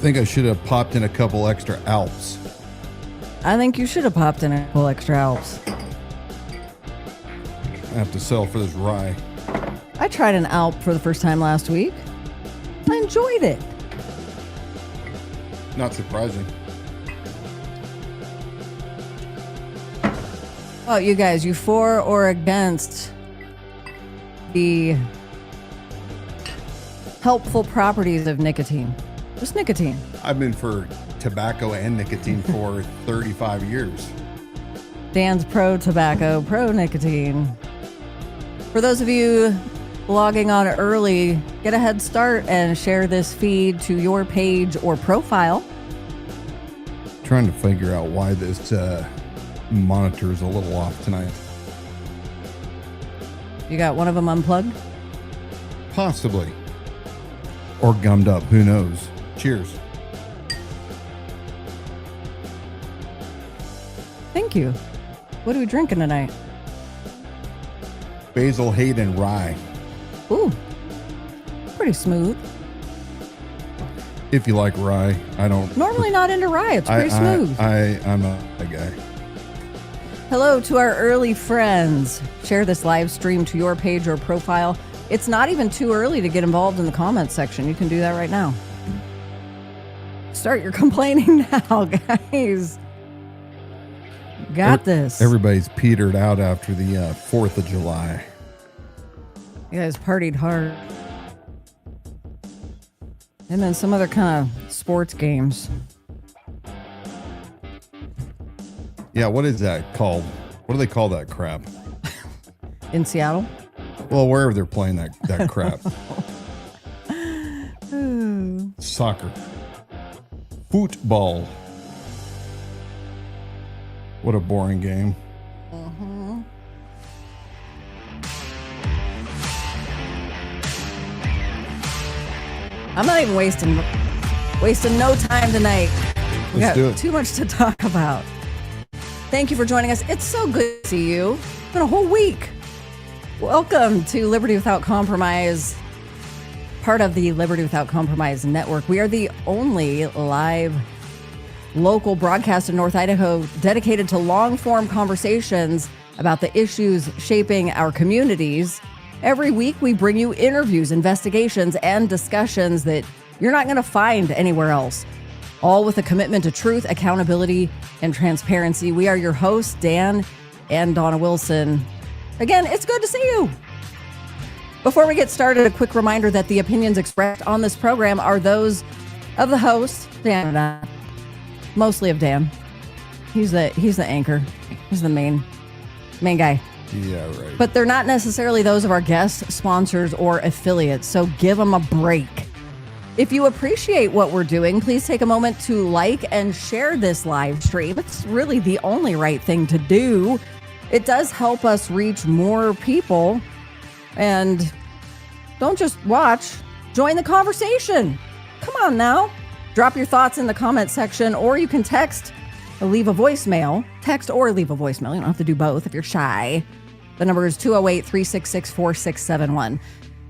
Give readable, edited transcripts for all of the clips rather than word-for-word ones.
think I should have popped in a couple extra Alps. I think you should have popped in a couple extra Alps. I have to sell for this rye. I tried an Alp for the first time last week. I enjoyed it. Not surprising. Oh, you guys, you for or against the helpful properties of nicotine? Just nicotine. I've been for tobacco and nicotine for 35 years. Dan's pro tobacco, pro nicotine. For those of you logging on early, get a head start and share this feed to your page or profile. Trying to figure out why this monitor is a little off tonight. You got one of them unplugged? Possibly. Or gummed up, who knows. Cheers. Thank you. What are we drinking tonight? Basil Hayden rye. Ooh, pretty smooth. If you like rye, I don't. Normally not into rye. It's pretty smooth. I'm a guy. Hello to our early friends. Share this live stream to your page or profile. It's not even too early to get involved in the comments section. You can do that right now. Start your complaining now, guys. Got this. Everybody's petered out after the 4th of July. You guys partied hard. And then some other kind of sports games. Yeah, what is that called? What do they call that crap? In Seattle? Well, wherever they're playing that crap. Soccer. Football. What a boring game. I'm not even wasting no time tonight. We Let's do got it. too much to talk about. Thank you for joining us. It's so good to see you. It's been a whole week. Welcome to Liberty Without Compromise, part of the Liberty Without Compromise network. We are the only live local broadcast in North Idaho dedicated to long-form conversations about the issues shaping our communities. Every week, we bring you interviews, investigations, and discussions that you're not going to find anywhere else, all with a commitment to truth, accountability, and transparency. We are your hosts, Dan and Dawna Wilson. Again, it's good to see you. Before we get started, a quick reminder that the opinions expressed on this program are those of the host, Dan and I. Mostly of Dan. He's the anchor. He's the main guy. Yeah, right. But they're not necessarily those of our guests, sponsors, or affiliates, so give them a break. If you appreciate what we're doing, please take a moment to like and share this live stream. It's really the only right thing to do. It does help us reach more people. And don't just watch, join the conversation. Come on now. Drop your thoughts in the comment section, or you can text or leave a voicemail. Text or leave a voicemail. You don't have to do both if you're shy. The number is 208-366-4671.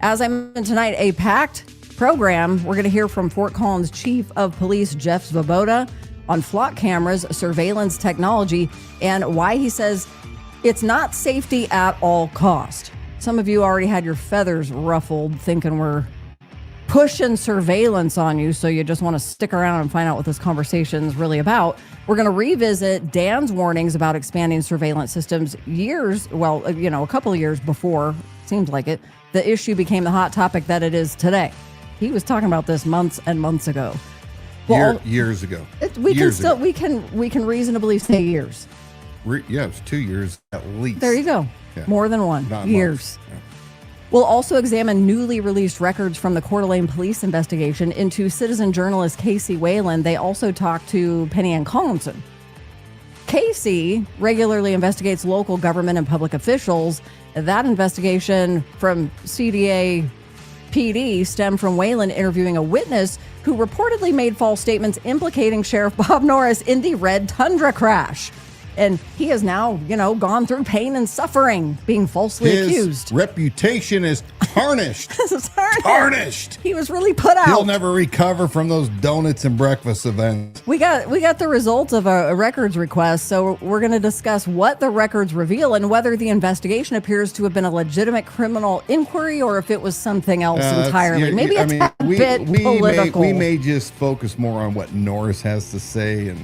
As I mentioned tonight, a packed program. We're going to hear from Fort Collins Chief of Police Jeff Swoboda on flock cameras, surveillance technology, and why he says it's not safety at all cost. Some of you already had your feathers ruffled thinking we're pushing surveillance on you, so you just want to stick around and find out what this conversation is really about. We're going to revisit Dan's warnings about expanding surveillance systems a couple of years before, seems like it, the issue became the hot topic that it is today. He was talking about this months and months ago. Well, years ago. We can reasonably say years. Yeah, it was 2 years at least. There you go. Yeah. More than one. Not years. Yeah. We'll also examine newly released records from the Coeur d'Alene police investigation into citizen journalist Casey Whalen. They also talked to Penny Ann Collinson. Casey regularly investigates local government and public officials. That investigation from CDA PD stemmed from Whalen interviewing a witness who reportedly made false statements implicating Sheriff Bob Norris in the Red Tundra crash. And he has now, gone through pain and suffering, being falsely accused. His reputation is tarnished. Tarnished. He was really put out. He'll never recover from those donuts and breakfast events. We got the results of a records request, so we're going to discuss what the records reveal and whether the investigation appears to have been a legitimate criminal inquiry or if it was something else entirely. Maybe it's a bit political. We may just focus more on what Norris has to say. And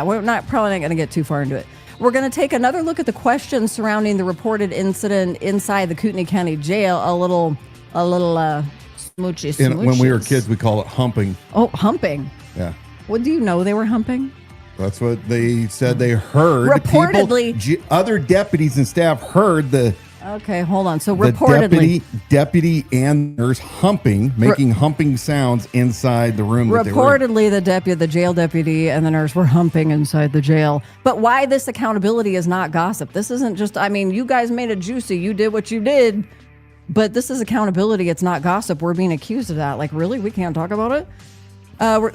we're probably not going to get too far into it. We're going to take another look at the questions surrounding the reported incident inside the Kootenai County Jail. A little smoochy. When we were kids, we call it humping. Oh, humping. Yeah. What do you know they were humping? That's what they said they heard. Reportedly. Other deputies and staff heard the... Okay, hold on. So reportedly... Deputy and nurse humping, making humping sounds inside the room that they were in. Reportedly, the jail deputy and the nurse were humping inside the jail. But why this accountability is not gossip? This isn't just, you guys made it juicy. You did what you did. But this is accountability. It's not gossip. We're being accused of that. Like, really? We can't talk about it?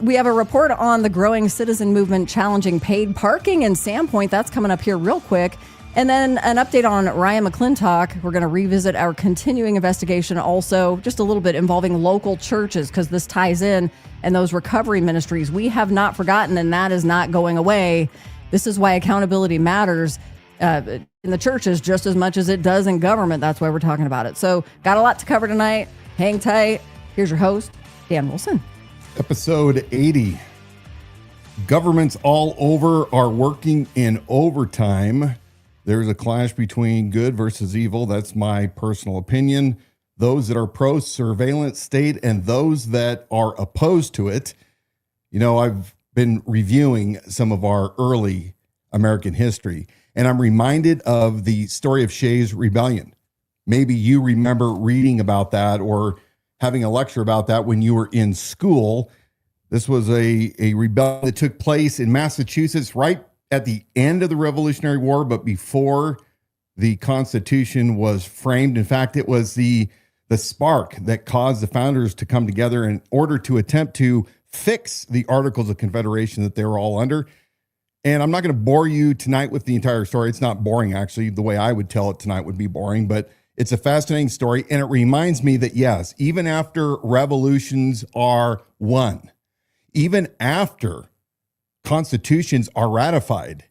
We have a report on the growing citizen movement challenging paid parking in Sandpoint. That's coming up here real quick. And then an update on Ryan McClintock. We're going to revisit our continuing investigation also, just a little bit involving local churches because this ties in, and those recovery ministries. We have not forgotten, and that is not going away. This is why accountability matters in the churches just as much as it does in government. That's why we're talking about it. So got a lot to cover tonight. Hang tight. Here's your host, Dan Wilson. Episode 80. Governments all over are working in overtime. There's a clash between good versus evil. That's my personal opinion. Those that are pro-surveillance state and those that are opposed to it. I've been reviewing some of our early American history, and I'm reminded of the story of Shays' Rebellion. Maybe you remember reading about that or having a lecture about that when you were in school. This was a rebellion that took place in Massachusetts right at the end of the Revolutionary War, but before the Constitution was framed. In fact, it was the spark that caused the founders to come together in order to attempt to fix the Articles of Confederation that they were all under. And I'm not going to bore you tonight with the entire story. It's not boring, actually. The way I would tell it tonight would be boring, but it's a fascinating story. And it reminds me that, yes, even after revolutions are won, even after constitutions are ratified,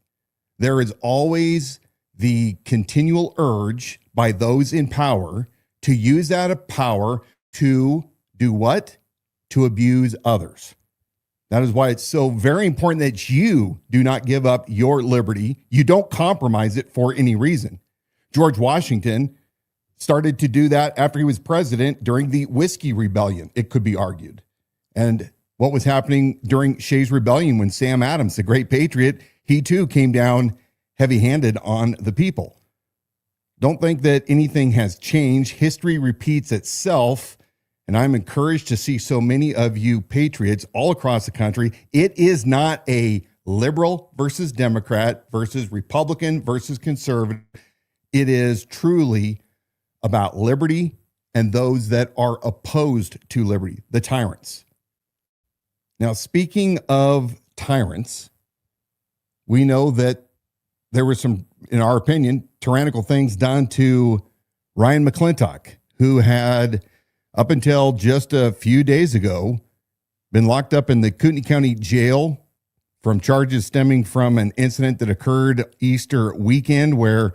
there is always the continual urge by those in power to use that power to do what? To abuse others. That is why it's so very important that you do not give up your liberty. You don't compromise it for any reason. George Washington started to do that after he was president during the Whiskey Rebellion, it could be argued. And what was happening during Shays' Rebellion when Sam Adams, the great patriot, he too came down heavy-handed on the people. Don't think that anything has changed. History repeats itself, and I'm encouraged to see so many of you patriots all across the country. It is not a liberal versus Democrat versus Republican versus conservative. It is truly about liberty and those that are opposed to liberty, the tyrants. Now, speaking of tyrants, we know that there were some, in our opinion, tyrannical things done to Ryan McClintock, who had, up until just a few days ago, been locked up in the Kootenai County Jail from charges stemming from an incident that occurred Easter weekend where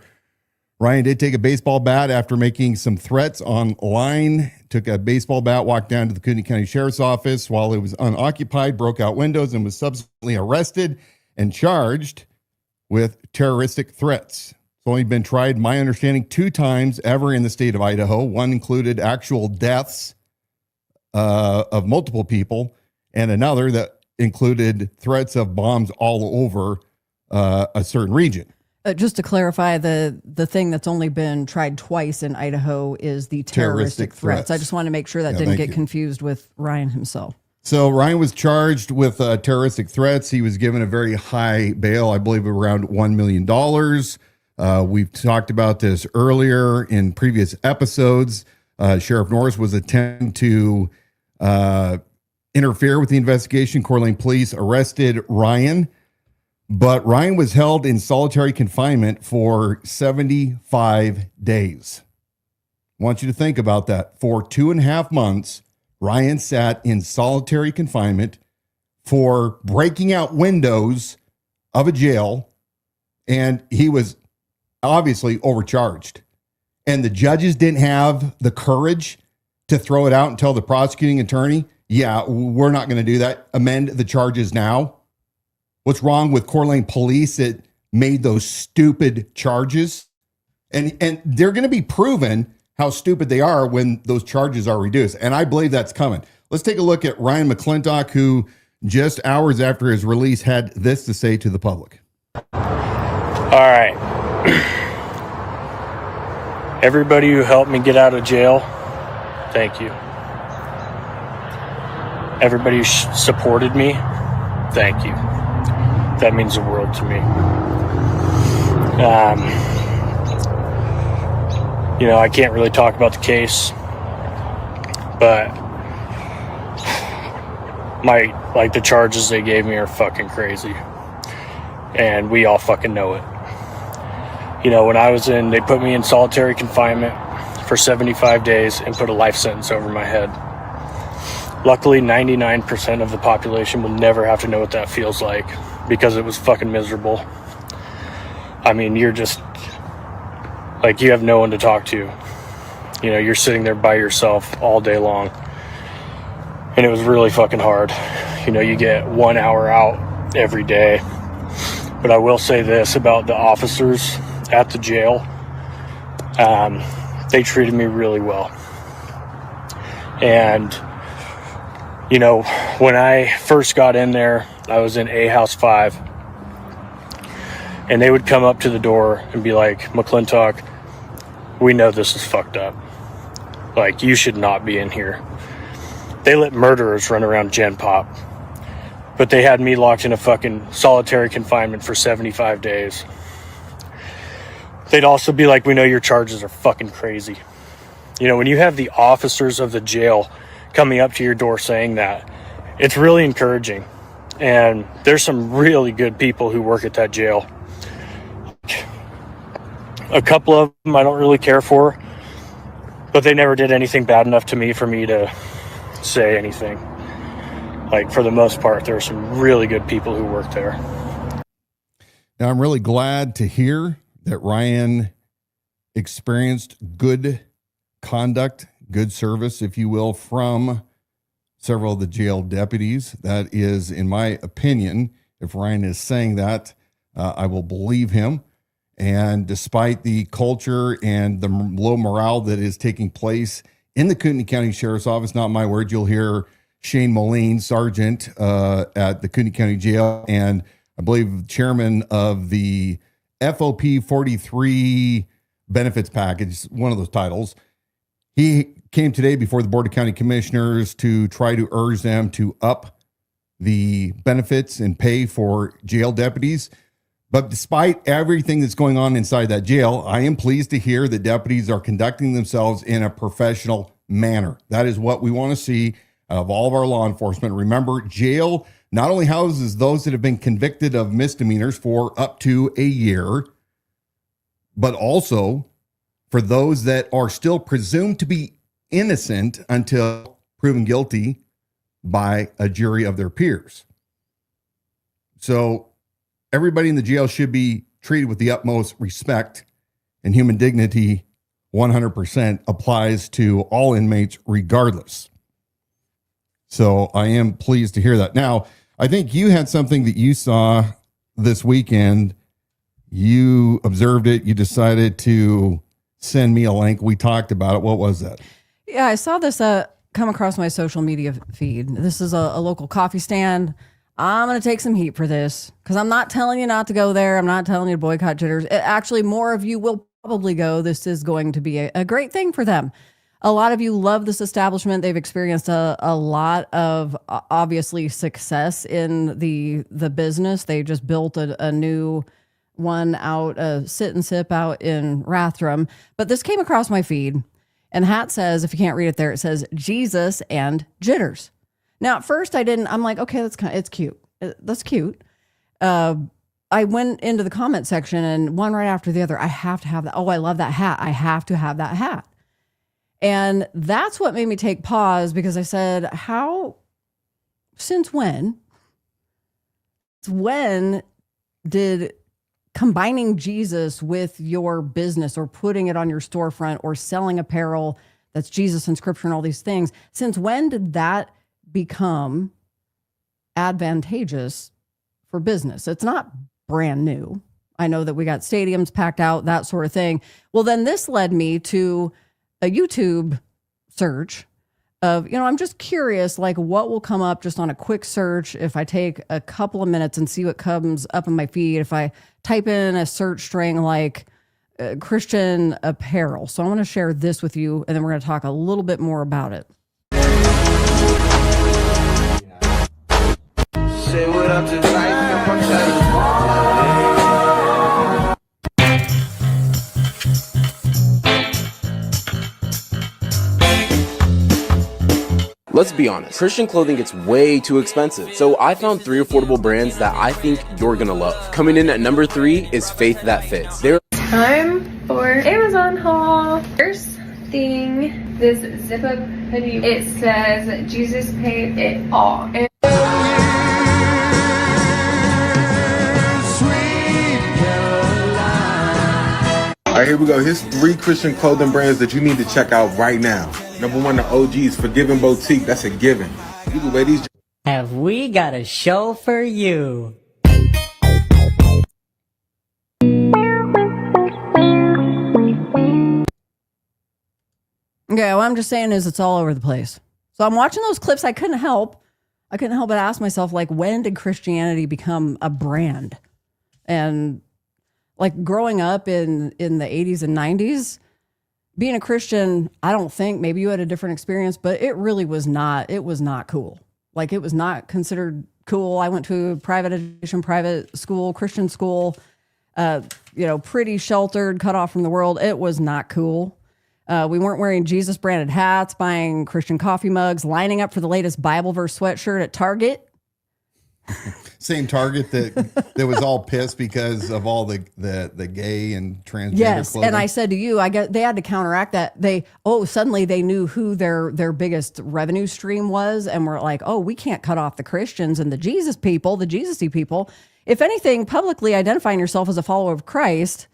Ryan did take a baseball bat after making some threats online, took a baseball bat, walked down to the Kootenai County Sheriff's Office while it was unoccupied, broke out windows, and was subsequently arrested and charged with terroristic threats. It's only been tried, my understanding, 2 times ever in the state of Idaho. One included actual deaths of multiple people, and another that included threats of bombs all over a certain region. Just to clarify, the thing that's only been tried twice in Idaho is the terroristic threats. I just want to make sure that didn't get confused with Ryan himself. So Ryan was charged with terroristic threats. He was given a very high bail, I believe around $1 million. We've talked about this earlier in previous episodes. Sheriff Norris was attempting to interfere with the investigation. Coeur d'Alene police arrested Ryan. But Ryan was held in solitary confinement for 75 days. I want you to think about that. For 2.5 months, Ryan sat in solitary confinement for breaking out windows of a jail, and he was obviously overcharged. And the judges didn't have the courage to throw it out and tell the prosecuting attorney, yeah, we're not going to do that. Amend the charges now. What's wrong with Coeur d'Alene police that made those stupid charges? And they're going to be proven how stupid they are when those charges are reduced. And I believe that's coming. Let's take a look at Ryan McClintock, who just hours after his release had this to say to the public. All right. Everybody who helped me get out of jail, thank you. Everybody who supported me, thank you. That means the world to me. I can't really talk about the case, but the charges they gave me are fucking crazy. And we all fucking know it. When I was they put me in solitary confinement for 75 days and put a life sentence over my head. Luckily, 99% of the population will never have to know what that feels like because it was fucking miserable. I mean, you're just, you have no one to talk to. You're sitting there by yourself all day long. And it was really fucking hard. You get 1 hour out every day. But I will say this about the officers at the jail. They treated me really well. And, when I first got in there, I was in A House 5. And they would come up to the door and be like, McClintock, we know this is fucked up. You should not be in here. They let murderers run around Gen Pop. But they had me locked in a fucking solitary confinement for 75 days. They'd also be like, we know your charges are fucking crazy. When you have the officers of the jail coming up to your door saying that, it's really encouraging. And there's some really good people who work at that jail. A couple of them I don't really care for, but they never did anything bad enough to me for me to say anything. For the most part, there are some really good people who work there. Now, I'm really glad to hear that Ryan experienced good conduct, good service, if you will, from several of the jail deputies. That is, in my opinion, if Ryan is saying that, I will believe him. And despite the culture and the low morale that is taking place in the Kootenai County Sheriff's Office, not my word, you'll hear Shane Moline, Sergeant at the Kootenai County Jail, and I believe chairman of the FOP 43 benefits package, one of those titles. He came today before the Board of County Commissioners to try to urge them to up the benefits and pay for jail deputies. But despite everything that's going on inside that jail, I am pleased to hear that deputies are conducting themselves in a professional manner. That is what we want to see of all of our law enforcement. Remember, jail not only houses those that have been convicted of misdemeanors for up to a year, but also for those that are still presumed to be innocent until proven guilty by a jury of their peers. So everybody in the jail should be treated with the utmost respect, and human dignity 100% applies to all inmates regardless. So I am pleased to hear that. Now, I think you had something that you saw this weekend. You observed it. You decided to send me a link. We talked about it. What was that? Yeah, I saw this come across my social media feed. This is a local coffee stand. I'm going to take some heat for this because I'm not telling you not to go there. I'm not telling you to boycott Jitters. Actually, more of you will probably go. This is going to be a great thing for them. A lot of you love this establishment. They've experienced a lot of obviously success in the business. They just built a new one out, a sit and sip out in Rathdrum. But this came across my feed, and the hat says, if you can't read it there, it says Jesus and Jitters. Now, at first I'm like, okay, it's cute. That's cute. I went into the comment section and one right after the other, I have to have that. Oh, I love that hat. I have to have that hat. And that's what made me take pause, because I said, since when did combining Jesus with your business or putting it on your storefront or selling apparel that's Jesus and scripture and all these things, since when did that become advantageous for business? It's not brand new. I know that we got stadiums packed out, that sort of thing. Well, then this led me to a YouTube search of, I'm just curious, like what will come up just on a quick search if I take a couple of minutes and see what comes up in my feed. If I type in a search string like Christian apparel. So I want to share this with you, and then we're going to talk a little bit more about it. Say what up to Let's be honest, Christian clothing gets way too expensive. So I found 3 affordable brands that I think you're gonna love. Coming in at number 3 is Faith That Fits. Time for Amazon haul. First thing, this zip up hoodie. It says Jesus paid it all. And all right, here we go. Here's 3 Christian clothing brands that you need to check out right now. Number 1, the OG's Forgiven Boutique. That's a given. You can wear these. Have we got a show for you? Okay, what I'm just saying is it's all over the place. So I'm watching those clips. I couldn't help but ask myself, like, when did Christianity become a brand? And like growing up in the 80s and 90s, being a Christian, I don't think, maybe you had a different experience, but it really was not cool. Like, it was not considered cool. I went to a private school, Christian school, pretty sheltered, cut off from the world. It was not cool. We weren't wearing Jesus branded hats, buying Christian coffee mugs, lining up for the latest Bible verse sweatshirt at Target. Same Target that was all pissed because of all the gay and transgender yes, clothing. and I said to you, they had to counteract that. Suddenly they knew who their biggest revenue stream was, and we're like, oh, we can't cut off the Christians and the Jesus people, the Jesus-y people. If anything, publicly identifying yourself as a follower of Christ,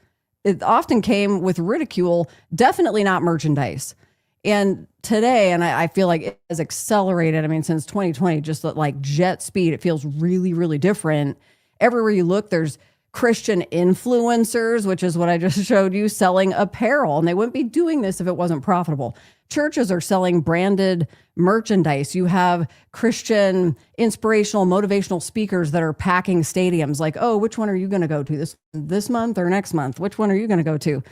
it often came with ridicule, definitely not merchandise. And today, and I feel like it has accelerated. I mean, since 2020, just like jet speed, it feels really, really different. Everywhere you look, there's Christian influencers, which is what I just showed you, selling apparel. And they wouldn't be doing this if it wasn't profitable. Churches are selling branded merchandise. You have Christian inspirational, motivational speakers that are packing stadiums. Like, oh, which one are you going to go to this month or next month? Which one are you going to go to?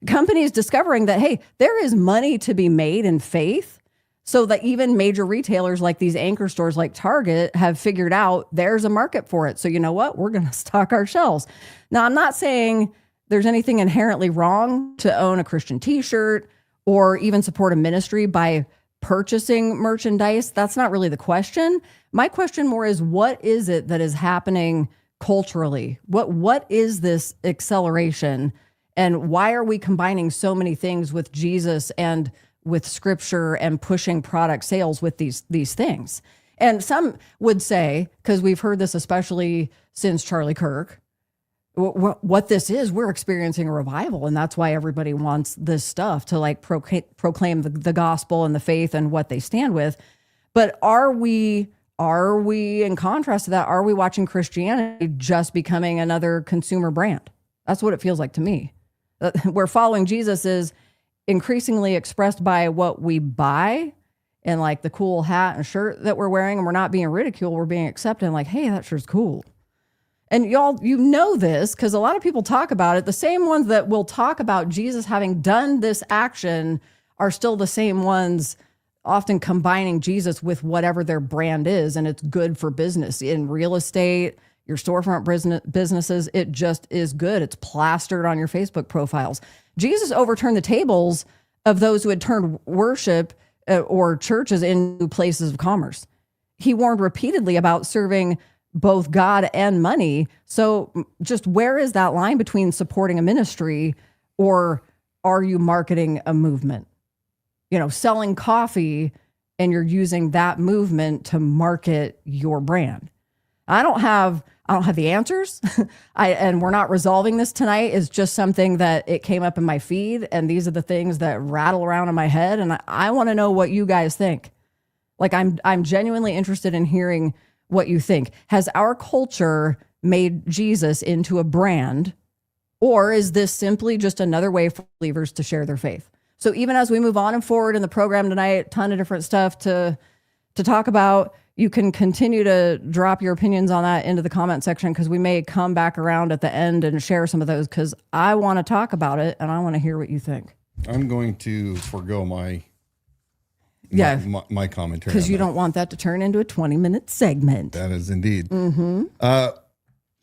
Companies discovering that, hey, there is money to be made in faith, so that even major retailers like these anchor stores like Target have figured out there's a market for it. So you know what? We're going to stock our shelves. Now, I'm not saying there's anything inherently wrong to own a Christian t-shirt or even support a ministry by purchasing merchandise. That's not really the question. My question more is, what is it that is happening culturally? What is this acceleration? And why are we combining so many things with Jesus and with scripture and pushing product sales with these things? And some would say, because we've heard this especially since Charlie Kirk, what this is, we're experiencing a revival. And that's why everybody wants this stuff to like proclaim the gospel and the faith and what they stand with. But are we, in contrast to that, are we watching Christianity just becoming another consumer brand? That's what it feels like to me. Where following Jesus is increasingly expressed by what we buy and like the cool hat and shirt that we're wearing, and we're not being ridiculed, we're being accepted and like, hey, that shirt's cool. And y'all, you know this because a lot of people talk about it. The same ones that will talk about Jesus having done this action are still the same ones often combining Jesus with whatever their brand is, and it's good for business. In real estate, your storefront businesses, it just is good. It's plastered on your Facebook profiles. Jesus overturned the tables of those who had turned worship or churches into places of commerce. He warned repeatedly about serving both God and money. So just where is that line between supporting a ministry or are you marketing a movement? You know, selling coffee and you're using that movement to market your brand. I don't have the answers. And we're not resolving this tonight. It's just something that it came up in my feed. And these are the things that rattle around in my head. And I want to know what you guys think. Like I'm genuinely interested in hearing what you think. Has our culture made Jesus into a brand, or is this simply just another way for believers to share their faith? So even as we move on and forward in the program tonight, a ton of different stuff to talk about. You can continue to drop your opinions on that into the comment section, because we may come back around at the end and share some of those, because I want to talk about it and I want to hear what you think. I'm going to forego my commentary, because you don't want that to turn into a 20-minute segment. That is indeed.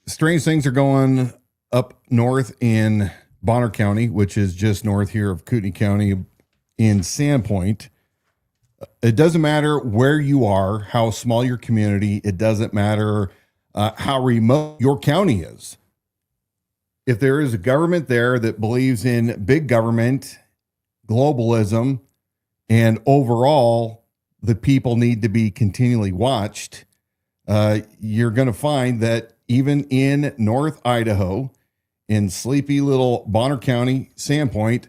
Strange things are going up north in Bonner County, which is just north here of Kootenai County in Sandpoint. It doesn't matter where you are, how small your community, it doesn't matter how remote your county is. If there is a government there that believes in big government, globalism, and overall the people need to be continually watched, you're going to find that even in North Idaho, in sleepy little Bonner County, Sandpoint,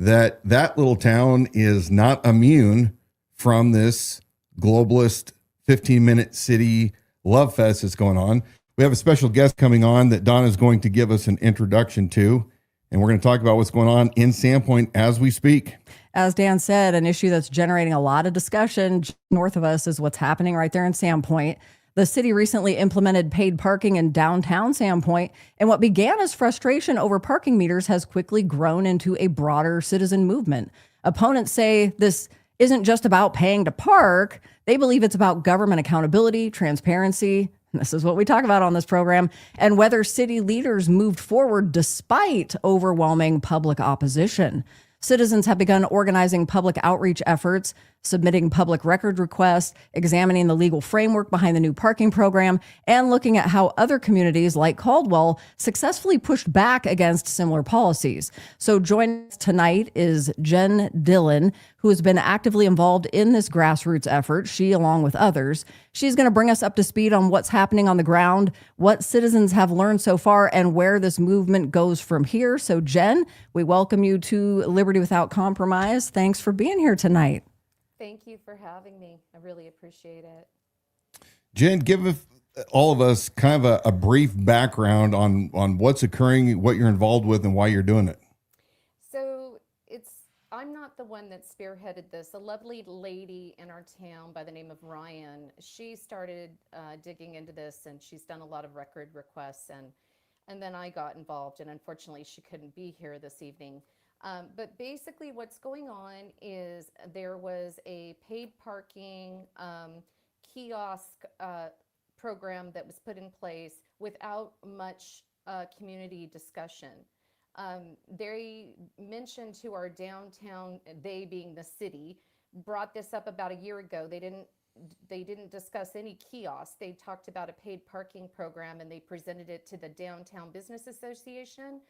that little town is not immune from this globalist 15-minute city love fest that's going on. We have a special guest coming on that Dawna is going to give us an introduction to, and we're going to talk about what's going on in Sandpoint as we speak. As Dan said, an issue that's generating a lot of discussion north of us is what's happening right there in Sandpoint. The city recently implemented paid parking in downtown Sandpoint, and what began as frustration over parking meters has quickly grown into a broader citizen movement. Opponents say this isn't just about paying to park. They believe it's about government accountability, transparency. This is what we talk about on this program, and whether city leaders moved forward despite overwhelming public opposition. Citizens have begun organizing public outreach efforts, submitting public record requests, examining the legal framework behind the new parking program, and looking at how other communities like Caldwell successfully pushed back against similar policies. So joining us tonight is Jen Dillon, who has been actively involved in this grassroots effort, she along with others. She's going to bring us up to speed on what's happening on the ground, what citizens have learned so far, and where this movement goes from here. So Jen, we welcome you to Liberty Without Compromise. Thanks for being here tonight. Thank you for having me. I really appreciate it. Jen, give all of us kind of a brief background on what's occurring, what you're involved with, and why you're doing it. So I'm not the one that spearheaded this. A lovely lady in our town by the name of Ryan, she started digging into this, and she's done a lot of record requests, and then I got involved, and unfortunately she couldn't be here this evening. But basically what's going on is there was a paid parking kiosk program that was put in place without much community discussion. They mentioned to our downtown, they being the city, brought this up about a year ago. They didn't discuss any kiosks. They talked about a paid parking program, and they presented it to the Downtown Business Association.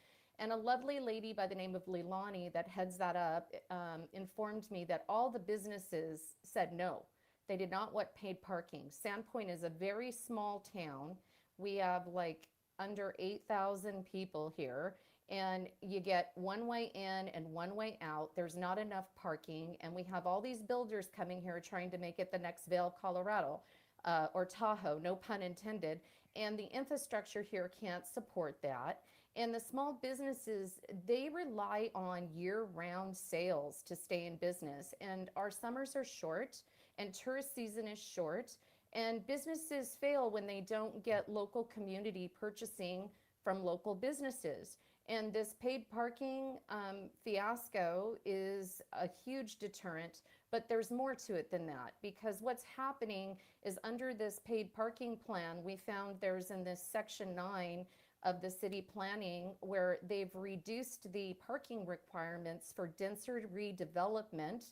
And a lovely lady by the name of Leilani that heads that up informed me that all the businesses said no. They did not want paid parking. Sandpoint is a very small town. We have like under 8,000 people here, and you get one way in and one way out. There's not enough parking, and we have all these builders coming here trying to make it the next Vail, Colorado, or Tahoe, no pun intended. And the infrastructure here can't support that. And the small businesses, they rely on year-round sales to stay in business. And our summers are short, and tourist season is short, and businesses fail when they don't get local community purchasing from local businesses. And this paid parking fiasco is a huge deterrent, but there's more to it than that, because what's happening is under this paid parking plan, we found there's in this section 9 of the city planning where they've reduced the parking requirements for denser redevelopment,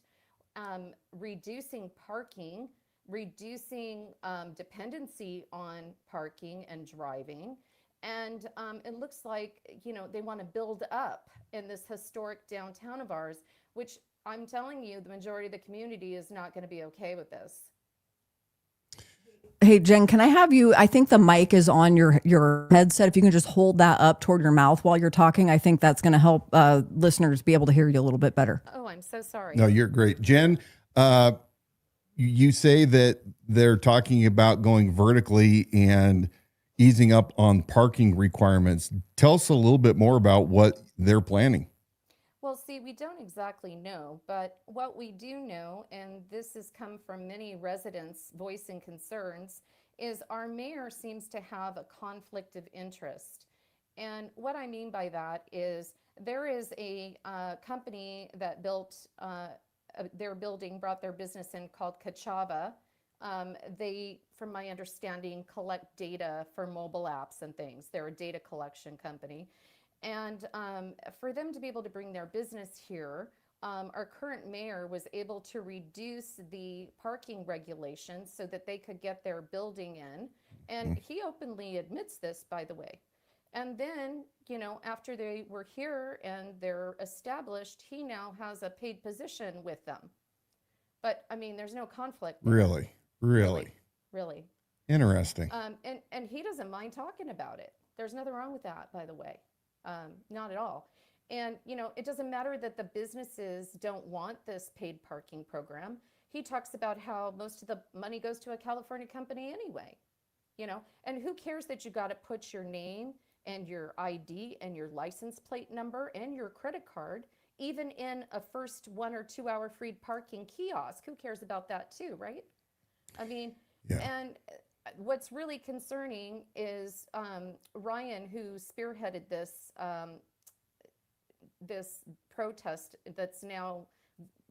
reducing parking reducing dependency on parking and driving. And it looks like, they want to build up in this historic downtown of ours, which I'm telling you, the majority of the community is not going to be okay with this. Hey, Jen, can I have you? I think the mic is on your headset. If you can just hold that up toward your mouth while you're talking, I think that's going to help listeners be able to hear you a little bit better. Oh, I'm so sorry. No, you're great. Jen, you say that they're talking about going vertically and easing up on parking requirements. Tell us a little bit more about what they're planning. Well, see, we don't exactly know, but what we do know, and this has come from many residents voicing concerns, is our mayor seems to have a conflict of interest. And what I mean by that is there is a company that built their building, brought their business in, called Kachava. They, from my understanding, collect data for mobile apps and things. They're a data collection company. And for them to be able to bring their business here, our current mayor was able to reduce the parking regulations so that they could get their building in. And he openly admits this, by the way. And then, after they were here and they're established, he now has a paid position with them. But I mean, there's no conflict there. Really interesting. And he doesn't mind talking about it. There's nothing wrong with that, by the way. Not at all. And, it doesn't matter that the businesses don't want this paid parking program. He talks about how most of the money goes to a California company anyway, and who cares that you got to put your name and your ID and your license plate number and your credit card, even in a first 1 or 2 hour free parking kiosk. Who cares about that too, right? I mean, and what's really concerning is Ryan, who spearheaded this this protest that's now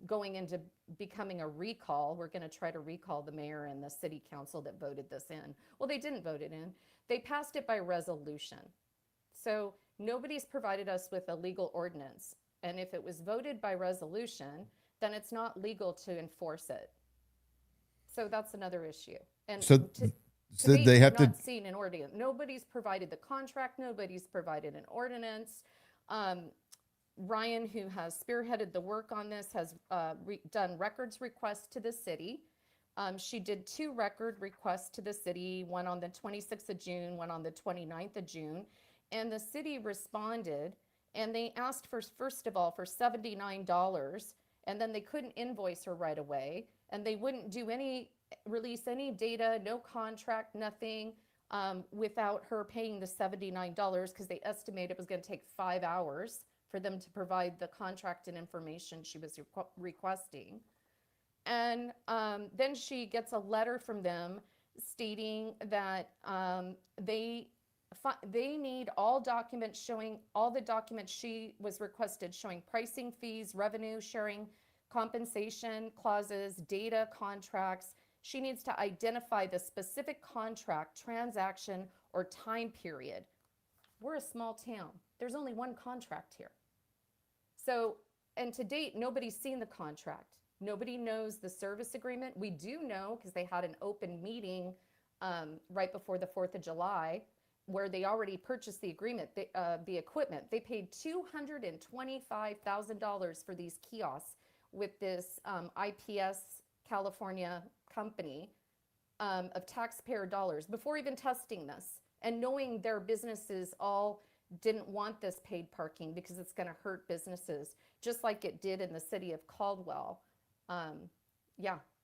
going into becoming a recall. We're going to try to recall the mayor and the city council that voted this in. Well, they didn't vote it in. They passed it by resolution. So nobody's provided us with a legal ordinance. And if it was voted by resolution, then it's not legal to enforce it. So that's another issue. And So they have to seen an ordinance. Nobody's provided the contract. Nobody's provided an ordinance. Ryan, who has spearheaded the work on this, has done records requests to the city. She did 2 record requests to the city, one on the 26th of June, one on the 29th of June. And the city responded, and they asked for, first of all, for $79, and then they couldn't invoice her right away, and they wouldn't release any data, no contract, nothing, without her paying the $79, because they estimated it was going to take 5 hours for them to provide the contract and information she was requesting. And then she gets a letter from them stating that they need all documents showing, all the documents she was requested showing pricing, fees, revenue sharing, compensation clauses, data, contracts. She needs to identify the specific contract, transaction, or time period. We're a small town. There's only one contract here. So, and to date, nobody's seen the contract. Nobody knows the service agreement. We do know, because they had an open meeting right before the 4th of July, where they already purchased the agreement, the equipment. They paid $225,000 for these kiosks with this IPS California company of taxpayer dollars before even testing this, and knowing their businesses all didn't want this paid parking because it's going to hurt businesses, just like it did in the city of Caldwell.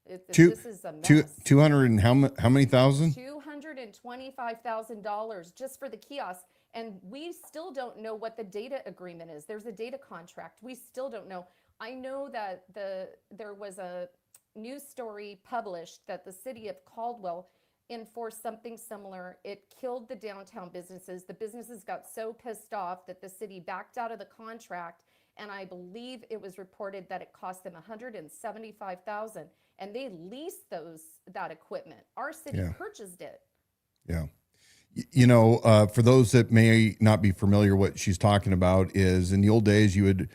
This is a mess. 200 and how many thousand? $225,000 just for the kiosk. And we still don't know what the data agreement is. There's a data contract. We still don't know. I know that there was a news story published that the city of Caldwell enforced something similar. It killed the downtown businesses. The businesses got so pissed off that the city backed out of the contract. And I believe it was reported that it cost them $175,000, and they leased that equipment. Our city purchased it. Yeah. For those that may not be familiar, what she's talking about is in the old days, you would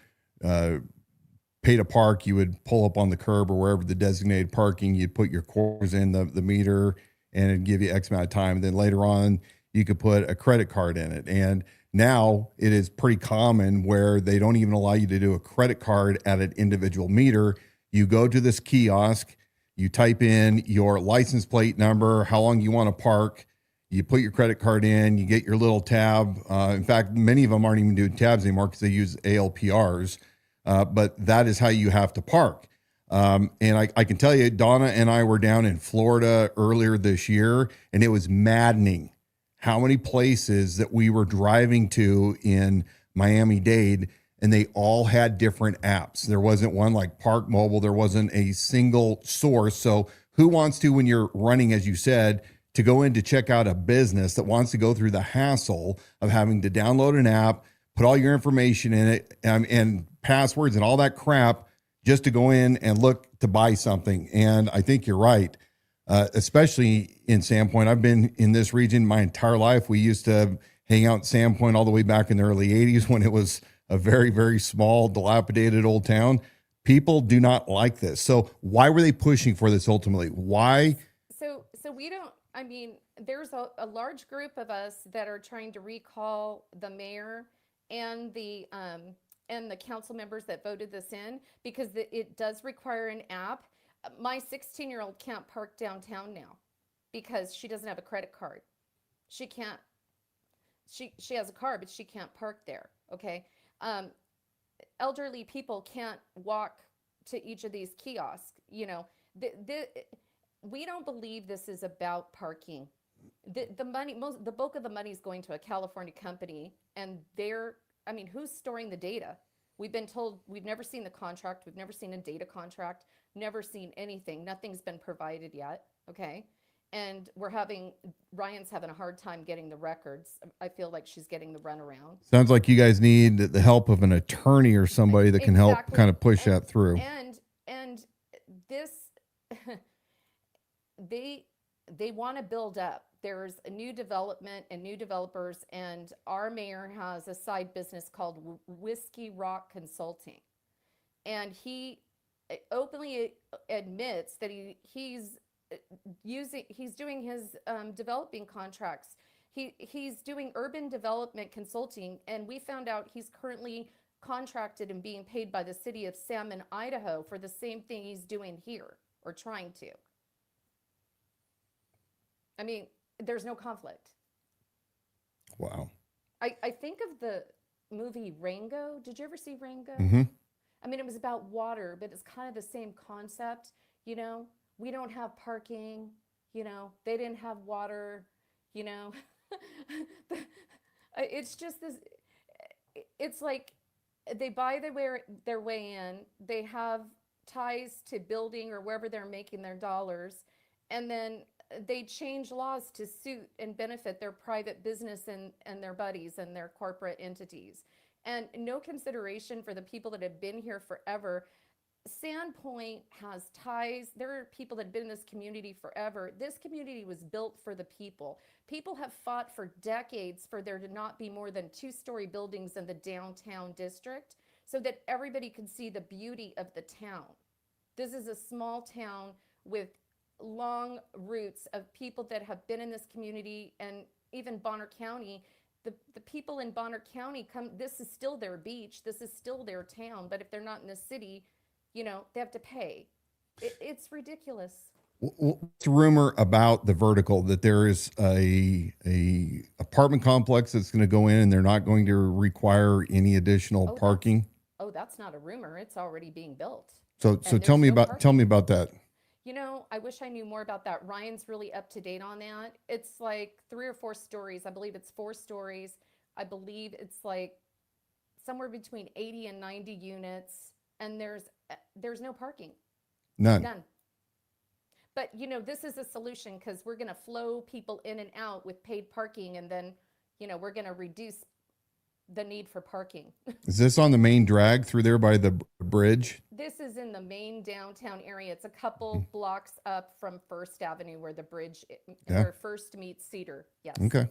pay to park, you would pull up on the curb or wherever the designated parking, you'd put your quarters in the meter and it'd give you X amount of time. And then later on, you could put a credit card in it. And now it is pretty common where they don't even allow you to do a credit card at an individual meter. You go to this kiosk, you type in your license plate number, how long you want to park, you put your credit card in, you get your little tab. In fact, many of them aren't even doing tabs anymore because they use ALPRs, but that is how you have to park. And I can tell you, Dawna and I were down in Florida earlier this year, and it was maddening how many places that we were driving to in Miami-Dade, and they all had different apps. There wasn't one like Park Mobile. There wasn't a single source. So who wants to, when you're running, as you said, to go in to check out a business that wants to go through the hassle of having to download an app, put all your information in it, and passwords and all that crap just to go in and look to buy something? And I think you're right. Especially in Sandpoint. I've been in this region my entire life. We used to hang out in Sandpoint all the way back in the early 80s when it was a very, very small, dilapidated old town. People do not like this. So why were they pushing for this ultimately? Why? So we don't, I mean, there's a large group of us that are trying to recall the mayor and the council members that voted this in, because it does require an app. My 16-year-old can't park downtown now because she doesn't have a credit card. She can't, she has a car, but she can't park there. Okay. Elderly people can't walk to each of these kiosks. You know, we don't believe this is about parking. The money, the bulk of the money is going to a California company, and I mean, who's storing the data? We've been told, we've never seen the contract. We've never seen a data contract, never seen anything. Nothing's been provided yet. Okay. And Ryan's having a hard time getting the records. I feel like she's getting the runaround. Sounds like you guys need the help of an attorney or somebody that can help kind of push that through. And this, they want to build up. There's a new development and new developers, and our mayor has a side business called Whiskey Rock Consulting. And he openly admits that he's doing his developing contracts. He's doing urban development consulting, and we found out he's currently contracted and being paid by the city of Salmon, Idaho for the same thing he's doing here, or trying to. I mean, there's no conflict. Wow. I think of the movie Rango. Did you ever see Rango? Mm-hmm. I mean, it was about water, but it's kind of the same concept. You know, we don't have parking, you know, they didn't have water, you know. It's just this, it's like they buy their way in, they have ties to building or wherever they're making their dollars, and then they change laws to suit and benefit their private business and their buddies and their corporate entities. And no consideration for the people that have been here forever. Sandpoint has ties. There are people that have been in this community forever. This community was built for the people. People have fought for decades for there to not be more than 2-story buildings in the downtown district so that everybody could see the beauty of the town. This is a small town with long roots of people that have been in this community, and even Bonner County. The people in Bonner County this is still their beach, this is still their town, but if they're not in the city, you know, they have to pay. It's ridiculous. What's the rumor about the vertical, that there is a apartment complex that's going to go in and they're not going to require any additional parking? That's not a rumor. It's already being built. So tell me about that. You know, I wish I knew more about that. Ryan's really up to date on that. It's like 3 or 4 stories. I believe it's 4 stories. I believe it's like somewhere between 80 and 90 units, and there's no parking. None. But you know, this is a solution, because we're going to flow people in and out with paid parking, and then, you know, we're going to reduce the need for parking. Is this on the main drag through there by the bridge? This is in the main downtown area. It's a couple blocks up from First Avenue, where the bridge, where First meets Cedar. Yes. Okay.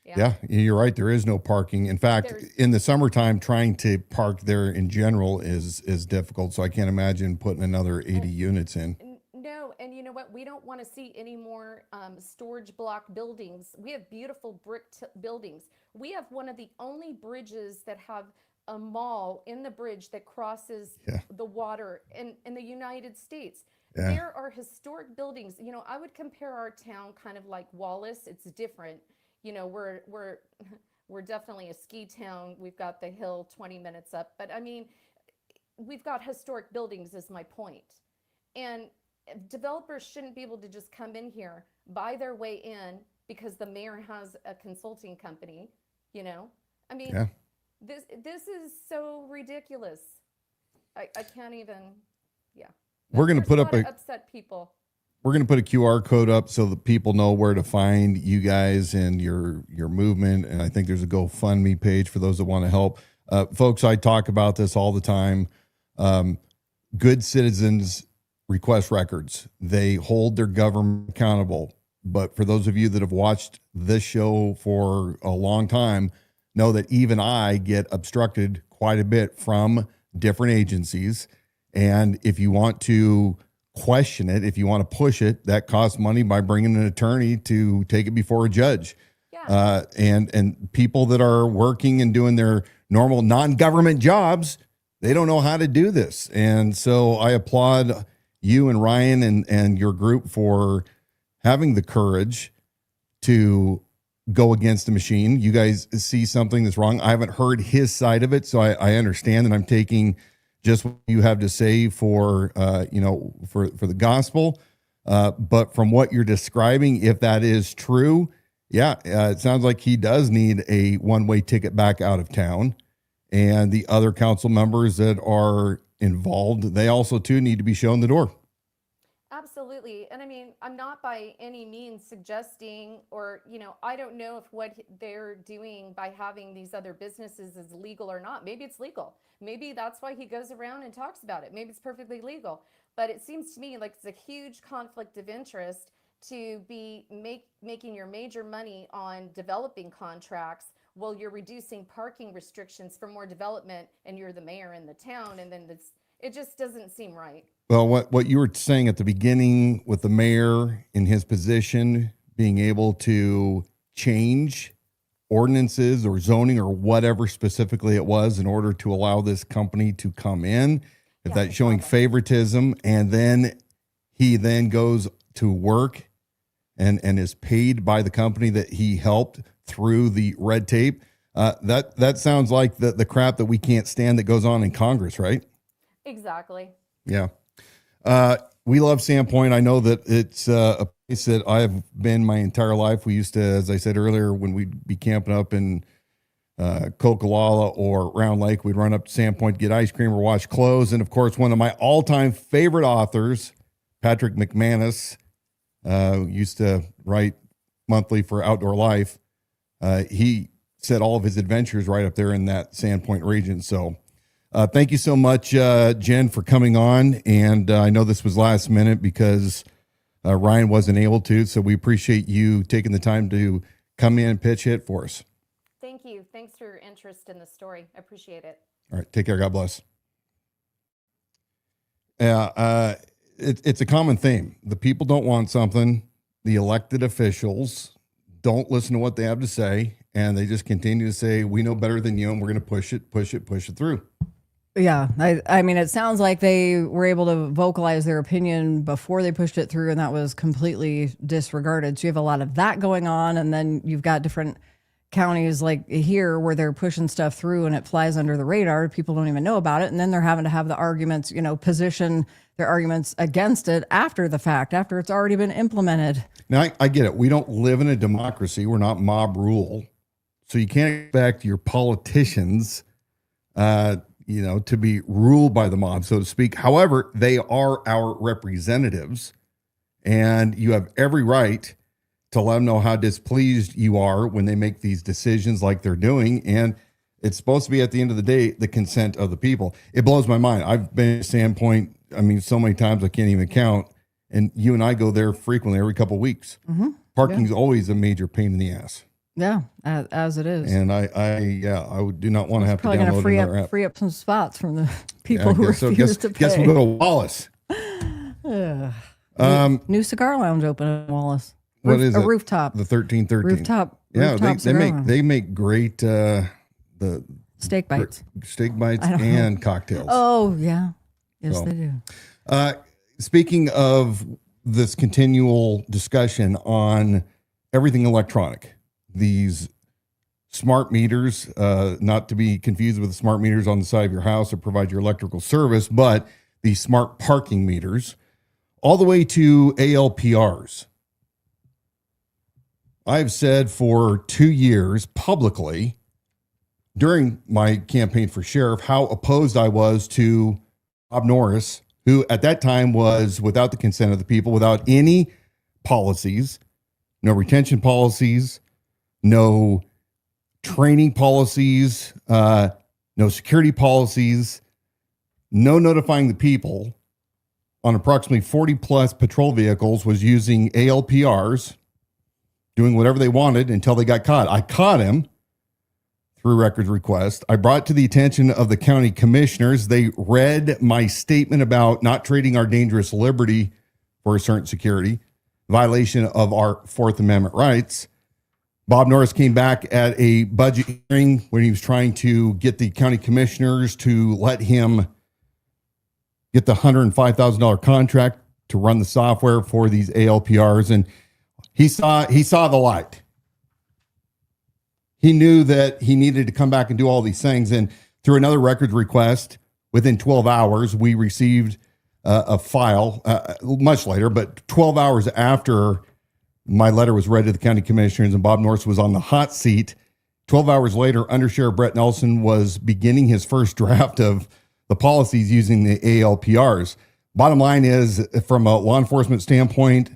Yeah, you're right. There is no parking. In fact, in the summertime, trying to park there in general is difficult. So I can't imagine putting another 80 units in. No, and you know what? We don't want to see any more storage block buildings. We have beautiful brick buildings. We have one of the only bridges that have a mall in the bridge that crosses the water in the United States. Yeah. There are historic buildings. You know, I would compare our town kind of like Wallace. It's different. You know, we're definitely a ski town. We've got the hill 20 minutes up, but I mean, we've got historic buildings is my point. And developers shouldn't be able to just come in here, buy their way in because the mayor has a consulting company, you know? I mean, this is so ridiculous. I can't even, We're going to put up upset people. We're going to put a QR code up so that people know where to find you guys and your movement. And I think there's a GoFundMe page for those that want to help. Folks, I talk about this all the time. Good citizens request records. They hold their government accountable. But for those of you that have watched this show for a long time, know that even I get obstructed quite a bit from different agencies. And if you want to question it, if you want to push it, that costs money by bringing an attorney to take it before a judge. Yeah. And people that are working and doing their normal non-government jobs, they don't know how to do this. And so I applaud you and Ryan and your group for having the courage to go against the machine. You guys see something that's wrong. I haven't heard his side of it, so I understand that I'm taking just what you have to say for for the gospel. But from what you're describing, if that is true, it sounds like he does need a one-way ticket back out of town. And the other council members that are involved, they also too need to be shown the door. Absolutely. And I mean, I'm not by any means suggesting or, I don't know if what they're doing by having these other businesses is legal or not. Maybe it's legal. Maybe that's why he goes around and talks about it. Maybe it's perfectly legal. But it seems to me like it's a huge conflict of interest to be making your major money on developing contracts while you're reducing parking restrictions for more development and you're the mayor in the town. And then it just doesn't seem right. Well, what you were saying at the beginning with the mayor in his position being able to change ordinances or zoning or whatever specifically it was in order to allow this company to come in, if that's showing favoritism, and then he then goes to work and is paid by the company that he helped through the red tape. That sounds like the crap that we can't stand that goes on in Congress, right? Exactly. Yeah. We love Sandpoint. I know that it's a place that I've been my entire life. We used to, as I said earlier, when we'd be camping up in Coquilala or Round Lake, we'd run up to Sandpoint to get ice cream or wash clothes. And of course, one of my all-time favorite authors, Patrick McManus, used to write monthly for Outdoor Life. He said all of his adventures right up there in that Sandpoint region. So thank you so much, Jen, for coming on. And I know this was last minute because Ryan wasn't able to. So we appreciate you taking the time to come in and pitch hit for us. Thank you. Thanks for your interest in the story. I appreciate it. All right. Take care. God bless. Yeah. It's a common theme. The people don't want something. The elected officials don't listen to what they have to say. And they just continue to say, we know better than you. And we're going to push it through. Yeah. I mean, it sounds like they were able to vocalize their opinion before they pushed it through, and that was completely disregarded. So you have a lot of that going on. And then you've got different counties like here where they're pushing stuff through and it flies under the radar. People don't even know about it. And then they're having to have the arguments, position their arguments against it after the fact, after it's already been implemented. Now, I get it. We don't live in a democracy. We're not mob rule. So you can't expect your politicians, to be ruled by the mob, so to speak. However, they are our representatives, and you have every right to let them know how displeased you are when they make these decisions like they're doing. And it's supposed to be, at the end of the day, the consent of the people. It blows my mind. I've been at Sandpoint, so many times I can't even count. And you and I go there frequently, every couple of weeks. Mm-hmm. Parking's always a major pain in the ass. Yeah, as it is. And I do not want to have to Probably going download to another app. free up some spots from the people who refuse to pay. Guess we'll go to Wallace. New cigar lounge open in Wallace. What is a it? rooftop. The 1313. Rooftop. Yeah, rooftop cigar lounge. they make great the steak bites. Steak bites I don't and know. cocktails. Oh yeah, yes So, they do. Speaking of this continual discussion on everything electronic, these smart meters, not to be confused with the smart meters on the side of your house that provide your electrical service, but the smart parking meters, all the way to ALPRs. I've said for 2 years publicly during my campaign for sheriff how opposed I was to Bob Norris, who at that time was without the consent of the people, without any policies, no retention policies, no training policies, no security policies, no notifying the people, on approximately 40 plus patrol vehicles, was using ALPRs, doing whatever they wanted until they got caught. I caught him through records request. I brought it to the attention of the county commissioners. They read my statement about not trading our dangerous liberty for a certain security, violation of our Fourth Amendment rights. Bob Norris came back at a budget hearing when he was trying to get the county commissioners to let him get the $105,000 contract to run the software for these ALPRs. And he saw the light. He knew that he needed to come back and do all these things. And through another records request, within 12 hours, we received a file much later, but 12 hours after my letter was read to the county commissioners and Bob Norris was on the hot seat. 12 hours later, Under Sheriff Brett Nelson was beginning his first draft of the policies using the ALPRs. Bottom line is, from a law enforcement standpoint,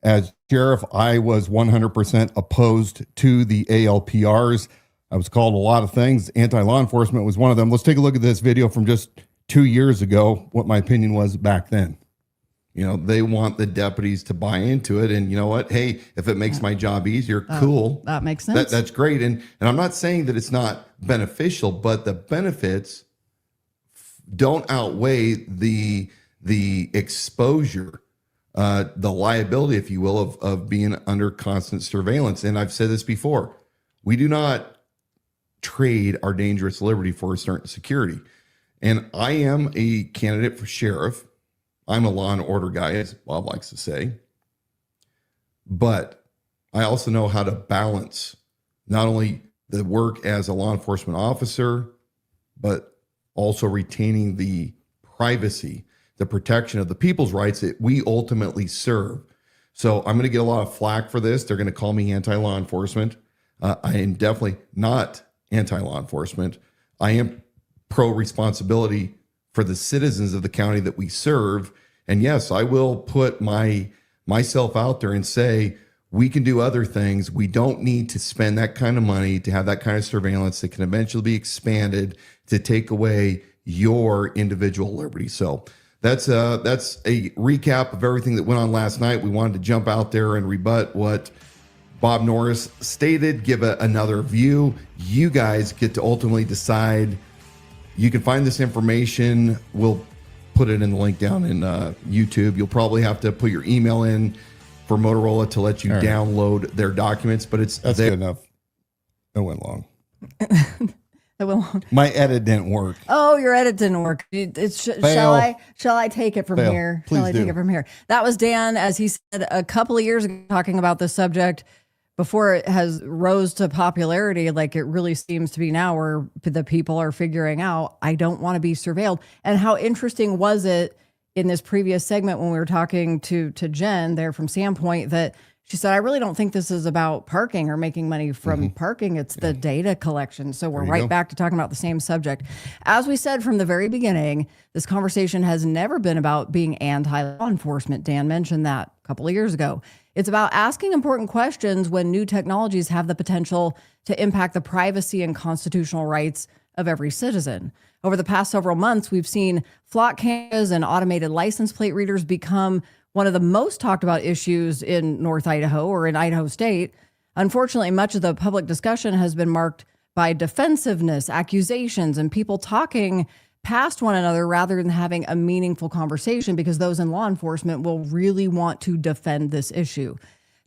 as sheriff, I was 100% opposed to the ALPRs. I was called a lot of things. Anti-law enforcement was one of them. Let's take a look at this video from just 2 years ago, what my opinion was back then. You know, they want the deputies to buy into it. And you know what? Hey, if it makes my job easier, cool. That makes sense. That's great. And I'm not saying that it's not beneficial, but the benefits don't outweigh the exposure, the liability, if you will, of being under constant surveillance. And I've said this before, we do not trade our dangerous liberty for a certain security. And I am a candidate for sheriff. I'm a law and order guy, as Bob likes to say. But I also know how to balance not only the work as a law enforcement officer, but also retaining the privacy, the protection of the people's rights that we ultimately serve. So I'm going to get a lot of flack for this. They're going to call me anti-law enforcement. I am definitely not anti-law enforcement. I am pro-responsibility for the citizens of the county that we serve. And yes, I will put myself out there and say, we can do other things. We don't need to spend that kind of money to have that kind of surveillance that can eventually be expanded to take away your individual liberty. So that's a recap of everything that went on last night. We wanted to jump out there and rebut what Bob Norris stated, give another view. You guys get to ultimately decide. You can find this information. We'll put it in the link down in YouTube. You'll probably have to put your email in for Motorola to let you download their documents, but that's good enough. It went long. My edit didn't work. Oh, your edit didn't work. Shall I take it from here? Please shall I take it from here? That was Dan, as he said a couple of years ago, talking about this subject before it has rose to popularity, like it really seems to be now, where the people are figuring out, I don't want to be surveilled. And how interesting was it in this previous segment when we were talking to Jen there from Sandpoint, that she said, I really don't think this is about parking or making money from parking. It's the data collection. So we're right back to talking about the same subject. As we said from the very beginning, this conversation has never been about being anti-law enforcement. Dan mentioned that a couple of years ago. It's about asking important questions when new technologies have the potential to impact the privacy and constitutional rights of every citizen. Over the past several months, we've seen flock cameras and automated license plate readers become one of the most talked about issues in North Idaho, or in Idaho State. Unfortunately, much of the public discussion has been marked by defensiveness, accusations, and people talking past one another rather than having a meaningful conversation because those in law enforcement will really want to defend this issue.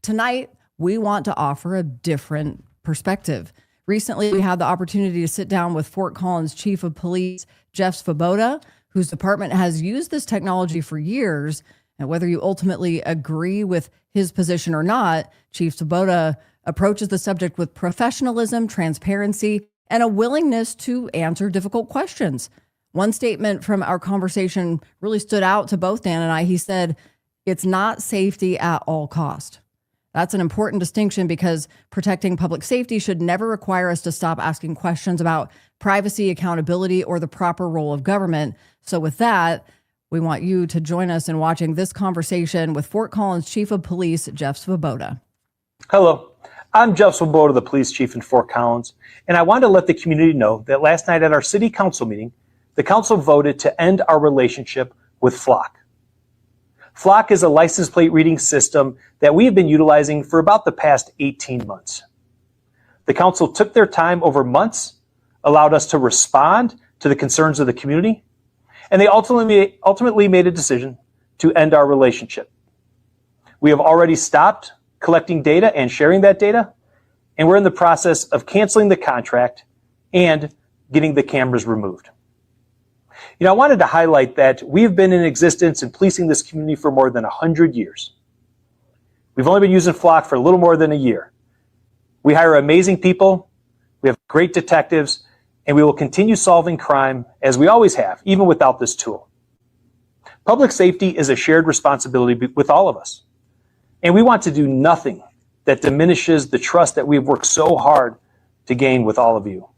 Tonight, we want to offer a different perspective. Recently, we had the opportunity to sit down with Fort Collins Chief of Police Jeff Swoboda, whose department has used this technology for years. And whether you ultimately agree with his position or not, Chief Swoboda approaches the subject with professionalism, transparency, and a willingness to answer difficult questions. One statement from our conversation really stood out to both Dan and I. He said, "It's not safety at all cost." That's an important distinction because protecting public safety should never require us to stop asking questions about privacy, accountability, or the proper role of government. So with that, we want you to join us in watching this conversation with Fort Collins Chief of Police, Jeff Swoboda. Hello, I'm Jeff Swoboda, the police chief in Fort Collins, and I wanted to let the community know that last night at our city council meeting, the council voted to end our relationship with Flock. Flock is a license plate reading system that we have been utilizing for about the past 18 months. The council took their time over months, allowed us to respond to the concerns of the community, and they ultimately made a decision to end our relationship. We have already stopped collecting data and sharing that data, and we're in the process of canceling the contract and getting the cameras removed. I wanted to highlight that we've been in existence and policing this community for more than 100 years. We've only been using Flock for a little more than a year. We hire amazing people, we have great detectives, and we will continue solving crime as we always have, even without this tool. Public safety is a shared responsibility with all of us, and we want to do nothing that diminishes the trust that we've worked so hard to gain with all of you.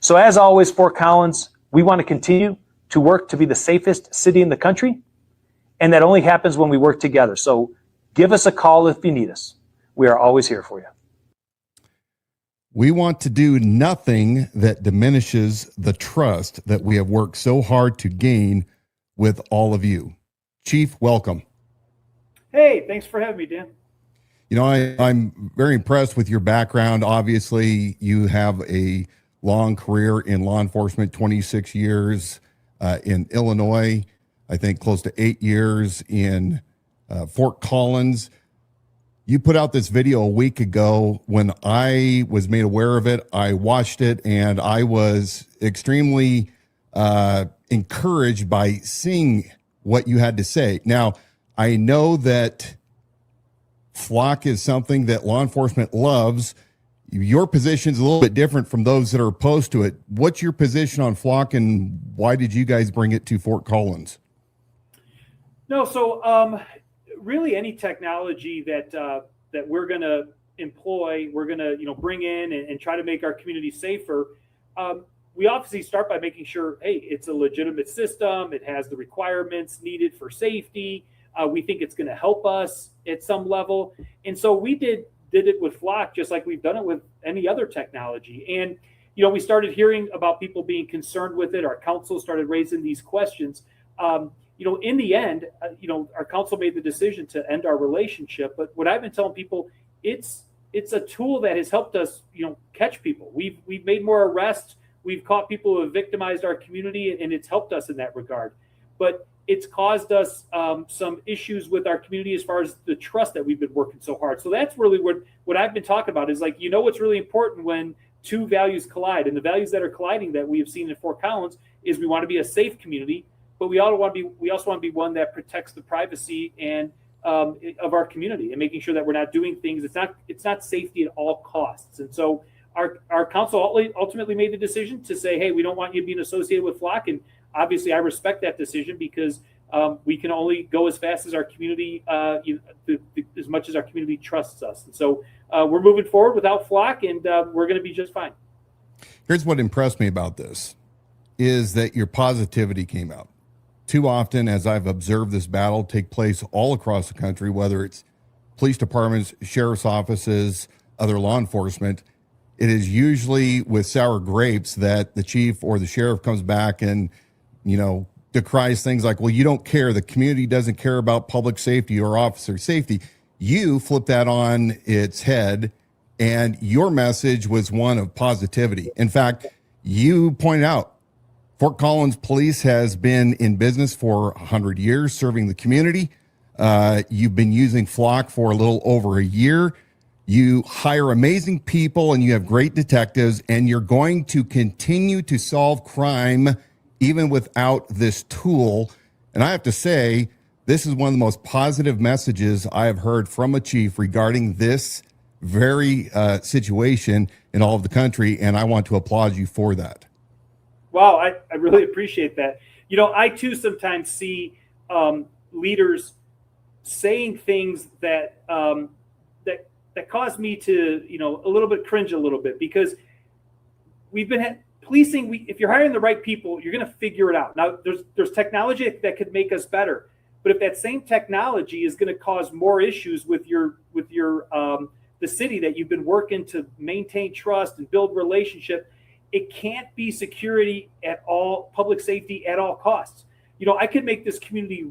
So as always, Fort Collins, we want to continue to work to be the safest city in the country, and that only happens when we work together. So give us a call if you need us. We are always here for you. We want to do nothing that diminishes the trust that we have worked so hard to gain with all of you. Chief, welcome. Hey, thanks for having me, Dan. I'm very impressed with your background. Obviously, you have a long career in law enforcement, 26 years in Illinois, I think close to 8 years in Fort Collins. You put out this video a week ago. When I was made aware of it, I watched it and I was extremely encouraged by seeing what you had to say. Now, I know that Flock is something that law enforcement loves. Your position is a little bit different from those that are opposed to it. What's your position on Flock, and why did you guys bring it to Fort Collins? No, so really any technology that we're going to employ, we're going to bring in and try to make our community safer. We obviously start by making sure, hey, it's a legitimate system. It has the requirements needed for safety. We think it's going to help us at some level, and so we did it with Flock just like we've done it with any other technology. And we started hearing about people being concerned with it. Our council started raising these questions. In the end, our council made the decision to end our relationship. But what I've been telling people, it's a tool that has helped us, catch people. We've made more arrests. We've caught people who have victimized our community, and it's helped us in that regard. But it's caused us some issues with our community as far as the trust that we've been working so hard. So that's really what I've been talking about is what's really important when two values collide. And the values that are colliding that we have seen in Fort Collins is we want to be a safe community, but we also want to be one that protects the privacy and of our community and making sure that we're not doing things. It's not safety at all costs. And so our council ultimately made the decision to say, hey, we don't want you being associated with Flock. And obviously, I respect that decision because we can only go as fast as our community, as much as our community trusts us. And so we're moving forward without Flock, and we're going to be just fine. Here's what impressed me about this is that your positivity came out. Too often, as I've observed this battle take place all across the country, whether it's police departments, sheriff's offices, other law enforcement, it is usually with sour grapes that the chief or the sheriff comes back and decries things like, well, you don't care. The community doesn't care about public safety or officer safety. You flip that on its head And your message was one of positivity. In fact, you pointed out Fort Collins Police has been in business for 100 years, serving the community. You've been using Flock for a little over a year. You hire amazing people and you have great detectives, and you're going to continue to solve crime even without this tool. And I have to say, this is one of the most positive messages I have heard from a chief regarding this very situation in all of the country, and I want to applaud you for that. Wow, I really appreciate that. You know, I too sometimes see leaders saying things that that cause me to, you know, a little bit cringe a little bit, because we've been policing. If you're hiring the right people, you're going to figure it out. Now, there's technology that could make us better, but if that same technology is going to cause more issues with your the city that you've been working to maintain trust and build relationship, it can't be security at all, public safety at all costs. You know, I could make this community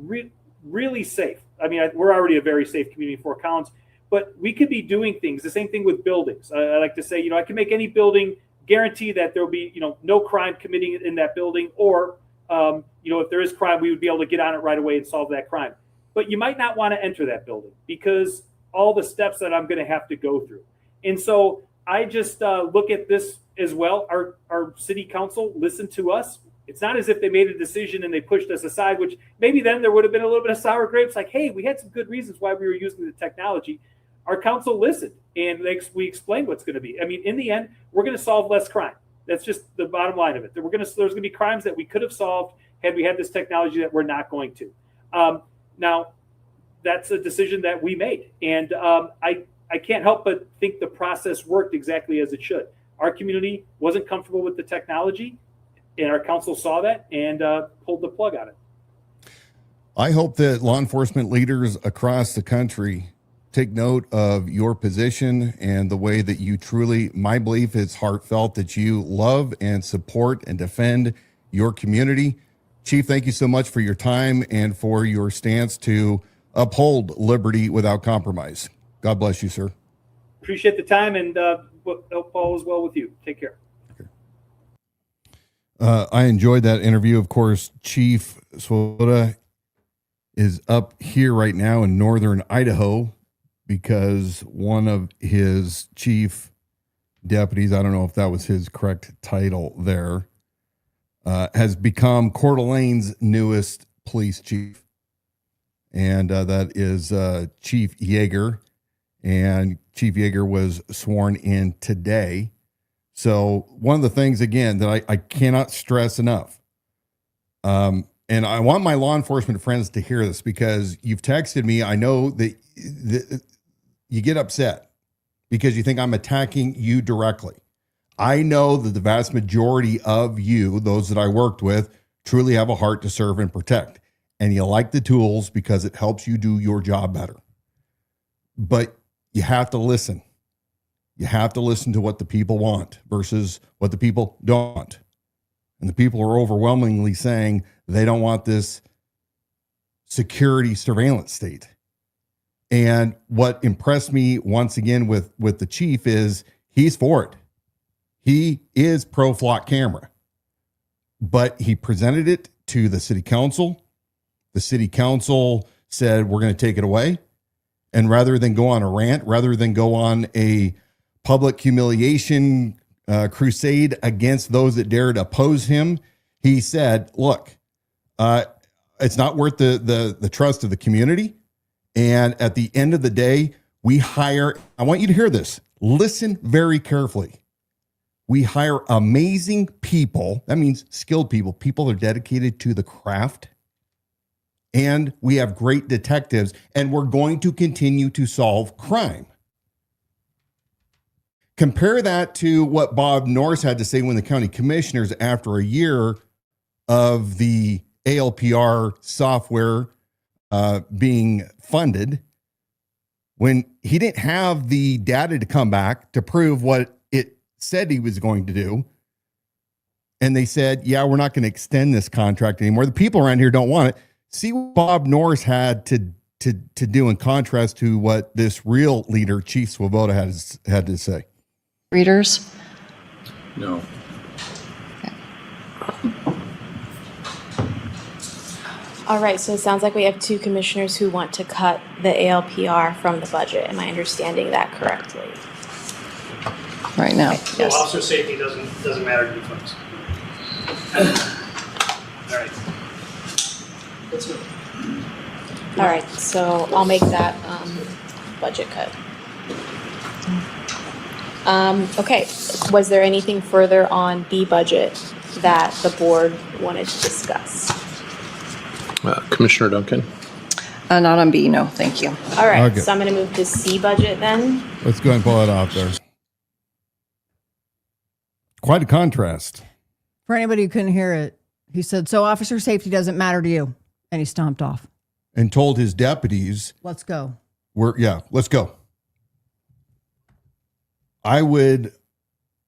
really safe. I mean, we're already a very safe community in Fort Collins, but we could be doing things. The same thing with buildings. I like to say, you know, I can make any building guarantee that there'll be, you know, no crime committing in that building, or, you know, if there is crime, we would be able to get on it right away and solve that crime. But you might not want to enter that building because all the steps that I'm going to have to go through. And so I just look at this as well. Our city council listened to us. It's not as if they made a decision and they pushed us aside, which maybe then there would have been a little bit of sour grapes. Like, hey, we had some good reasons why we were using the technology. Our council listened, and we explained what's going to be. I mean, in the end, we're going to solve less crime. That's just the bottom line of it. There's going to be crimes that we could have solved had we had this technology that we're not going to. Now, that's a decision that we made, and I can't help but think the process worked exactly as it should. Our community wasn't comfortable with the technology, and our council saw that and pulled the plug on it. I hope that law enforcement leaders across the country take note of your position and the way that you truly, my belief is heartfelt, that you love and support and defend your community. Chief, thank you so much for your time and for your stance to uphold liberty without compromise. God bless you, sir. Appreciate the time, and hope all is well with you. Take care. I enjoyed that interview. Of course, Chief Swoboda is up here right now in northern Idaho because one of his chief deputies, I don't know if that was his correct title there, has become Coeur d'Alene's newest police chief. And that is Chief Yeager. And Chief Yeager was sworn in today. So one of the things, again, that I cannot stress enough, and I want my law enforcement friends to hear this, because you've texted me. I know that you get upset because you think I'm attacking you directly. I know that the vast majority of you, those that I worked with, truly have a heart to serve and protect. And you like the tools because it helps you do your job better. But you have to listen. You have to listen to what the people want versus what the people don't want. And the people are overwhelmingly saying they don't want this security surveillance state. And what impressed me once again with the chief is he's for it. He is pro Flock camera, but he presented it to the city council. The city council said, we're going to take it away. And rather than go on a rant, rather than go on a public humiliation crusade against those that dared oppose him, he said, look, it's not worth the trust of the community. And at the end of the day, we hire, I want you to hear this, listen very carefully. We hire amazing people. That means skilled people. People are dedicated to the craft. And we have great detectives, and we're going to continue to solve crime. Compare that to what Bob Norris had to say when the county commissioners, after a year of the ALPR software being funded, when he didn't have the data to come back to prove what it said he was going to do. And they said, yeah, we're not going to extend this contract anymore. The people around here don't want it. See what Bob Norris had to to do in contrast to what this real leader, Chief Swoboda, had to say? Readers? No. All right, so it sounds like we have two commissioners who want to cut the ALPR from the budget. Am I understanding that correctly? Right now, Okay, yes. Officer safety doesn't matter to you folks. All right. Let's go. All right, so I'll make that budget cut. Okay, was there anything further on the budget that the board wanted to discuss? Commissioner Duncan? Not on B, no, thank you. All right, Okay. so I'm going to move to C budget then. Let's go ahead and pull it off there. Quite a contrast. For anybody who couldn't hear it, he said, so officer safety doesn't matter to you. And he stomped off. And told his deputies, Let's go. let's go. I would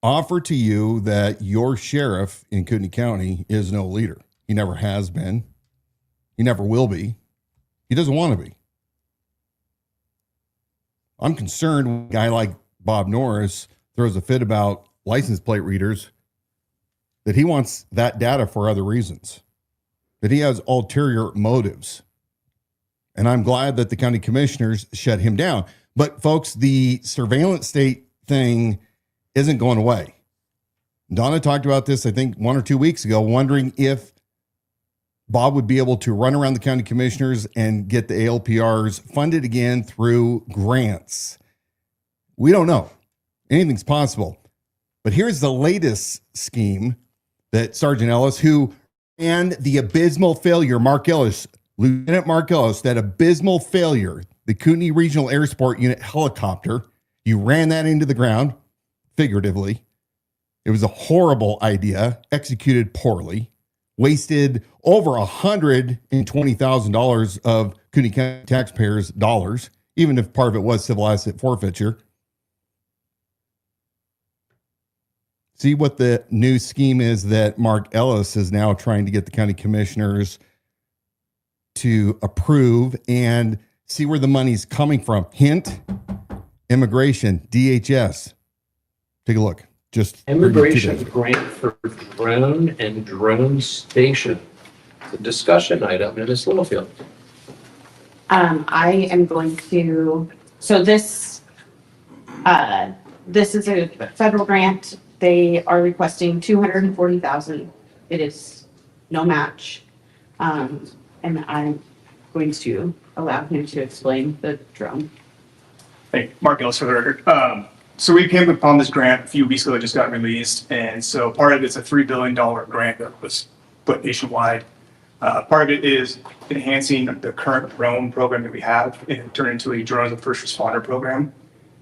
offer to you that your sheriff in Kootenai County is no leader. He never has been. He never will be. He doesn't want to be. I'm concerned when a guy like Bob Norris throws a fit about license plate readers, that he wants that data for other reasons, that he has ulterior motives. And I'm glad that the county commissioners shut him down. But folks, the surveillance state thing isn't going away. Dawna talked about this, I think, 1 or 2 weeks ago, wondering if Bob would be able to run around the county commissioners and get the ALPRs funded again through grants. We don't know. Anything's possible. But here's the latest scheme that Sergeant Ellis, and the abysmal failure, Lieutenant Mark Ellis, that abysmal failure, the Kootenai Regional Air Support Unit helicopter, you ran that into the ground, figuratively. It was a horrible idea, executed poorly, wasted over $120,000 of Kootenai County taxpayers' dollars, even if part of it was civil asset forfeiture. See what the new scheme is that Mark Ellis is now trying to get the county commissioners to approve, and see where the money's coming from. Hint, immigration, DHS. Take a look. Just Immigration grant for drone and drone station. It's a discussion item in this Littlefield. I am going to, so this is a federal grant. They are requesting $240,000. It is no match. And I'm going to allow him to explain the drone. Hey, Mark Ellis for the record. So we came upon this grant a few weeks ago. It just got released. And so part of it's a $3 billion grant that was put nationwide. Part of it is enhancing the current drone program that we have and turn into a drone as a first responder program.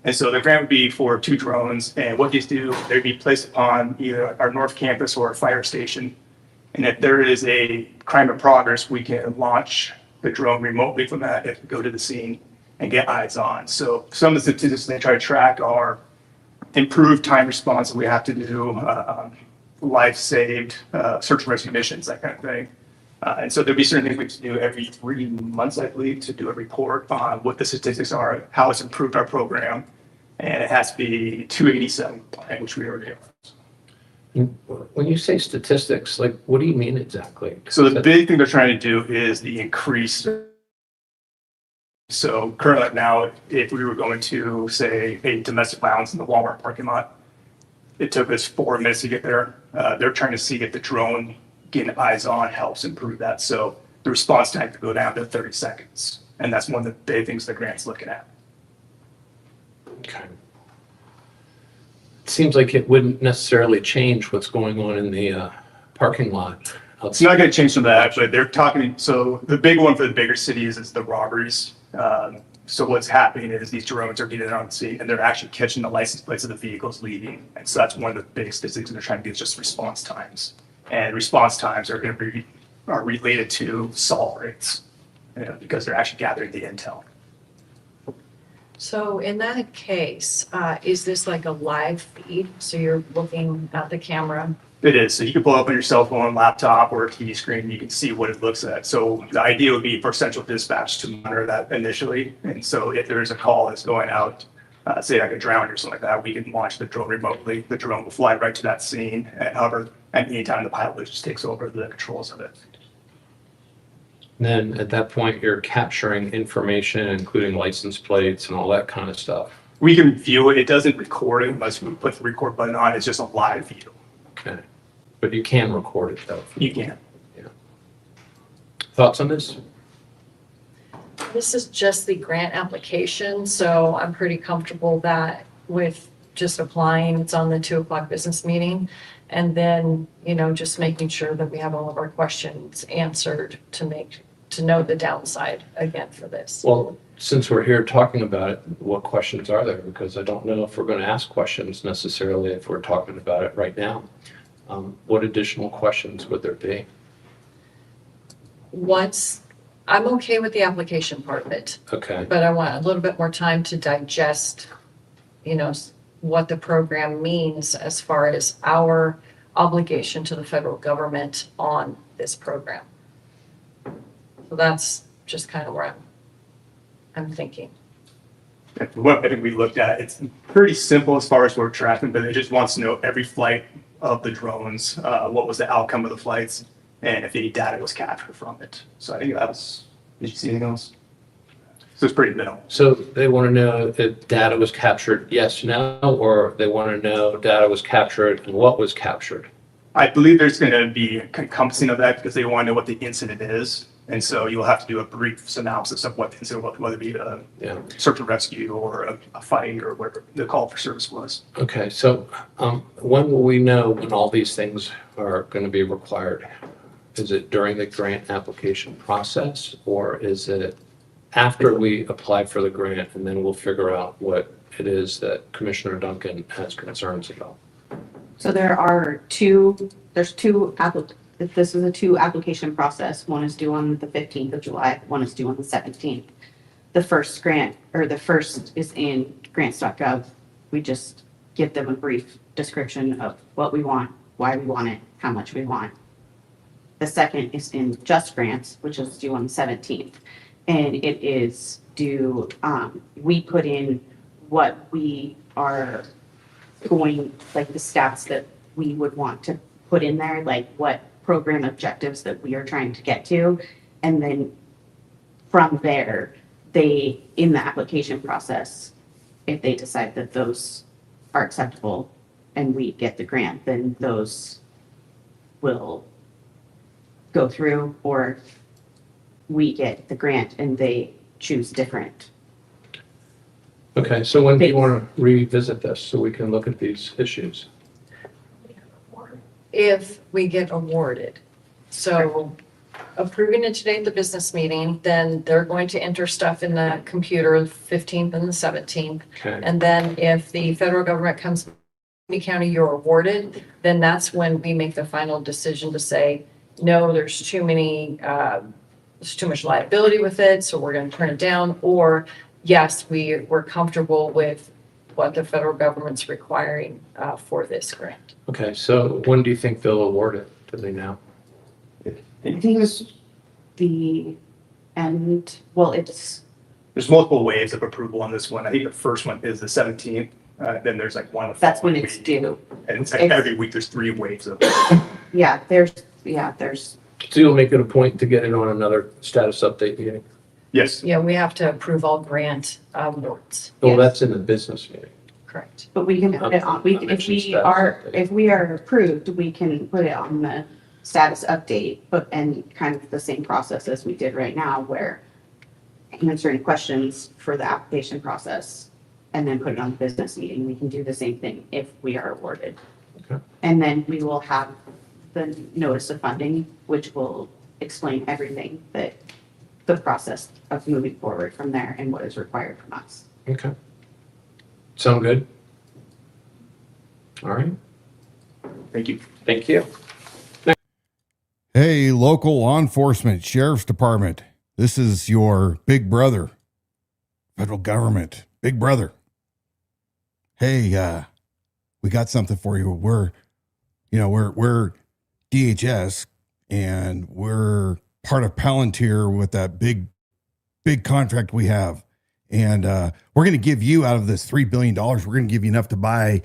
And so the grant would be for 2 drones, and what these do, they'd be placed upon either our North Campus or a fire station. And if there is a crime in progress, we can launch the drone remotely from that if we go to the scene and get eyes on. So some of the statistics they try to track are improved time response that we have to do, life saved, search and rescue missions, that kind of thing. And so there'll be certain things we have to do every 3 months, I believe, to do a report on what the statistics are, how it's improved our program. And it has to be 287 compliant, which we already have. When you say statistics, like, what do you mean exactly? So the big thing they're trying to do is the increase. So currently now, if we were going to, say, a domestic violence in the Walmart parking lot, it took us 4 minutes to get there. They're trying to see if the drone getting eyes on helps improve that. So the response time could go down to 30 seconds. And that's one of the big things the grant's looking at. Okay. It seems like it wouldn't necessarily change what's going on in the parking lot. It's not going to change from that, but they're talking. So the big one for the bigger cities is the robberies. So what's happening is these drones are getting on the scene and they're actually catching the license plates of the vehicles leaving. And so that's one of the big statistics they're trying to do is just response times. And response times are going to be related to solve rates, because they're actually gathering the intel. So in that case, is this like a live feed? So you're looking at the camera It is. So you can pull up on your cell phone, laptop, or a TV screen. You can see what it looks at. So the idea would be for central dispatch to monitor that initially. And so if there is a call that's going out, say like a drown or something like that, we can launch the drone remotely. The drone will fly right to that scene and hover. And anytime the pilot just takes over the controls of it. Then at that point, you're capturing information, including license plates and all that kind of stuff. We can view it. It doesn't record it unless we put the record button on. It's just a live view. Okay. But you can record it though. You can. Yeah. Thoughts on this? This is just the grant application, so I'm pretty comfortable that with just applying, it's on the 2:00 business meeting. And then, just making sure that we have all of our questions answered to know the downside again for this. Well, since we're here talking about it, what questions are there? Because I don't know if we're going to ask questions necessarily if we're talking about it right now. What additional questions would there be? I'm okay with the application part of it. Okay. But I want a little bit more time to digest, what the program means as far as our obligation to the federal government on this program. So that's just kind of where I'm thinking. What I think we looked at, it's pretty simple as far as we're tracking, but it just wants to know every flight of the drones, what was the outcome of the flights, and if any data was captured from it. So I think that was, did you see anything else? So it's pretty minimal. So they want to know if data was captured, yes, no, or they want to know data was captured and what was captured? I believe there's going to be encompassing of that because they want to know what the incident is. And so you'll have to do a brief synopsis of what the incident, whether it be a search and rescue or a fight or whatever the call for service was. Okay, so when will we know when all these things are going to be required? Is it during the grant application process, or is it after we apply for the grant and then we'll figure out what it is that Commissioner Duncan has concerns about? So this is a 2 application process. One is due on the 15th of July, one is due on the 17th. The first is in grants.gov. We just give them a brief description of what we want, why we want it, how much we want. The second is in Just Grants, which is due on the 17th. And it is due, we put in what we are going, like the stats that we would want to put in there, like what program objectives that we are trying to get to. And then from there, in the application process, if they decide that those are acceptable and we get the grant, then those will go through, or we get the grant and they choose different. Okay, so when do you want to revisit this so we can look at these issues? If we get awarded. So approving it today at the business meeting, then they're going to enter stuff in the computer the 15th and the 17th. Okay. And then if the federal government comes to Kootenai County, you're awarded, then that's when we make the final decision to say, no, there's too much liability with it, so we're going to turn it down, or yes, we're comfortable with what the federal government's requiring for this grant. Okay, so when do you think they'll award it? Do they know? I think it was the end, There's multiple waves of approval on this one. I think the first one is the 17th. Then there's like one. That's when it's due. And it's like every week there's 3 waves of there's. So you'll make it a point to get it on another status update meeting? Yes. Yeah, we have to approve all grant awards. Well, that's in the business meeting. Correct. But we can put it on, if we are approved, we can put it on the status update, and kind of the same process as we did right now, where answering questions for the application process and then put it on the business meeting. We can do the same thing if we are awarded. Okay. And then we will have the notice of funding, which will explain everything that the process of moving forward from there and what is required from us. Okay. Sound good? All right. Thank you. Thank you. Hey, local law enforcement, sheriff's department. This is your big brother. Federal government, big brother. Hey, we got something for you. we're DHS and we're part of Palantir with that big contract we have. And we're going to give you, out of this $3 billion, we're going to give you enough to buy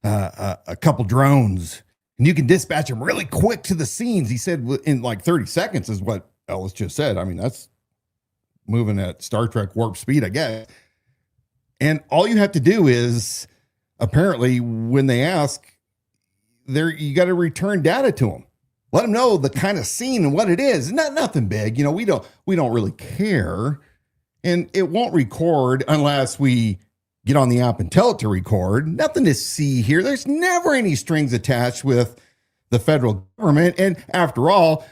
a couple drones. And you can dispatch them really quick to the scenes. He said in like 30 seconds is what Ellis just said. I mean, that's moving at Star Trek warp speed, I guess. And all you have to do is, apparently, when they ask, you got to return data to them. Let them know the kind of scene and what it is. Nothing big. We don't really care. And it won't record unless we get on the app and tell it to record. Nothing to see here. There's never any strings attached with the federal government. And after all,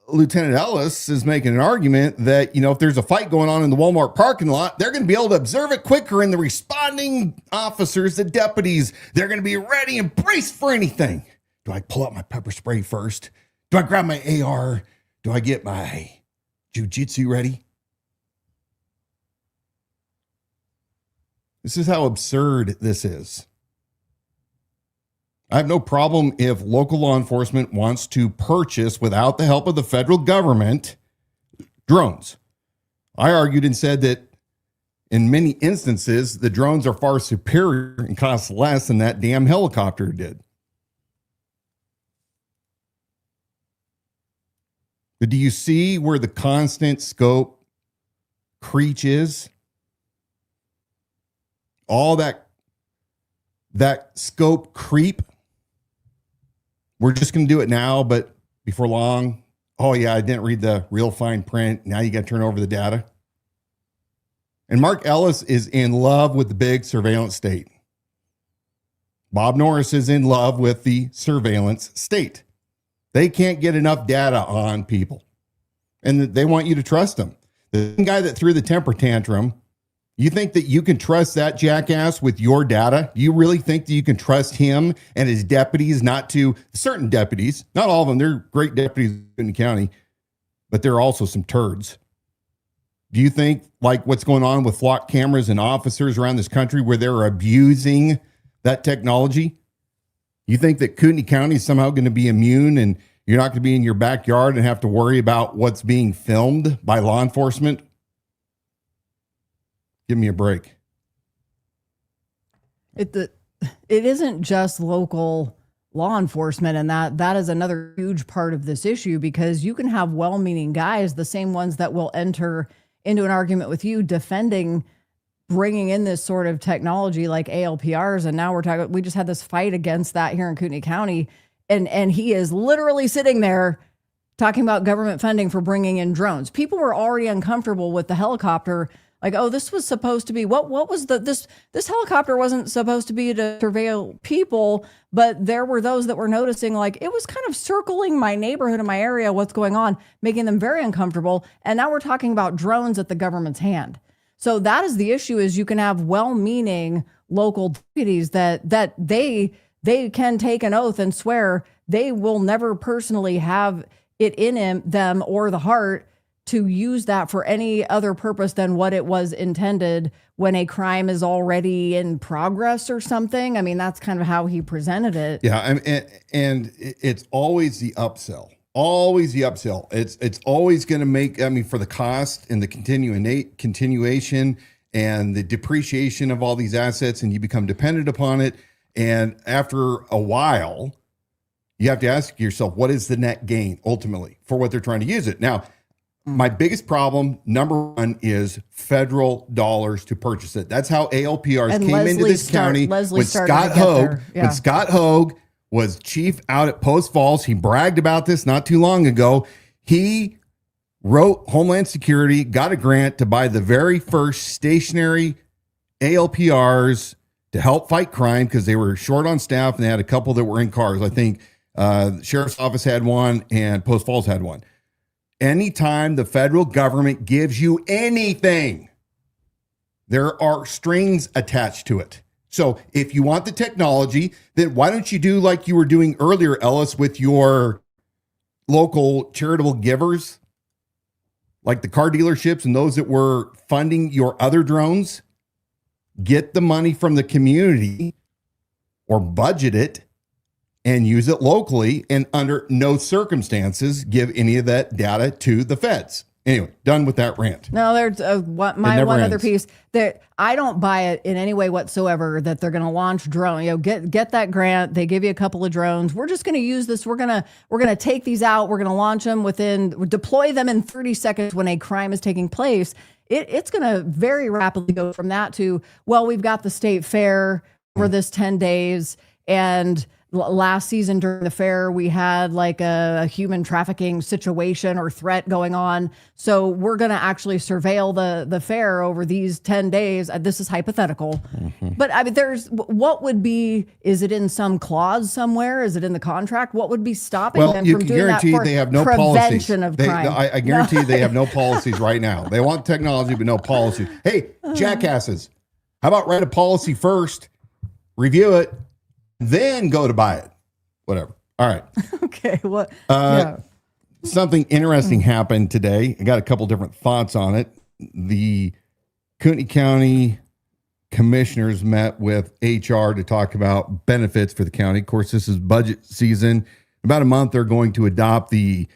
Lieutenant Ellis is making an argument that, if there's a fight going on in the Walmart parking lot, they're going to be able to observe it quicker. And the responding officers, the deputies, they're going to be ready and braced for anything. Do I pull out my pepper spray first? Do I grab my AR? Do I get my jujitsu ready? This is how absurd this is. I have no problem if local law enforcement wants to purchase, without the help of the federal government, drones. I argued and said that in many instances, the drones are far superior and cost less than that damn helicopter did. But do you see where the constant scope creech is? All that scope creep. We're just going to do it now, but before long, oh yeah, I didn't read the real fine print. Now you got to turn over the data. And Mark Ellis is in love with the big surveillance state. Bob Norris is in love with the surveillance state. They can't get enough data on people, and they want you to trust them. The guy that threw the temper tantrum, you think that you can trust that jackass with your data? You really think that you can trust him and his deputies, not to certain deputies, not all of them, they're great deputies in the county, but there are also some turds. Do you think like what's going on with flock cameras and officers around this country where they're abusing that technology? You think that Kootenai County is somehow going to be immune and you're not going to be in your backyard and have to worry about what's being filmed by law enforcement? Give me a break. It isn't just local law enforcement, and that is another huge part of this issue, because you can have well-meaning guys, the same ones that will enter into an argument with you defending bringing in this sort of technology like ALPRs, and now we just had this fight against that here in Kootenai County, and he is literally sitting there talking about government funding for bringing in drones. People were already uncomfortable with the helicopter. Like, oh, this was supposed to be, what was this helicopter wasn't supposed to be to surveil people, but there were those that were noticing, like, it was kind of circling my neighborhood and my area, what's going on, making them very uncomfortable. And now we're talking about drones at the government's hand. So that is the issue, is you can have well-meaning local deputies that they can take an oath and swear they will never personally have it in them or the heart to use that for any other purpose than what it was intended when a crime is already in progress or something. I mean, that's kind of how he presented it. Yeah, and it's always the upsell. Always the upsell. It's always going to make, for the cost and the continuation and the depreciation of all these assets, and you become dependent upon it. And after a while, you have to ask yourself, what is the net gain ultimately for what they're trying to use it? Now, my biggest problem, number one, is federal dollars to purchase it. That's how ALPRs came into this county when Scott Hogue, when Scott Hogue was chief out at Post Falls. He bragged about this not too long ago. He wrote Homeland Security, got a grant to buy the very first stationary ALPRs to help fight crime because they were short on staff and they had a couple that were in cars. I think the sheriff's office had one and Post Falls had one. Anytime the federal government gives you anything, there are strings attached to it. So if you want the technology, then why don't you do like you were doing earlier, Ellis, with your local charitable givers, like the car dealerships and those that were funding your other drones? Get the money from the community or budget it and use it locally, and under no circumstances give any of that data to the feds. Anyway, done with that rant. No, there's my one other ends. piece that I don't buy it in any way whatsoever that they're going to launch drone. Get that grant. They give you a couple of drones. We're just going to use this. We're going to take these out. We're going to launch them deploy them in 30 seconds when a crime is taking place. It's going to very rapidly go from that to, well, we've got the state fair for this 10 days. And last season during the fair, we had like a human trafficking situation or threat going on. So we're going to actually surveil the fair over these 10 days. This is hypothetical. But I mean, is it in some clause somewhere? Is it in the contract? What would be stopping them from doing that for they have no policies. prevention of crime? I guarantee they have no policies right now. They want technology, but no policy. Hey, jackasses, how about write a policy first, review it, then go to buy it? Whatever. All right. Okay. What? Something interesting happened today. I got a couple different thoughts on it. The Kootenai County commissioners met with HR to talk about benefits for the county. Of course, this is budget season. In about a month, they're going to adopt the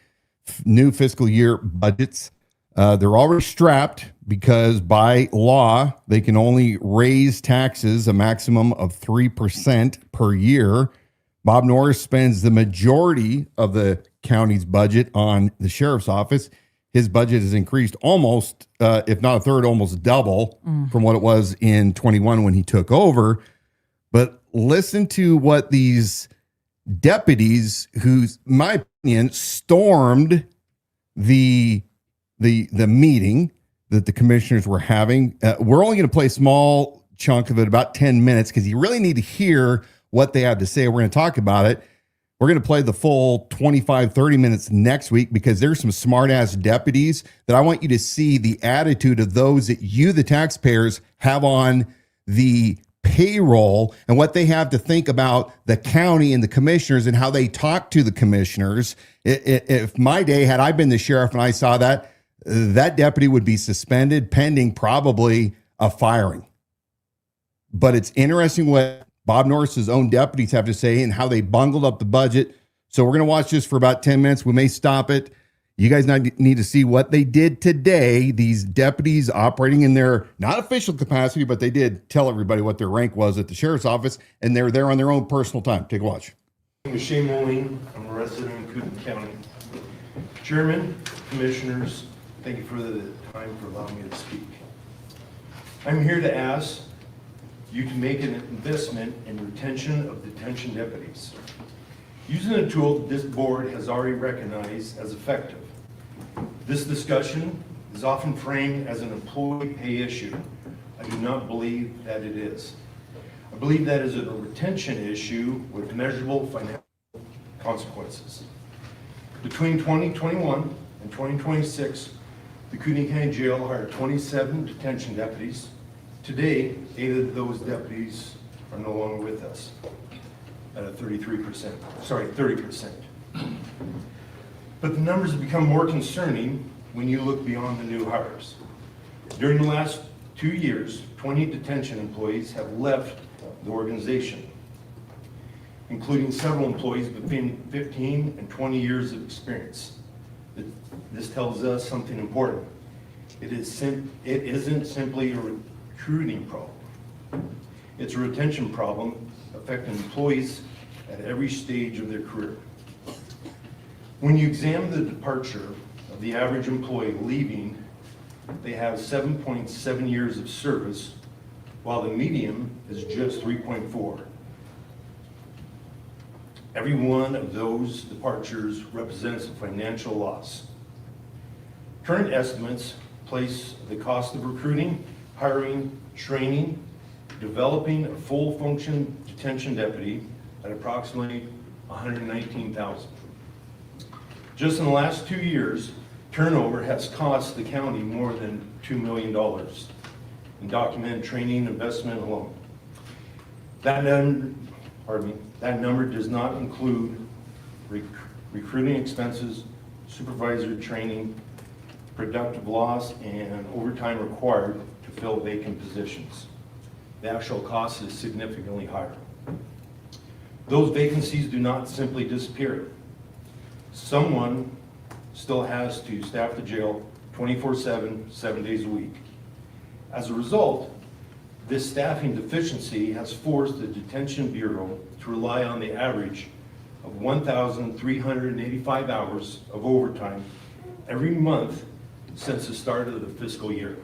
new fiscal year budgets. They're already strapped because by law, they can only raise taxes a maximum of 3% per year. Bob Norris spends the majority of the county's budget on the sheriff's office. His budget has increased almost, if not a third, almost double from what it was in 21 when he took over. But listen to what these deputies, who, in my opinion, stormed the meeting that the commissioners were having. We're only going to play a small chunk of it, about 10 minutes, because you really need to hear what they have to say. We're going to talk about it. We're going to play the full 25, 30 minutes next week, because there's some smart-ass deputies that I want you to see the attitude of those that you, the taxpayers, have on the payroll and what they have to think about the county and the commissioners and how they talk to the commissioners. If my day, had I been the sheriff and I saw that deputy would be suspended pending probably a firing. But it's interesting what Bob Norris's own deputies have to say and how they bungled up the budget. So we're going to watch this for about 10 minutes. We may stop it. You guys need to see what they did today. These deputies operating in their not official capacity, but they did tell everybody what their rank was at the sheriff's office, and they're there on their own personal time. Take a watch. My name is Shane Whalen. I'm a resident in Kootenai County. Chairman, commissioners, thank you for the time for allowing me to speak. I'm here to ask you to make an investment in retention of detention deputies. Using a tool this board has already recognized as effective. This discussion is often framed as an employee pay issue. I do not believe that it is. I believe that is a retention issue with measurable financial consequences. Between 2021 and 2026, the Kootenai County Jail hired 27 detention deputies. Today, 8 of those deputies are no longer with us at a 30%. But the numbers have become more concerning when you look beyond the new hires. During the last 2 years, 20 detention employees have left the organization, including several employees between 15 and 20 years of experience. This tells us something important. It isn't simply a recruiting problem. It's a retention problem affecting employees at every stage of their career. When you examine the departure of the average employee leaving, they have 7.7 years of service, while the median is just 3.4. Every one of those departures represents a financial loss. Current estimates place the cost of recruiting, hiring, training, developing a full function detention deputy at approximately $119,000. Just in the last 2 years, turnover has cost the county more than $2 million in documented training investment alone. That number does not include recruiting expenses, supervisor training, productive loss, and overtime required to fill vacant positions. The actual cost is significantly higher. Those vacancies do not simply disappear. Someone still has to staff the jail 24/7, 7 days a week. As a result, this staffing deficiency has forced the Detention Bureau to rely on the average of 1,385 hours of overtime every month since the start of the fiscal year.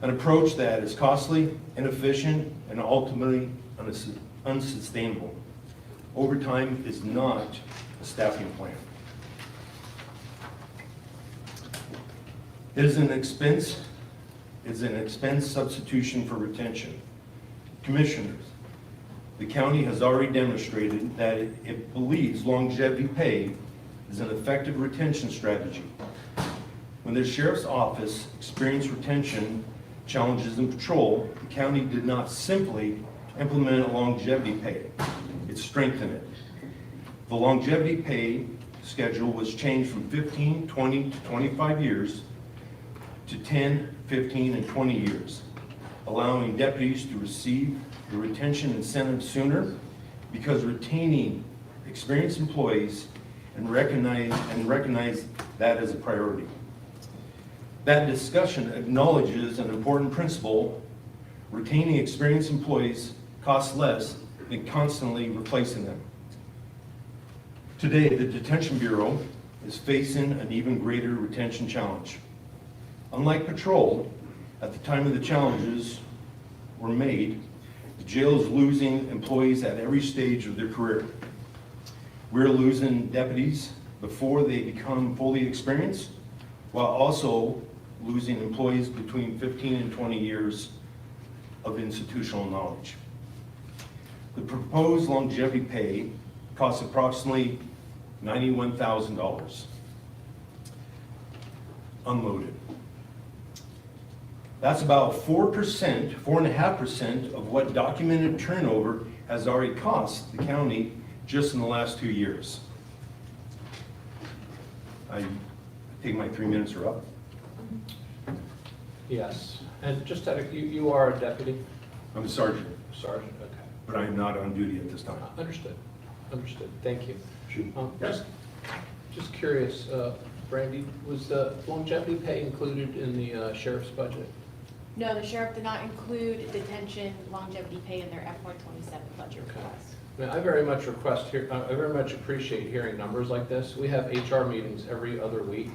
An approach that is costly, inefficient, and ultimately unsustainable. Overtime is not a staffing plan. It is an expense substitution for retention. Commissioners, the county has already demonstrated that it believes longevity pay is an effective retention strategy. When the sheriff's office experienced retention challenges in patrol, the county did not simply implement a longevity pay, it strengthened it. The longevity pay schedule was changed from 15, 20 to 25 years to 10, 15, and 20 years, allowing deputies to receive the retention incentive sooner because retaining experienced employees and recognize that as a priority. That discussion acknowledges an important principle: retaining experienced employees costs less than constantly replacing them. Today, the Detention Bureau is facing an even greater retention challenge. Unlike patrol, at the time of the challenges were made, the jail is losing employees at every stage of their career. We're losing deputies before they become fully experienced, while also losing employees between 15 and 20 years of institutional knowledge. The proposed longevity pay costs approximately $91,000 unloaded. That's about 4%, 4.5% of what documented turnover has already cost the county just in the last 2 years. I think my 3 minutes are up. Yes, and just you are a deputy? I'm a sergeant. Sergeant, okay. But I am not on duty at this time. Understood, understood, thank you. Yes. Just curious, Brandy, was the longevity pay included in the sheriff's budget? No, the sheriff did not include detention longevity pay in their FY27 budget request. I mean, I very much appreciate hearing numbers like this. We have HR meetings every other week,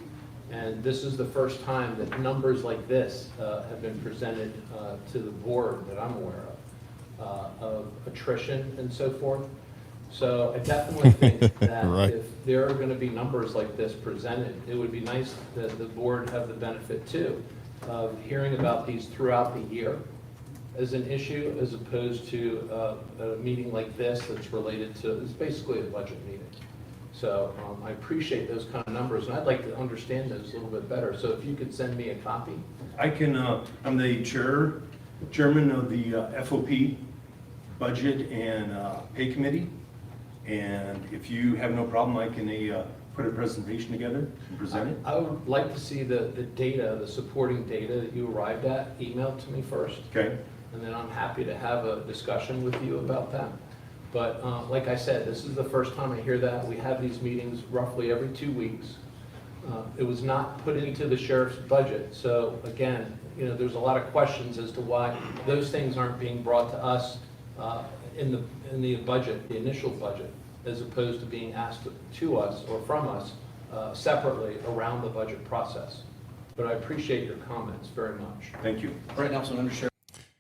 and this is the first time that numbers like this have been presented to the board that I'm aware of attrition and so forth. So I definitely think that Right. if there are going to be numbers like this presented, it would be nice that the board have the benefit too of hearing about these throughout the year as an issue, as opposed to a meeting like this that's related to, it's basically a budget meeting. So I appreciate those kind of numbers, and I'd like to understand those a little bit better. So if you could send me a copy. I can, I'm the chairman of the FOP Budget and Pay Committee. And if you have no problem, I can put a presentation together and present it. I would like to see the data, the supporting data that you arrived at, emailed to me first. Okay. And then I'm happy to have a discussion with you about that. But like I said, this is the first time I hear that. We have these meetings roughly every 2 weeks. It was not put into the sheriff's budget. So again, you know, there's a lot of questions as to why those things aren't being brought to us in the budget, the initial budget, as opposed to being asked to us or from us separately around the budget process. But I appreciate your comments very much. Thank you. Right now, so under Sheriff.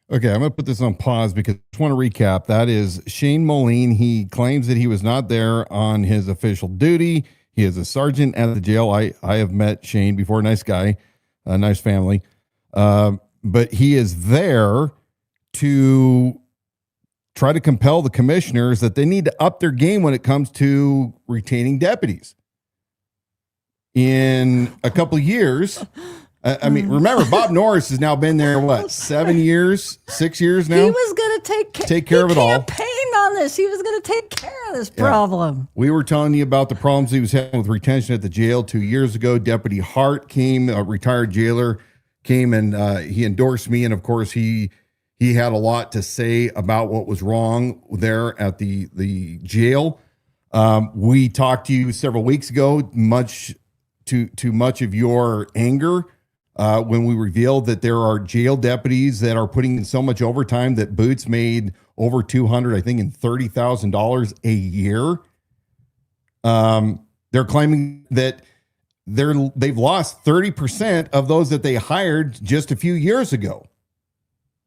Okay, I'm going to put this on pause because I just want to recap. That is Shane Moline. He claims that he was not there on his official duty. He is a sergeant at the jail. I have met Shane before. Nice guy, a nice family. But he is there to try to compel the commissioners that they need to up their game when it comes to retaining deputies. In a couple of years, I mean, remember, Bob Norris has now been there, what, 7 years, 6 years now? He was going to take care of it all. Campaigned on this. He was going to take care of this problem. We were telling you about the problems he was having with retention at the jail 2 years ago. Deputy Hart came, a retired jailer, came and he endorsed me. And of course, he He had a lot to say about what was wrong there at the jail. We talked to you several weeks ago, much to much of your anger, when we revealed that there are jail deputies that are putting in so much overtime that Boots made over $200, I think, and $30,000 a year. They're claiming that they've lost 30% of those that they hired just a few years ago.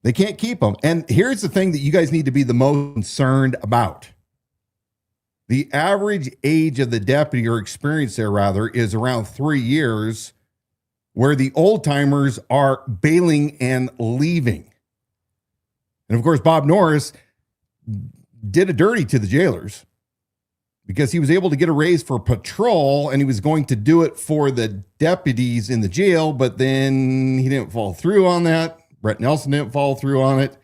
They can't keep them. And here's the thing that you guys need to be the most concerned about. The average age of the deputy, or experience there rather, is around 3 years, where the old timers are bailing and leaving. And of course, Bob Norris did a dirty to the jailers because he was able to get a raise for patrol, and he was going to do it for the deputies in the jail, but then he didn't follow through on that. Brett Nelson didn't follow through on it.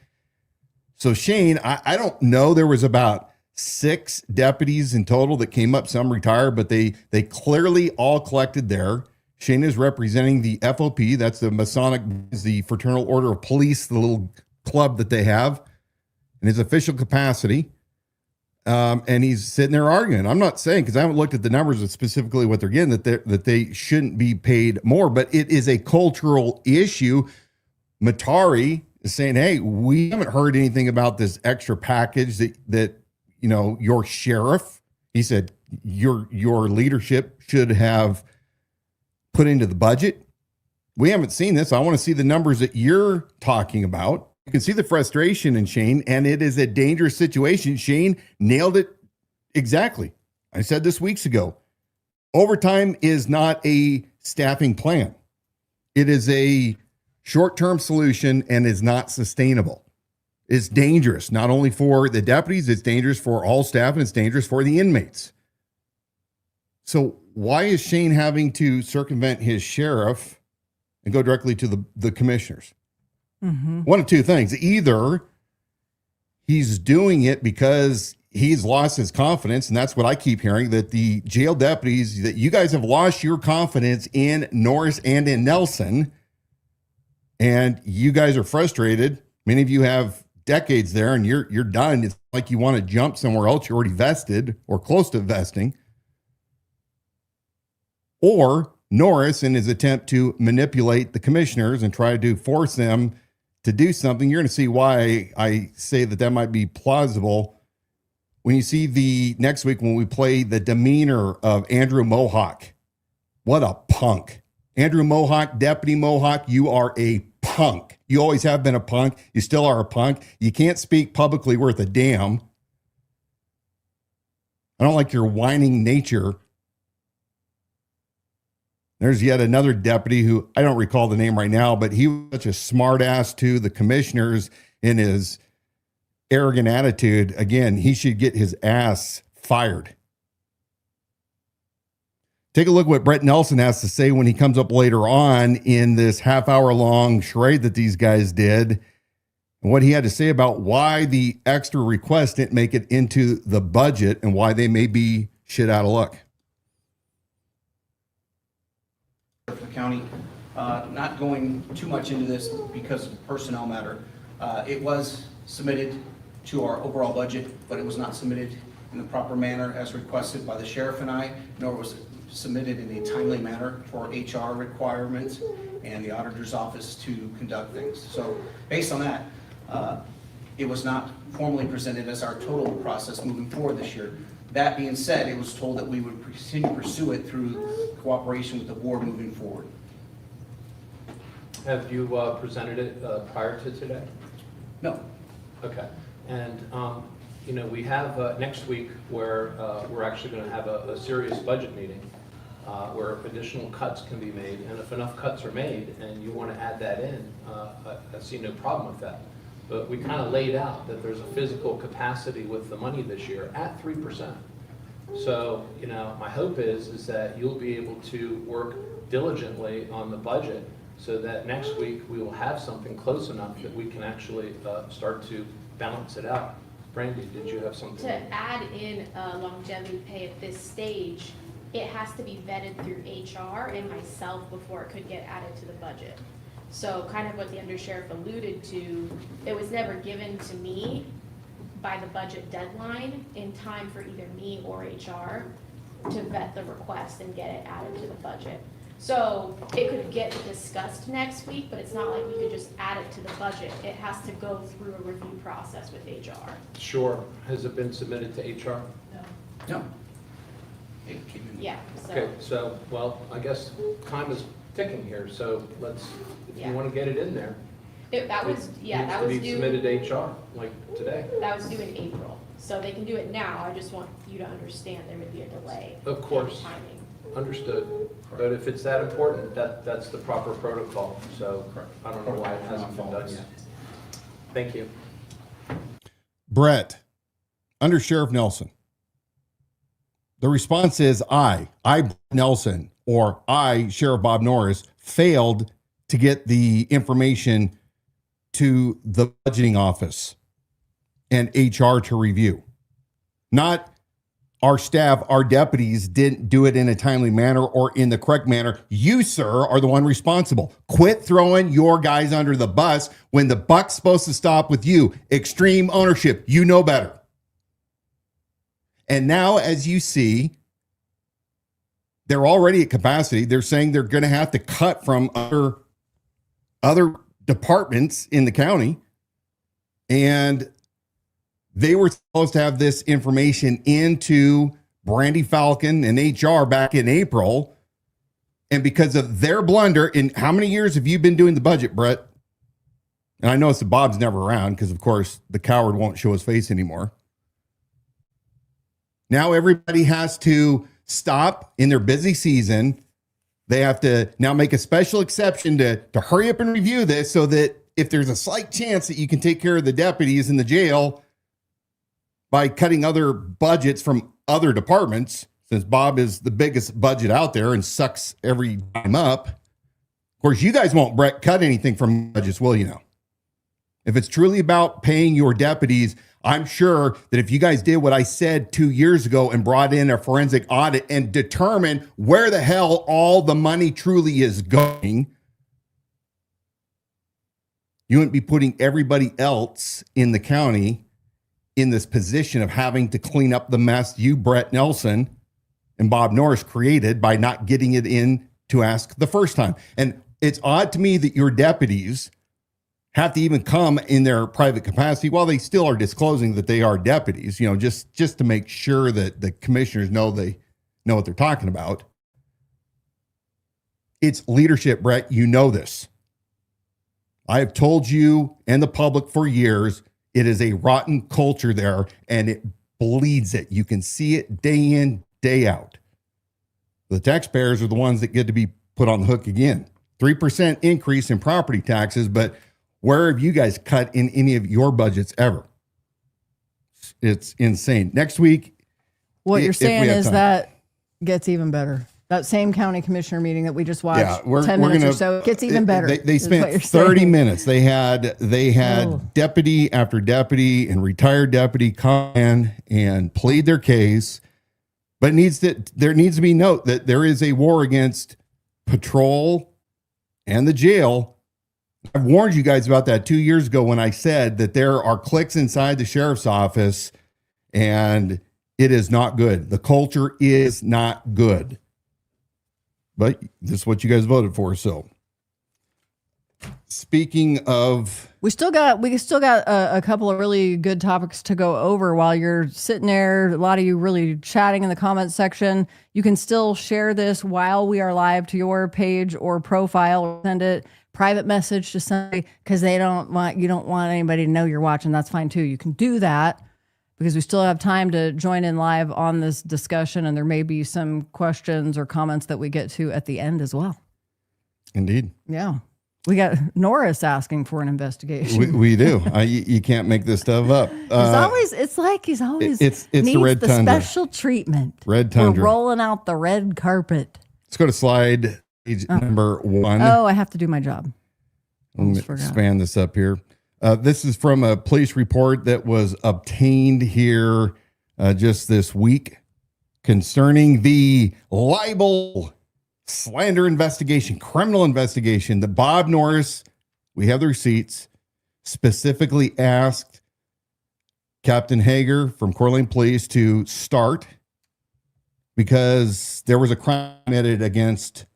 So Shane, I don't know, there was about 6 deputies in total that came up. Some retired, but they clearly all collected there. Shane is representing the FOP. That's the Masonic, the Fraternal Order of Police, the little club that they have in his official capacity. And he's sitting there arguing. I'm not saying, because I haven't looked at the numbers of specifically what they're getting, that they shouldn't be paid more, but it is a cultural issue. Matari is saying, hey, we haven't heard anything about this extra package that you know, your sheriff, he said, your leadership should have put into the budget. We haven't seen this. I want to see the numbers that you're talking about. You can see the frustration in Shane, and it is a dangerous situation. Shane nailed it exactly. I said this weeks ago. Overtime is not a staffing plan. It is a short-term solution and is not sustainable. It's dangerous, not only for the deputies, it's dangerous for all staff, and it's dangerous for the inmates. So why is Shane having to circumvent his sheriff and go directly to the commissioners? Mm-hmm. One of two things. Either he's doing it because he's lost his confidence, and that's what I keep hearing, that the jail deputies, that you guys have lost your confidence in Norris and in Nelson, and you guys are frustrated. Many of you have decades there, and you're done. It's like you want to jump somewhere else. You're already vested or close to vesting. Or Norris, in his attempt to manipulate the commissioners and try to force them to do something. You're going to see why I say that might be plausible when you see the next week when we play the demeanor of Andrew Mohawk. What a punk. Andrew Mohawk, Deputy Mohawk, you are a punk. You always have been a punk. You still are a punk. You can't speak publicly worth a damn. I don't like your whining nature. There's yet another deputy who I don't recall the name right now, but he was such a smart ass to the commissioners in his arrogant attitude. Again, he should get his ass fired. Take a look at what Brett Nelson has to say when he comes up later on in this half-hour-long charade that these guys did, and what he had to say about why the extra request didn't make it into the budget and why they may be shit out of luck. For the county, not going too much into this because of the personnel matter. It was submitted to our overall budget, but it was not submitted in the proper manner as requested by the sheriff and I, nor was it submitted in a timely manner for HR requirements and the auditor's office to conduct things. So based on that, it was not formally presented as our total process moving forward this year. That being said, it was told that we would continue to pursue it through cooperation with the board moving forward. Have you presented it prior to today? No. Okay. And, you know, we have next week where we're actually going to have a serious budget meeting where additional cuts can be made. And if enough cuts are made and you want to add that in, I see no problem with that. But we kind of laid out that there's a physical capacity with the money this year at 3%. So, you know, my hope is that you'll be able to work diligently on the budget so that next week we will have something close enough that we can actually start to balance it out. Brandy, did you have something? To add in longevity pay at this stage, it has to be vetted through HR and myself before it could get added to the budget. So kind of what the undersheriff alluded to, it was never given to me by the budget deadline in time for either me or HR to vet the request and get it added to the budget. So it could get discussed next week, but it's not like we could just add it to the budget. It has to go through a review process with HR. Sure. Has it been submitted to HR? No. Yeah. So. Okay, so, well, I guess time is ticking here, so let's, if you want to get it in there. That was Needs to be submitted to HR, like today. That was due in April. So they can do it now. I just want you to understand there would be a delay. Of course. In timing. Understood. But if it's that important, that's the proper protocol. So I don't know why it hasn't been done yet. Thank you. Brett, under Sheriff Nelson, the response is I, Nelson, or I, Sheriff Bob Norris, failed to get the information to the budgeting office and HR to review. Not our staff, our deputies didn't do it in a timely manner or in the correct manner. You, sir, are the one responsible. Quit throwing your guys under the bus when the buck's supposed to stop with you. Extreme ownership. You know better. And now, as you see, they're already at capacity. They're saying they're going to have to cut from other departments in the county. And they were supposed to have this information into Brandy Falcon and HR back in April. And because of their blunder, in how many years have you been doing the budget, Brett? And I notice that Bob's never around because, of course, the coward won't show his face anymore. Now everybody has to stop in their busy season. They have to now make a special exception to hurry up and review this so that if there's a slight chance that you can take care of the deputies in the jail by cutting other budgets from other departments, since Bob is the biggest budget out there and sucks every dime up. Of course, you guys won't, Brett, cut anything from budgets, will you now? If it's truly about paying your deputies, I'm sure that if you guys did what I said 2 years ago and brought in a forensic audit and determined where the hell all the money truly is going, you wouldn't be putting everybody else in the county in this position of having to clean up the mess you, Brett Nelson, and Bob Norris created by not getting it in to ask the first time. And it's odd to me that your deputies have to even come in their private capacity while they still are disclosing that they are deputies, you know, just to make sure that the commissioners know they know what they're talking about. It's leadership, Brett. You know this. I have told you and the public for years, it is a rotten culture there and it bleeds it. You can see it day in, day out. The taxpayers are the ones that get to be put on the hook again. 3% increase in property taxes, but where have you guys cut in any of your budgets ever? It's insane. Next week. What you're saying is that gets even better. That same county commissioner meeting that we just watched, 10 minutes or so, it gets even better. They spent 30 minutes. They had deputy after deputy and retired deputy come in and plead their case. But there needs to be note that there is a war against patrol and the jail. I've warned you guys about that 2 years ago when I said that there are cliques inside the sheriff's office and it is not good. The culture is not good. But this is what you guys voted for. So speaking of, we still got a couple of really good topics to go over while you're sitting there. A lot of you really chatting in the comments section. You can still share this while we are live to your page or profile, or send it private message to somebody because you don't want anybody to know you're watching. That's fine too. You can do that because we still have time to join in live on this discussion, and there may be some questions or comments that we get to at the end as well. Indeed. Yeah. We got Norris asking for an investigation. We do. You can't make this stuff up. It's like he's always it's needs the Red Tundra. Special treatment. Red Tundra. We're rolling out the red carpet. Let's go to slide number 1. Oh, I have to do my job. Let me expand this up here. This is from a police report that was obtained here just this week concerning the libel slander investigation, criminal investigation, that Bob Norris, we have the receipts, specifically asked Captain Hager from Coeur d'Alene Police to start because there was a crime committed against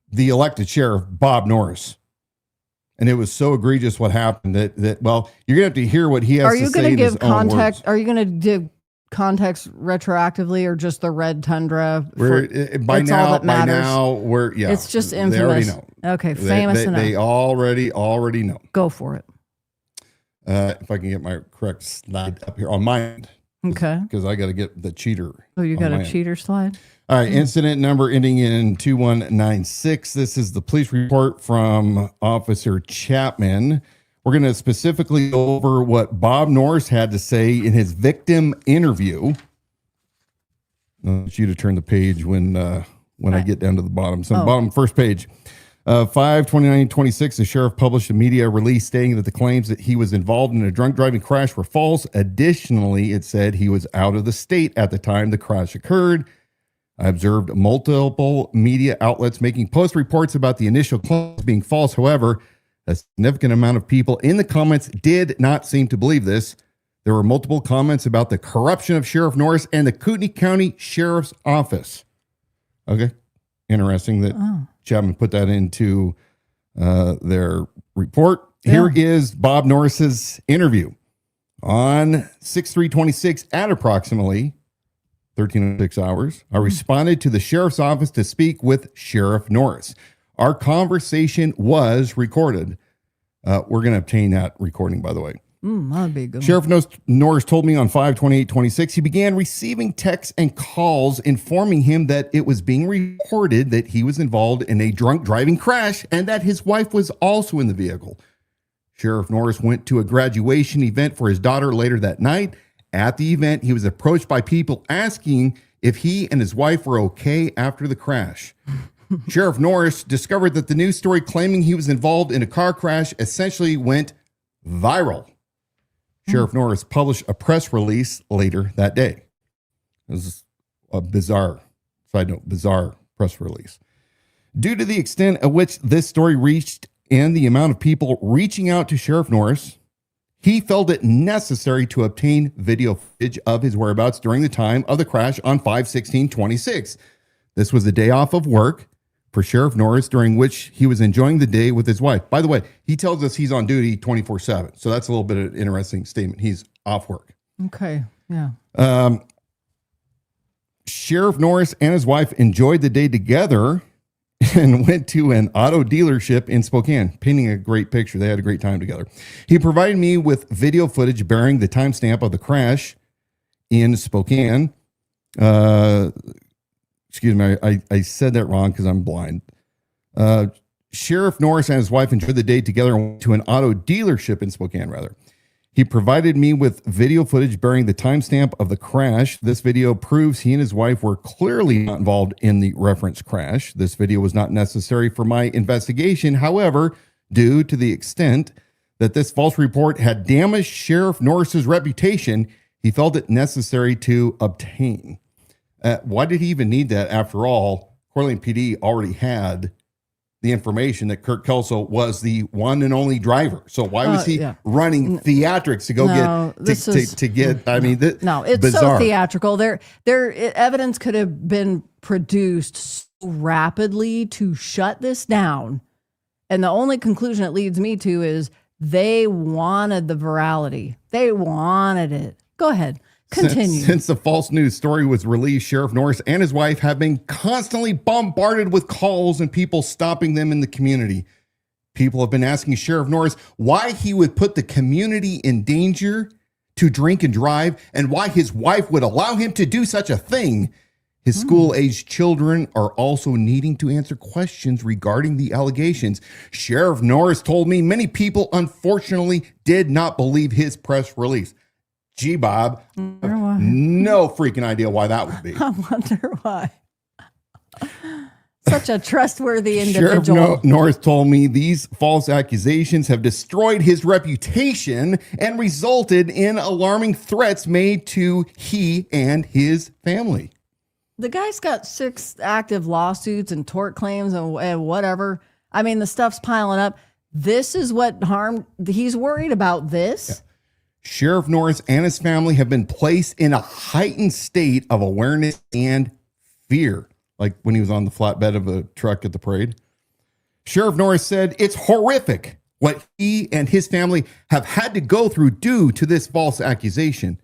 the elected sheriff, Bob Norris. And it was so egregious what happened that well, you're going to have to hear what he has to say. Are you going to give context? Words. Are you going to give context retroactively or just the Red Tundra? By now, we're, yeah. It's just infamous. They already know. Okay, famous enough. They already know. Go for it. If I can get my correct slide up here on my end. Okay. Because I got to get the cheater. Oh, you got a cheater slide? All right. Incident number ending in 2196. This is the police report from Officer Chapman. We're going to specifically go over what Bob Norris had to say in his victim interview. I want you to turn the page when I get down to the bottom. So bottom first page. 5/29/26, the sheriff published a media release stating that the claims that he was involved in a drunk driving crash were false. Additionally, it said he was out of the state at the time the crash occurred. I observed multiple media outlets making post reports about the initial claims being false. However, a significant amount of people in the comments did not seem to believe this. There were multiple comments about the corruption of Sheriff Norris and the Kootenai County Sheriff's Office. Okay. Interesting that Chapman put that into their report. Yeah. Here is Bob Norris's interview on 6/3/26 at approximately 13:06 hours. I responded to the sheriff's office to speak with Sheriff Norris. Our conversation was recorded. We're going to obtain that recording, by the way. That'd be a good. Sheriff Norris told me on 5/28/26 he began receiving texts and calls informing him that it was being reported that he was involved in a drunk driving crash and that his wife was also in the vehicle. Sheriff Norris went to a graduation event for his daughter later that night. At the event, he was approached by people asking if he and his wife were okay after the crash. Sheriff Norris discovered that the news story claiming he was involved in a car crash essentially went viral. Sheriff Norris published a press release later that day. This is a bizarre press release. Due to the extent at which this story reached and the amount of people reaching out to Sheriff Norris, he felt it necessary to obtain video footage of his whereabouts during the time of the crash on 5/16/26. This was a day off of work for Sheriff Norris, during which he was enjoying the day with his wife. By the way, he tells us he's on duty 24/7. So that's a little bit of an interesting statement. He's off work. Okay. Yeah. Sheriff Norris and his wife enjoyed the day together and went to an auto dealership in Spokane, painting a great picture. They had a great time together. He provided me with video footage bearing the timestamp of the crash in Spokane. Excuse me, I said that wrong because I'm blind. Sheriff Norris and his wife enjoyed the day together and went to an auto dealership in Spokane, rather. He provided me with video footage bearing the timestamp of the crash. This video proves he and his wife were clearly not involved in the referenced crash. This video was not necessary for my investigation. However, due to the extent that this false report had damaged Sheriff Norris's reputation, he felt it necessary to obtain. Why did he even need that? After all, Coeur d'Alene PD already had the information that Kirk Kelso was the one and only driver. So why was he running theatrics to go get? I mean, it's bizarre. So theatrical. There, evidence could have been produced so rapidly to shut this down, and the only conclusion it leads me to is they wanted the virality. They wanted it. Go ahead. Continue. Since the false news story was released, Sheriff Norris and his wife have been constantly bombarded with calls and people stopping them in the community. People have been asking Sheriff Norris why he would put the community in danger to drink and drive and why his wife would allow him to do such a thing. His school-aged children are also needing to answer questions regarding the allegations. Sheriff Norris told me many people, unfortunately, did not believe his press release. Gee, Bob, no freaking idea why that would be. I wonder why. Such a trustworthy individual. Sheriff Norris told me these false accusations have destroyed his reputation and resulted in alarming threats made to he and his family. The guy's got 6 active lawsuits and tort claims and whatever. I mean, the stuff's piling up. This is what harmed. He's worried about this. Yeah. Sheriff Norris and his family have been placed in a heightened state of awareness and fear, like when he was on the flatbed of a truck at the parade. Sheriff Norris said it's horrific what he and his family have had to go through due to this false accusation.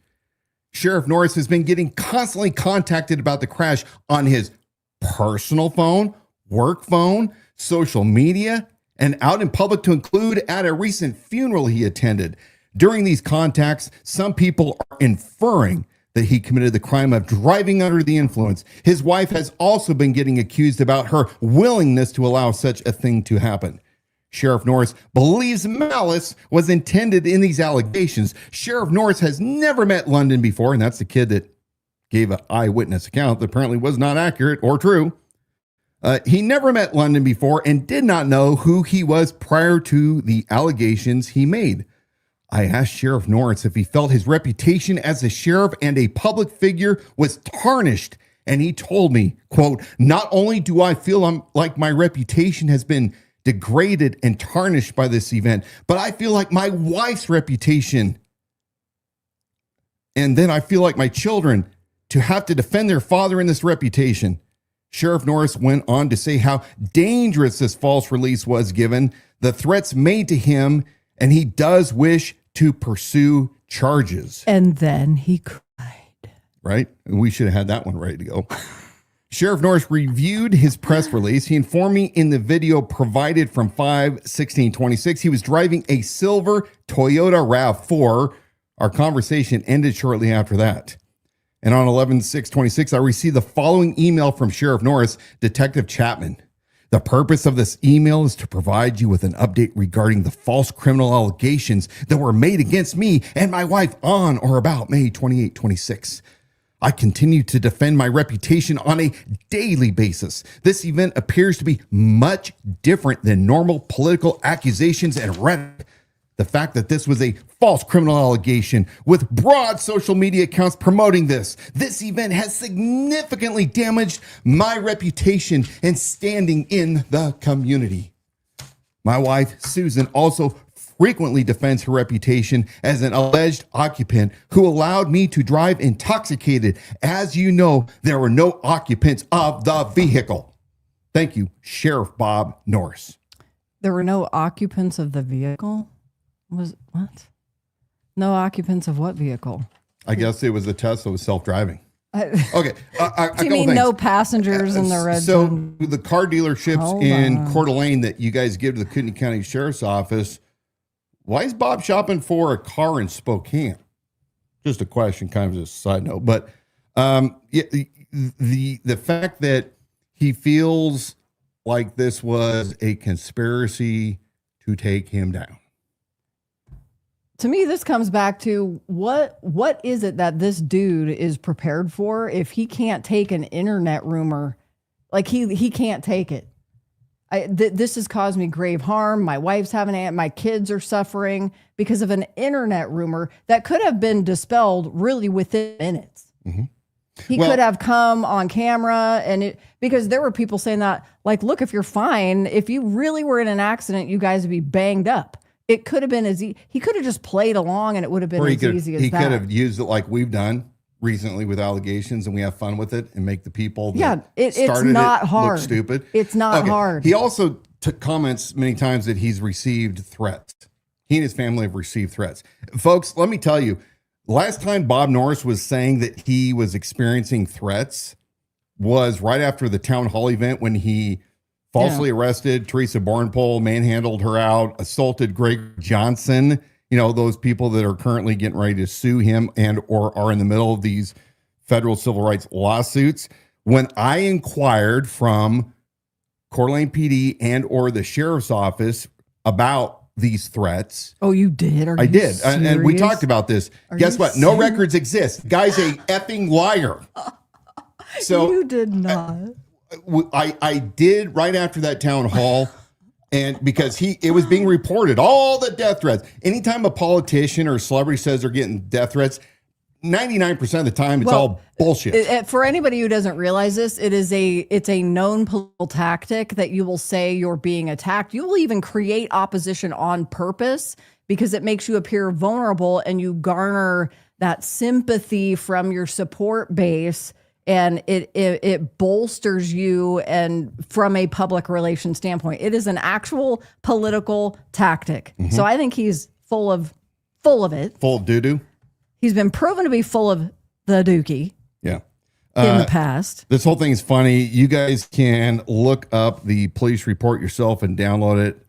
Sheriff Norris has been getting constantly contacted about the crash on his personal phone, work phone, social media, and out in public, to include at a recent funeral he attended. During these contacts, some people are inferring that he committed the crime of driving under the influence. His wife has also been getting accused about her willingness to allow such a thing to happen. Sheriff Norris believes malice was intended in these allegations. Sheriff Norris has never met London before, and that's the kid that gave an eyewitness account that apparently was not accurate or true. He never met London before and did not know who he was prior to the allegations he made. I asked Sheriff Norris if he felt his reputation as a sheriff and a public figure was tarnished, and he told me, quote, "Not only do I feel like my reputation has been degraded and tarnished by this event, but I feel like my wife's reputation, and then I feel like my children, to have to defend their father in this reputation." Sheriff Norris went on to say how dangerous this false release was given the threats made to him, and he does wish to pursue charges. And then he cried. Right? We should have had that one ready to go. Sheriff Norris reviewed his press release. He informed me in the video provided from 5/16/26 he was driving a silver Toyota RAV4. Our conversation ended shortly after that. And on 11/6/26, I received the following email from Sheriff Norris, Detective Chapman. The purpose of this email is to provide you with an update regarding the false criminal allegations that were made against me and my wife on or about May 28, 26. I continue to defend my reputation on a daily basis. This event appears to be much different than normal political accusations and rhetoric. The fact that this was a false criminal allegation with broad social media accounts promoting this event has significantly damaged my reputation and standing in the community. My wife, Susan, also frequently defends her reputation as an alleged occupant who allowed me to drive intoxicated. As you know, there were no occupants of the vehicle. Thank you, Sheriff Bob Norris. There were no occupants of the vehicle? What? No occupants of what vehicle? I guess it was a Tesla with self-driving. Okay. Do you mean no passengers in the Red Tundra? So the car dealerships in Coeur d'Alene that you guys give to the Kootenai County Sheriff's Office, why is Bob shopping for a car in Spokane? Just a question, kind of just a side note. But the fact that he feels like this was a conspiracy to take him down. To me, this comes back to what is it that this dude is prepared for if he can't take an internet rumor? Like he can't take it. This has caused me grave harm. My wife's having it. My kids are suffering because of an internet rumor that could have been dispelled really within minutes. Mm-hmm. He could have come on camera because there were people saying that, like, look, if you're fine, if you really were in an accident, you guys would be banged up. It could have been he could have just played along and it would have been as easy as that. He could have used it like we've done recently with allegations, and we have fun with it and make the people that it's not hard. Look stupid. It's not hard. He also took comments many times that he's received threats. He and his family have received threats. Folks, let me tell you, last time Bob Norris was saying that he was experiencing threats was right after the town hall event when he falsely arrested Teresa Bornpole, manhandled her out, assaulted Greg Johnson. You know, those people that are currently getting ready to sue him and or are in the middle of these federal civil rights lawsuits. When I inquired from Coeur d'Alene PD and or the sheriff's office about these threats. Oh, you did? I did. And we talked about this. Guess what? No records exist. Guy's a effing liar. So you did not. I did right after that town hall, and because it was being reported, all the death threats. Anytime a politician or a celebrity says they're getting death threats, 99% of the time, it's all bullshit. For anybody who doesn't realize this, it's a known political tactic that you will say you're being attacked. You will even create opposition on purpose because it makes you appear vulnerable and you garner that sympathy from your support base, and it bolsters you, and from a public relations standpoint, it is an actual political tactic. Mm-hmm. So I think he's full of it. Full of doo-doo. He's been proven to be full of the dookie. Yeah. In the past. This whole thing is funny. You guys can look up the police report yourself and download it.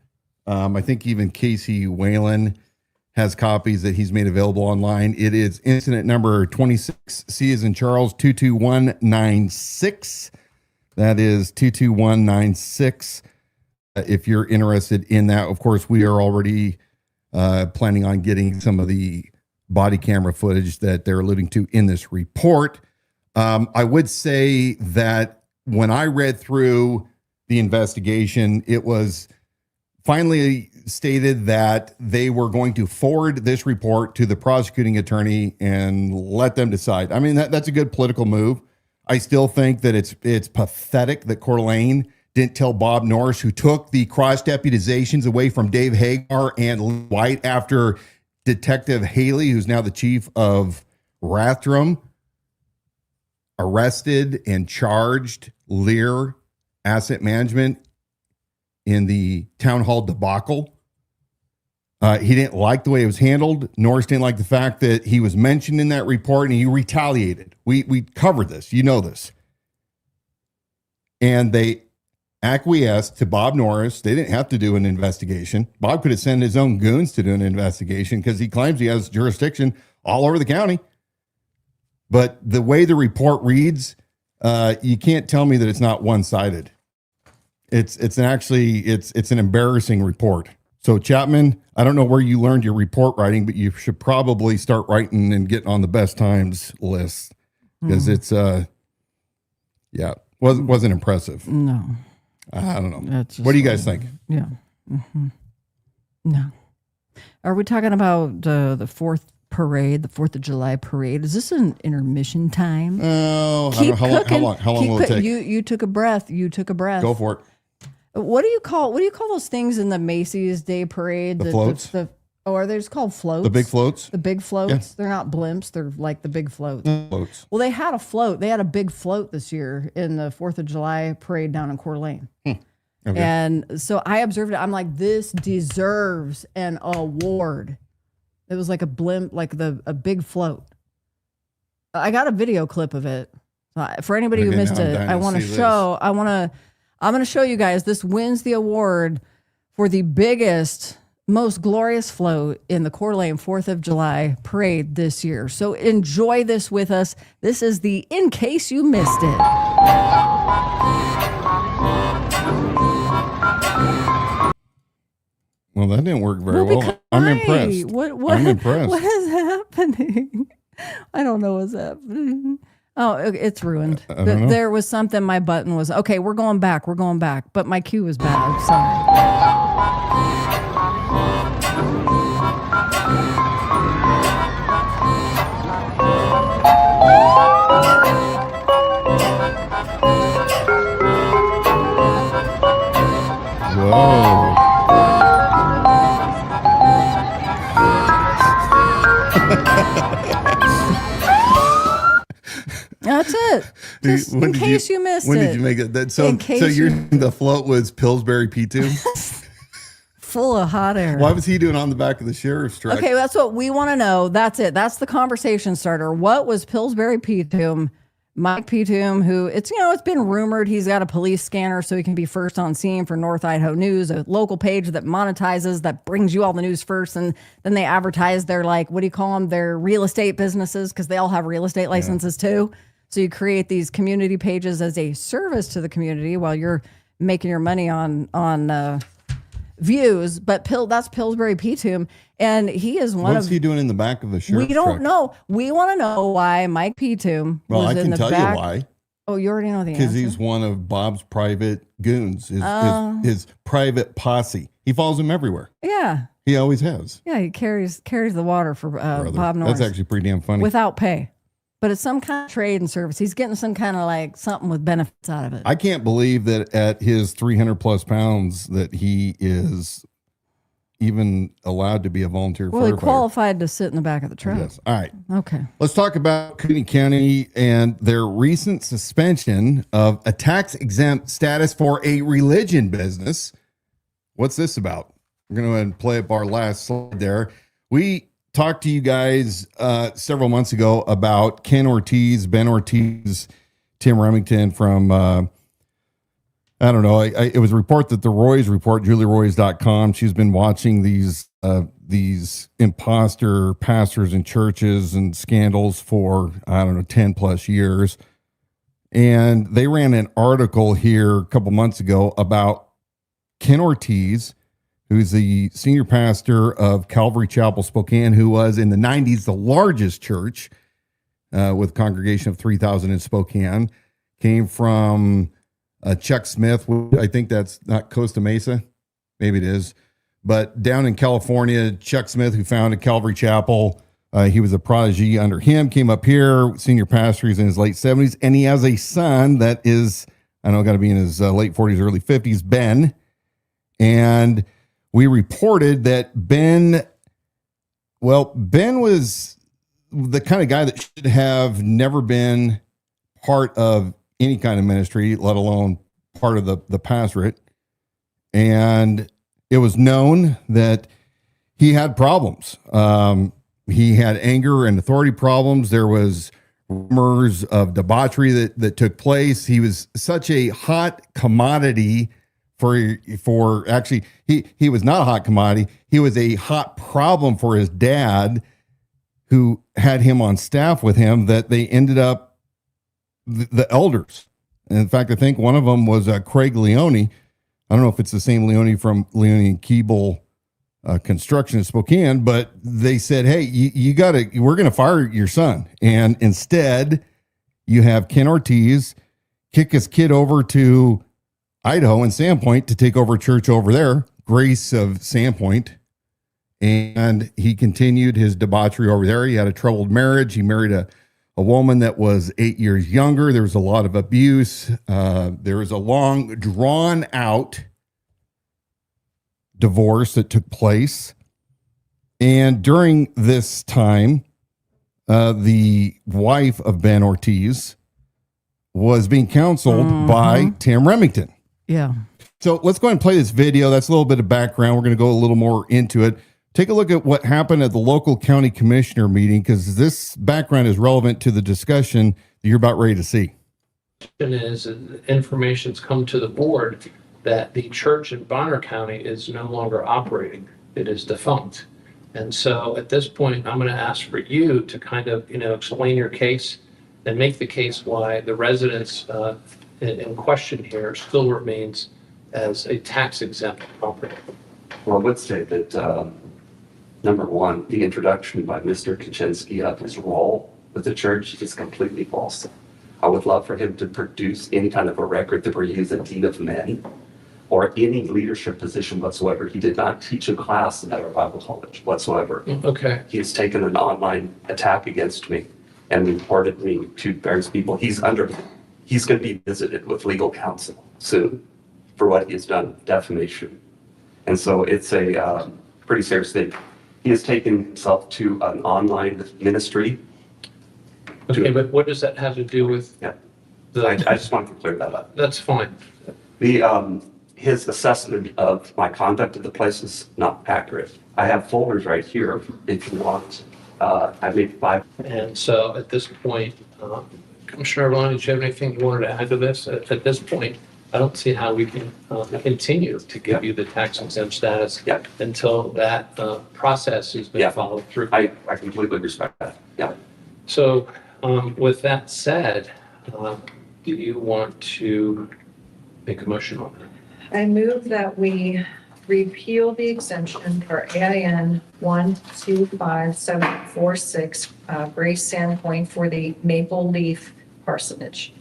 I think even Casey Whalen has copies that he's made available online. It is incident number 26, C as in Charles, 22196. That is 22196. If you're interested in that, of course, we are already planning on getting some of the body camera footage that they're alluding to in this report. I would say that when I read through the investigation, it was finally stated that they were going to forward this report to the prosecuting attorney and let them decide. I mean, that's a good political move. I still think that it's pathetic that Coeur d'Alene didn't tell Bob Norris, who took the cross deputizations away from Dave Hagar and Lee White after Detective Haley, who's now the chief of Rathdrum, arrested and charged Lear Asset Management in the town hall debacle. He didn't like the way it was handled. Norris didn't like the fact that he was mentioned in that report, and he retaliated. We covered this. You know this. And they acquiesced to Bob Norris. They didn't have to do an investigation. Bob could have sent his own goons to do an investigation because he claims he has jurisdiction all over the county. But the way the report reads, you can't tell me that it's not one-sided. It's an embarrassing report. So Chapman, I don't know where you learned your report writing, but you should probably start writing and getting on the best times list because it's wasn't impressive. No, I don't know. What do you guys think? Yeah. Mm-hmm. No. Are we talking about the 4th parade, the 4th of July parade? Is this an intermission time? Oh, how long will it take? You took a breath. Go for it. What do you call those things in the Macy's Day Parade? The floats? Are they just called floats? The big floats? The big floats? Yeah. They're not blimps. They're like the big floats. Floats. Well, they had a float. They had a big float this year in the 4th of July parade down in Coeur d'Alene. Okay. And so I observed it. I'm like, this deserves an award. It was like a blimp, like a big float. I got a video clip of it. For anybody who missed it, I'm going to show you guys. This wins the award for the biggest, most glorious float in the Coeur d'Alene 4th of July parade this year. So enjoy this with us. This is the In Case You Missed It. Well, that didn't work very well. I'm impressed. I'm impressed. What is happening? I don't know what's happening. Oh, it's ruined. There was something. My button was okay. We're going back. But my cue was bad. Sorry. Whoa. That's it. Just in case you missed it. When did you make it? So the float was Pillsbury P2? Full of hot air. Why was he doing on the back of the sheriff's truck? Okay, that's what we want to know. That's it. That's the conversation starter. What was Pillsbury P2? Mike P2, who it's been rumored he's got a police scanner so he can be first on scene for North Idaho News, a local page that monetizes, that brings you all the news first, and then they advertise their, like, what do you call them? Their real estate businesses, because they all have real estate licenses too. So you create these community pages as a service to the community while you're making your money on views. But that's Pillsbury P2, and he is one What's he doing in the back of the sheriff's We don't truck? know. We want to know why Mike P2 Well, was I in can the tell back. you why. Oh, you already know the answer. Because he's one of Bob's private goons, his private posse. He follows him everywhere. Yeah. He always has. Yeah, he carries the water for Bob Norris. That's actually pretty damn funny. Without pay. But it's some kind of trade and service. He's getting some kind of like something with benefits out of it. I can't believe that at his 300 plus pounds that he is even allowed to be a volunteer Well, he firefighter. qualified to sit in the back of the truck. Yes. All right. Okay. Let's talk about Kootenai County and their recent suspension of a tax-exempt status for a religion business. What's this about? We're going to go ahead and play up our last slide there. We talked to you guys several months ago about Ben Ortiz, Tim Remington from, I don't know. It was a report that the Roys report, julieroys.com. She's been watching these imposter pastors in churches and scandals for, 10 plus years. And they ran an article here a couple months ago about Ken Ortiz, who's the senior pastor of Calvary Chapel, Spokane, who was in the 90s the largest church with a congregation of 3,000 in Spokane. Came from Chuck Smith. I think that's not Costa Mesa. Maybe it is. But down in California, Chuck Smith, who founded Calvary Chapel, he was a prodigy under him, came up here, senior pastor. He's in his late 70s. And he has a son that is, got to be in his late 40s, early 50s, Ben. And we reported that Ben was the kind of guy that should have never been part of any kind of ministry, let alone part of the pastorate. And it was known that he had problems. He had anger and authority problems. There was rumors of debauchery that took place. He was such a hot commodity for actually, he was not a hot commodity. He was a hot problem for his dad, who had him on staff with him, that they ended up the elders. And in fact, I think one of them was Craig Leone. I don't know if it's the same Leone from Leone and Keeble Construction in Spokane, but they said, hey, we're going to fire your son. And instead you have Ken Ortiz kick his kid over to Idaho and Sandpoint to take over church over there, Grace of Sandpoint. And he continued his debauchery over there. He had a troubled marriage. He married a woman that was 8 years younger. There was a lot of abuse. There was a long, drawn out divorce that took place. And during this time, the wife of Ben Ortiz was being counseled by Tim Remington. Yeah. So let's go ahead and play this video. That's a little bit of background. We're going to go a little more into it. Take a look at what happened at the local county commissioner meeting, because this background is relevant to the discussion that you're about ready to see. Is information's come to the board that the church in Bonner County is no longer operating. It is defunct. And so at this point, I'm going to ask for you to kind of, explain your case and make the case why the residents in question here still remains as a tax exempt property. Well, I would say that, number one, the introduction by Mr. Kaczynski of his role with the church is completely false. I would love for him to produce any kind of a record that where he is a dean of men or any leadership position whatsoever. He did not teach a class at our Bible college whatsoever. Okay. He has taken an online attack against me and reported me to various people. He's going to be visited with legal counsel soon for what he has done, defamation. And so it's a pretty serious thing. He has taken himself to an online ministry. Okay, but what does that have to do with? Yeah, I just want to clear that up. That's fine. His assessment of my conduct at the place is not accurate. I have folders right here if you want. I made 5. And so at this point, Commissioner Vaughn, did you have anything you wanted to add to this? At this point, I don't see how we can continue to give you the tax exempt status until that process has been followed through. I completely respect that. Yeah. So with that said, do you want to make a motion on that? I move that we repeal the exemption for AIN 125746 Grace Sandpoint for the Maple Leaf parsonage.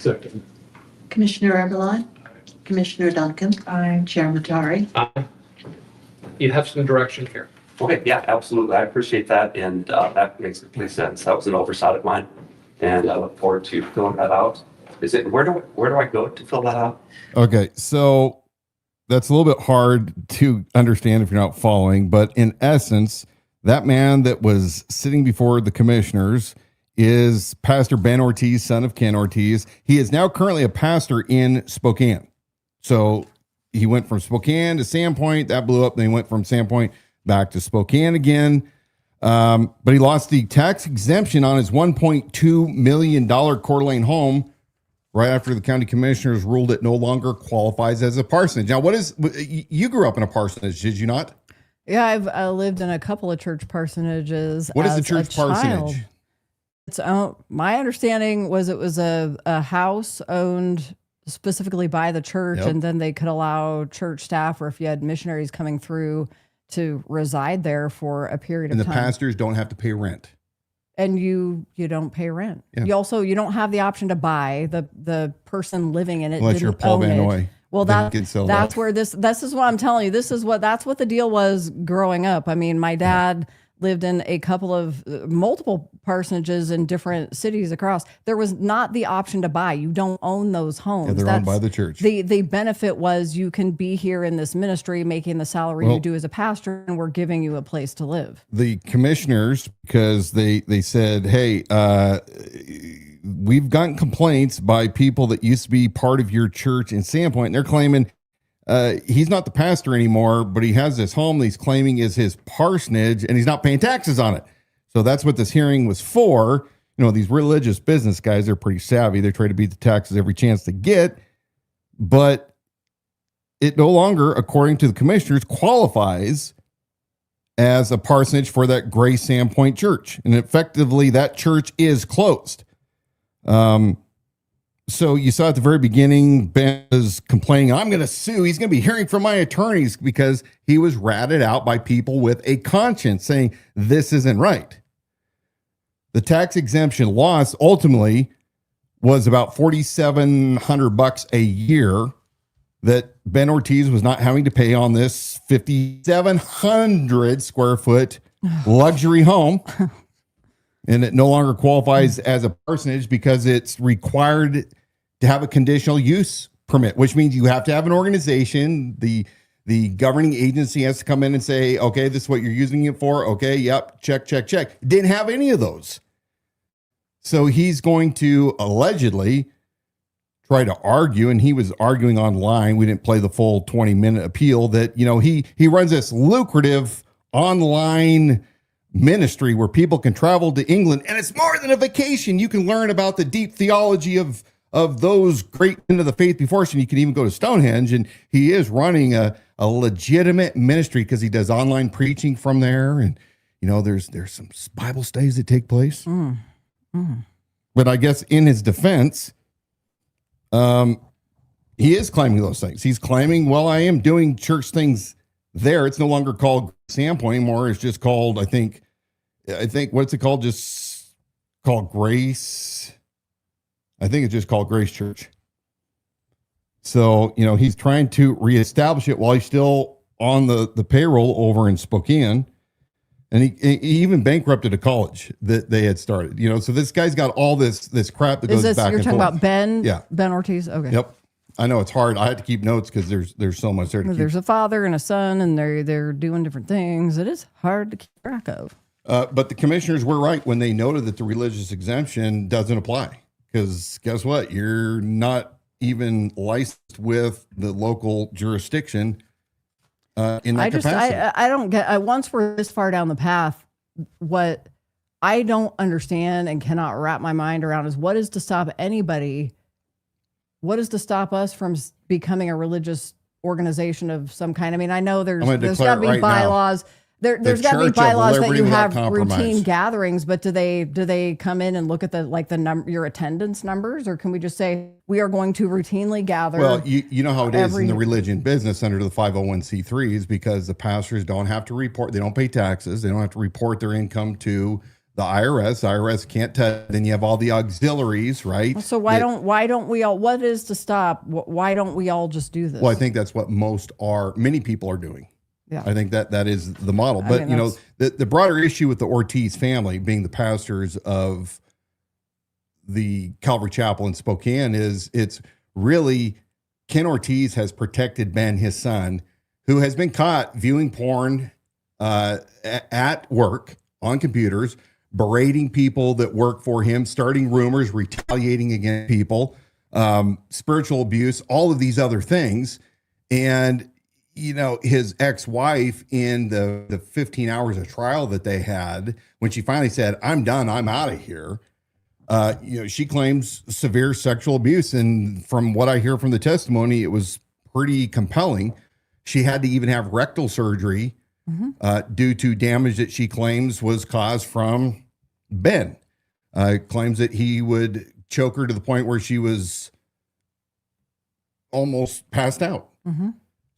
Second. Commissioner Avalon, Commissioner Duncan. Aye. Chair Matari. Aye. You have some direction here. Okay, yeah, absolutely. I appreciate that. And that makes complete sense. That was an oversight of mine. And I look forward to filling that out. Where do I go to fill that out? Okay, so that's a little bit hard to understand if you're not following, but in essence, that man that was sitting before the commissioners is Pastor Ben Ortiz, son of Ken Ortiz. He is now currently a pastor in Spokane. So he went from Spokane to Sandpoint. That blew up. Then he went from Sandpoint back to Spokane again. But he lost the tax exemption on his $1.2 million Coeur d'Alene home right after the county commissioners ruled it no longer qualifies as a parsonage. Now, you grew up in a parsonage, did you not? Yeah, I've lived in a couple of church parsonages. What is the church parsonage? It's my understanding was it was a house owned specifically by the church, Yep. and then they could allow church staff, or if you had missionaries coming through, to reside there for a period of And the time. pastors don't have to pay rent. And you don't pay rent. Yeah. You don't have the option to buy. The person living in it Unless you're didn't Paul own Van it. Noy. Well, Then you can sell that's that. where this is what I'm telling you. That's what the deal was growing up. I mean, my dad lived in a couple of multiple parsonages in different cities across. There was not the option to buy. You don't own those homes. Yeah, they're owned by the church. The benefit was you can be here in this ministry making the salary Well, you do as a pastor, and we're giving you a place to live. The commissioners, because they said, hey, we've gotten complaints by people that used to be part of your church in Sandpoint, and they're claiming he's not the pastor anymore, but he has this home that he's claiming is his parsonage, and he's not paying taxes on it. So that's what this hearing was for. You know, these religious business guys, they're pretty savvy. They try to beat the taxes every chance they get, but it no longer, according to the commissioners, qualifies as a parsonage for that Grace Sandpoint church. And effectively, that church is closed. So you saw at the very beginning, Ben was complaining, I'm going to sue. He's going to be hearing from my attorneys because he was ratted out by people with a conscience saying this isn't right. The tax exemption loss ultimately was about $4,700 a year that Ben Ortiz was not having to pay on this 5,700 square foot luxury home. And it no longer qualifies as a parsonage because it's required to have a conditional use permit, which means you have to have an organization. The governing agency has to come in and say, okay, this is what you're using it for. Okay, yep, check. Didn't have any of those. So he's going to allegedly try to argue, and he was arguing online. We didn't play the full 20-minute appeal that, you know, he runs this lucrative online ministry where people can travel to England, and it's more than a vacation. You can learn about the deep theology of those great men of the faith before us, and you can even go to Stonehenge. And he is running a legitimate ministry because he does online preaching from there, and you know there's some Bible studies that take place. But I guess in his defense, he is claiming those things. He's claiming, well, I am doing church things there. It's no longer called Sandpoint anymore. It's just called, I think what's it called? Just called Grace. I think it's just called Grace Church. So, you know, he's trying to reestablish it while he's still on the payroll over in Spokane. And he even bankrupted a college that they had started, you know, so this guy's got all this crap that goes back You're and talking forth. about Ben? Yeah. Ben Ortiz? Okay. Yep. I know it's hard. I had to keep notes because there's so much there to keep. There's a father and a son, and they're doing different things. It is hard to keep track of. But the commissioners were right when they noted that the religious exemption doesn't apply. Because guess what? You're not even licensed with the local jurisdiction in that capacity. I don't get, once we're this far down the path, what I don't understand and cannot wrap my mind around is what is to stop us from becoming a religious organization of some kind? I mean, I know there's got to be bylaws. There's got to be bylaws that you have routine gatherings, but do they come in and look at your attendance numbers, or can we just say we are going to routinely gather? Well, you know how it is in the religion business under the 501c3s because the pastors don't have to report. They don't pay taxes. They don't have to report their income to the IRS. IRS can't touch. Then you have all the auxiliaries, right? So why don't we all? What is to stop? Why don't we all just do this? Well, I think that's what many people are doing. Yeah. I think that is the model. But the broader issue with the Ortiz family being the pastors of the Calvary Chapel in Spokane is it's really Ken Ortiz has protected Ben, his son, who has been caught viewing porn at work on computers, berating people that work for him, starting rumors, retaliating against people, spiritual abuse, all of these other things. And, his ex-wife in the 15 hours of trial that they had, when she finally said, I'm done, I'm out of here. She claims severe sexual abuse. And from what I hear from the testimony, it was pretty compelling. She had to even have rectal surgery due to damage that she claims was caused from Ben. Claims that he would choke her to the point where she was almost passed out.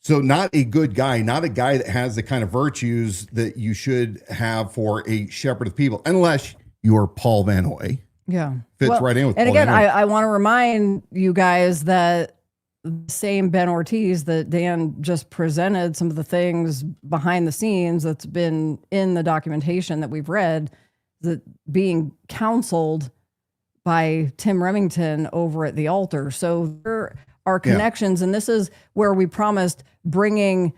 So not a good guy, not a guy that has the kind of virtues that you should have for a shepherd of people, unless you're Paul Van Hoy. Yeah. Fits right in with and Paul again, Van Hoy. I want to remind you guys that the same Ben Ortiz that Dan just presented some of the things behind the scenes that's been in the documentation that we've read, that being counseled by Tim Remington over at the altar. So there are connections, and this is where we promised wrapping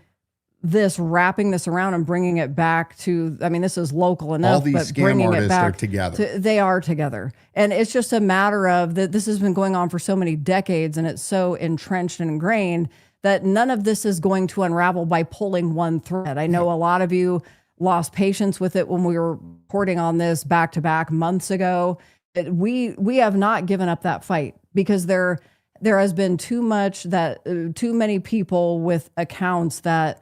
this around and bringing it back to, this is local enough, all these but scam bringing artists it back are together. they are together. And it's just a matter of that this has been going on for so many decades, and it's so entrenched and ingrained that none of this is going to unravel by pulling one thread. I know a lot of you lost patience with it when we were reporting on this back to back months ago. We have not given up that fight, because there has been too many people with accounts that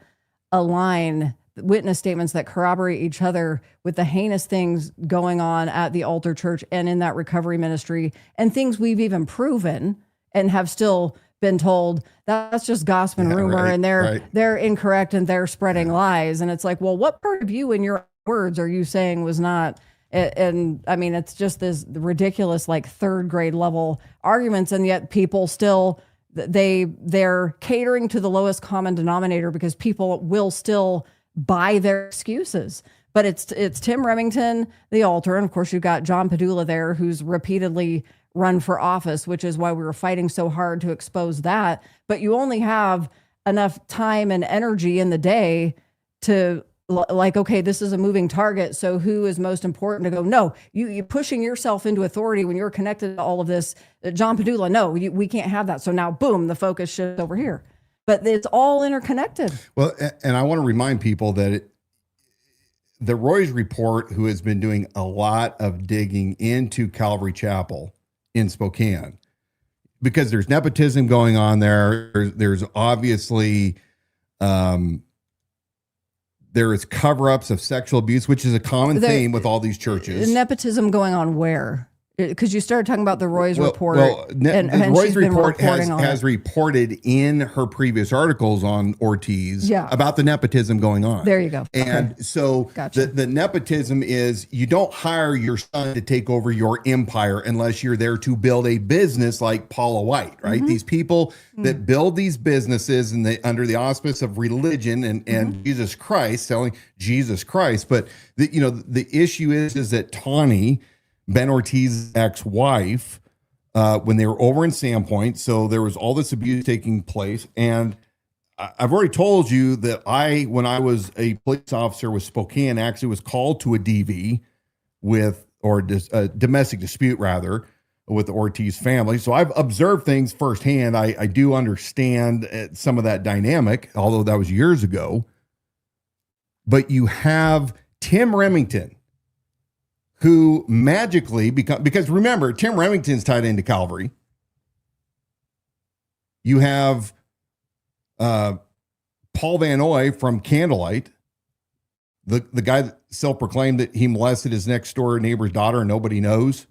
align, witness statements that corroborate each other with the heinous things going on at the altar church and in that recovery ministry, and things we've even proven and have still been told that's just gossip and rumor, and they're incorrect and they're spreading lies. And it's like, well, what part of you in your words are you saying was not? And it's just this ridiculous, like third grade level arguments. And yet people still, they're catering to the lowest common denominator, because people will still buy their excuses. But it's Tim Remington, the altar. And of course you've got John Padula there, who's repeatedly run for office, which is why we were fighting so hard to expose that. But you only have enough time and energy in the day to, like, okay, this is a moving target, so who is most important to go? No, you pushing yourself into authority when you're connected to all of this. John Padula, no, we can't have that. So now, boom, the focus shifts over here. But it's all interconnected. Well, and I want to remind people that the Roy's Report, who has been doing a lot of digging into Calvary Chapel in Spokane, because there's nepotism going on there. There's obviously there is cover-ups of sexual abuse, which is a common theme with all these churches. Nepotism going on where? Because you started talking about the Roy's Report. The Roy's Report has reported in her previous articles on Ortiz about the nepotism going on. There you go. And so the nepotism is, you don't hire your son to take over your empire unless you're there to build a business like Paula White, right? These people that build these businesses under the auspice of religion and Jesus Christ, selling Jesus Christ. But the issue is that Tawny, Ben Ortiz's ex-wife, when they were over in Sandpoint, so there was all this abuse taking place. And I've already told you that when I was a police officer with Spokane, actually was called to a DV a domestic dispute rather, with the Ortiz family. So I've observed things firsthand. I do understand some of that dynamic, although that was years ago. But you have Tim Remington, who magically because remember, Tim Remington's tied into Calvary. You have Paul Van Hoy from Candlelight, the guy that self-proclaimed that he molested his next door neighbor's daughter and nobody knows,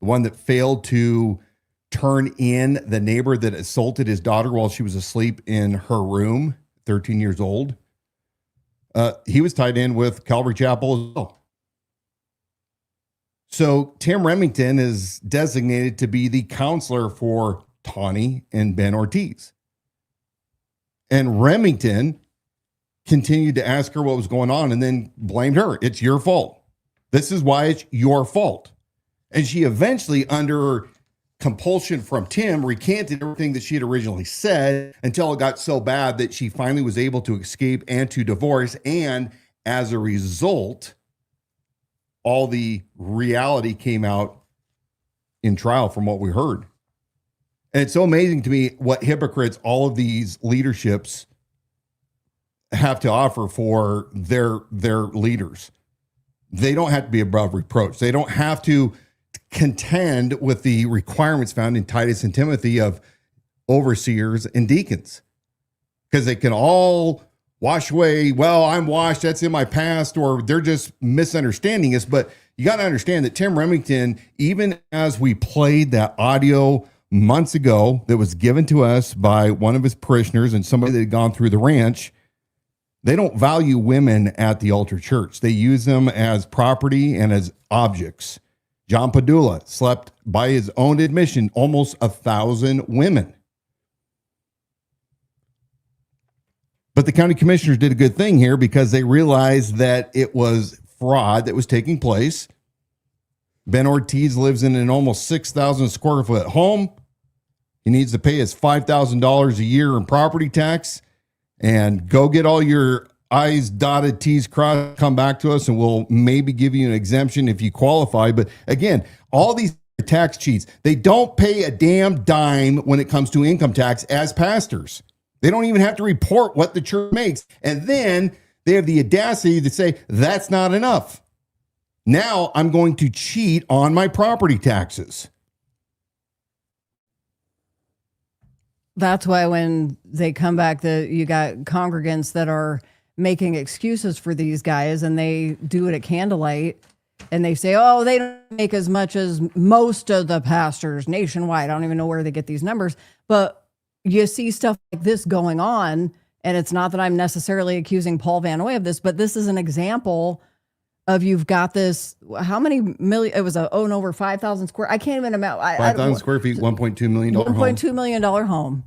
the one that failed to turn in the neighbor that assaulted his daughter while she was asleep in her room, 13 years old. He was tied in with Calvary Chapel as well. So Tim Remington is designated to be the counselor for Tawny and Ben Ortiz. And Remington continued to ask her what was going on and then blamed her. It's your fault. This is why it's your fault. And she eventually, under compulsion from Tim, recanted everything that she had originally said until it got so bad that she finally was able to escape and to divorce. And as a result, all the reality came out in trial from what we heard. And it's so amazing to me what hypocrites all of these leaderships have to offer for their leaders. They don't have to be above reproach. They don't have to contend with the requirements found in Titus and Timothy of overseers and deacons, because they can all wash away. Well, I'm washed. That's in my past, or they're just misunderstanding us. But you got to understand that Tim Remington, even as we played that audio months ago that was given to us by one of his parishioners and somebody that had gone through the ranch, they don't value women at the altar church. They use them as property and as objects. John Padula slept, by his own admission, almost 1,000 women. But the county commissioners did a good thing here because they realized that it was fraud that was taking place. Ben Ortiz lives in an almost 6,000 square foot home. He needs to pay his $5,000 a year in property tax, and go get all your I's dotted, T's crossed, come back to us, and we'll maybe give you an exemption if you qualify. But again, all these tax cheats, they don't pay a damn dime when it comes to income tax as pastors. They don't even have to report what the church makes. And then they have the audacity to say, that's not enough. Now I'm going to cheat on my property taxes. That's why when they come back, you got congregants that are making excuses for these guys, and they do it at candlelight, and they say, oh, they don't make as much as most of the pastors nationwide. I don't even know where they get these numbers, but you see stuff like this going on, and it's not that I'm necessarily accusing Paul Van Oy of this, but this is an example of, you've got this, how many million, it was over 5,000 square, I can't even imagine. 5,000 square feet, $1.2 million home. $1.2 million home.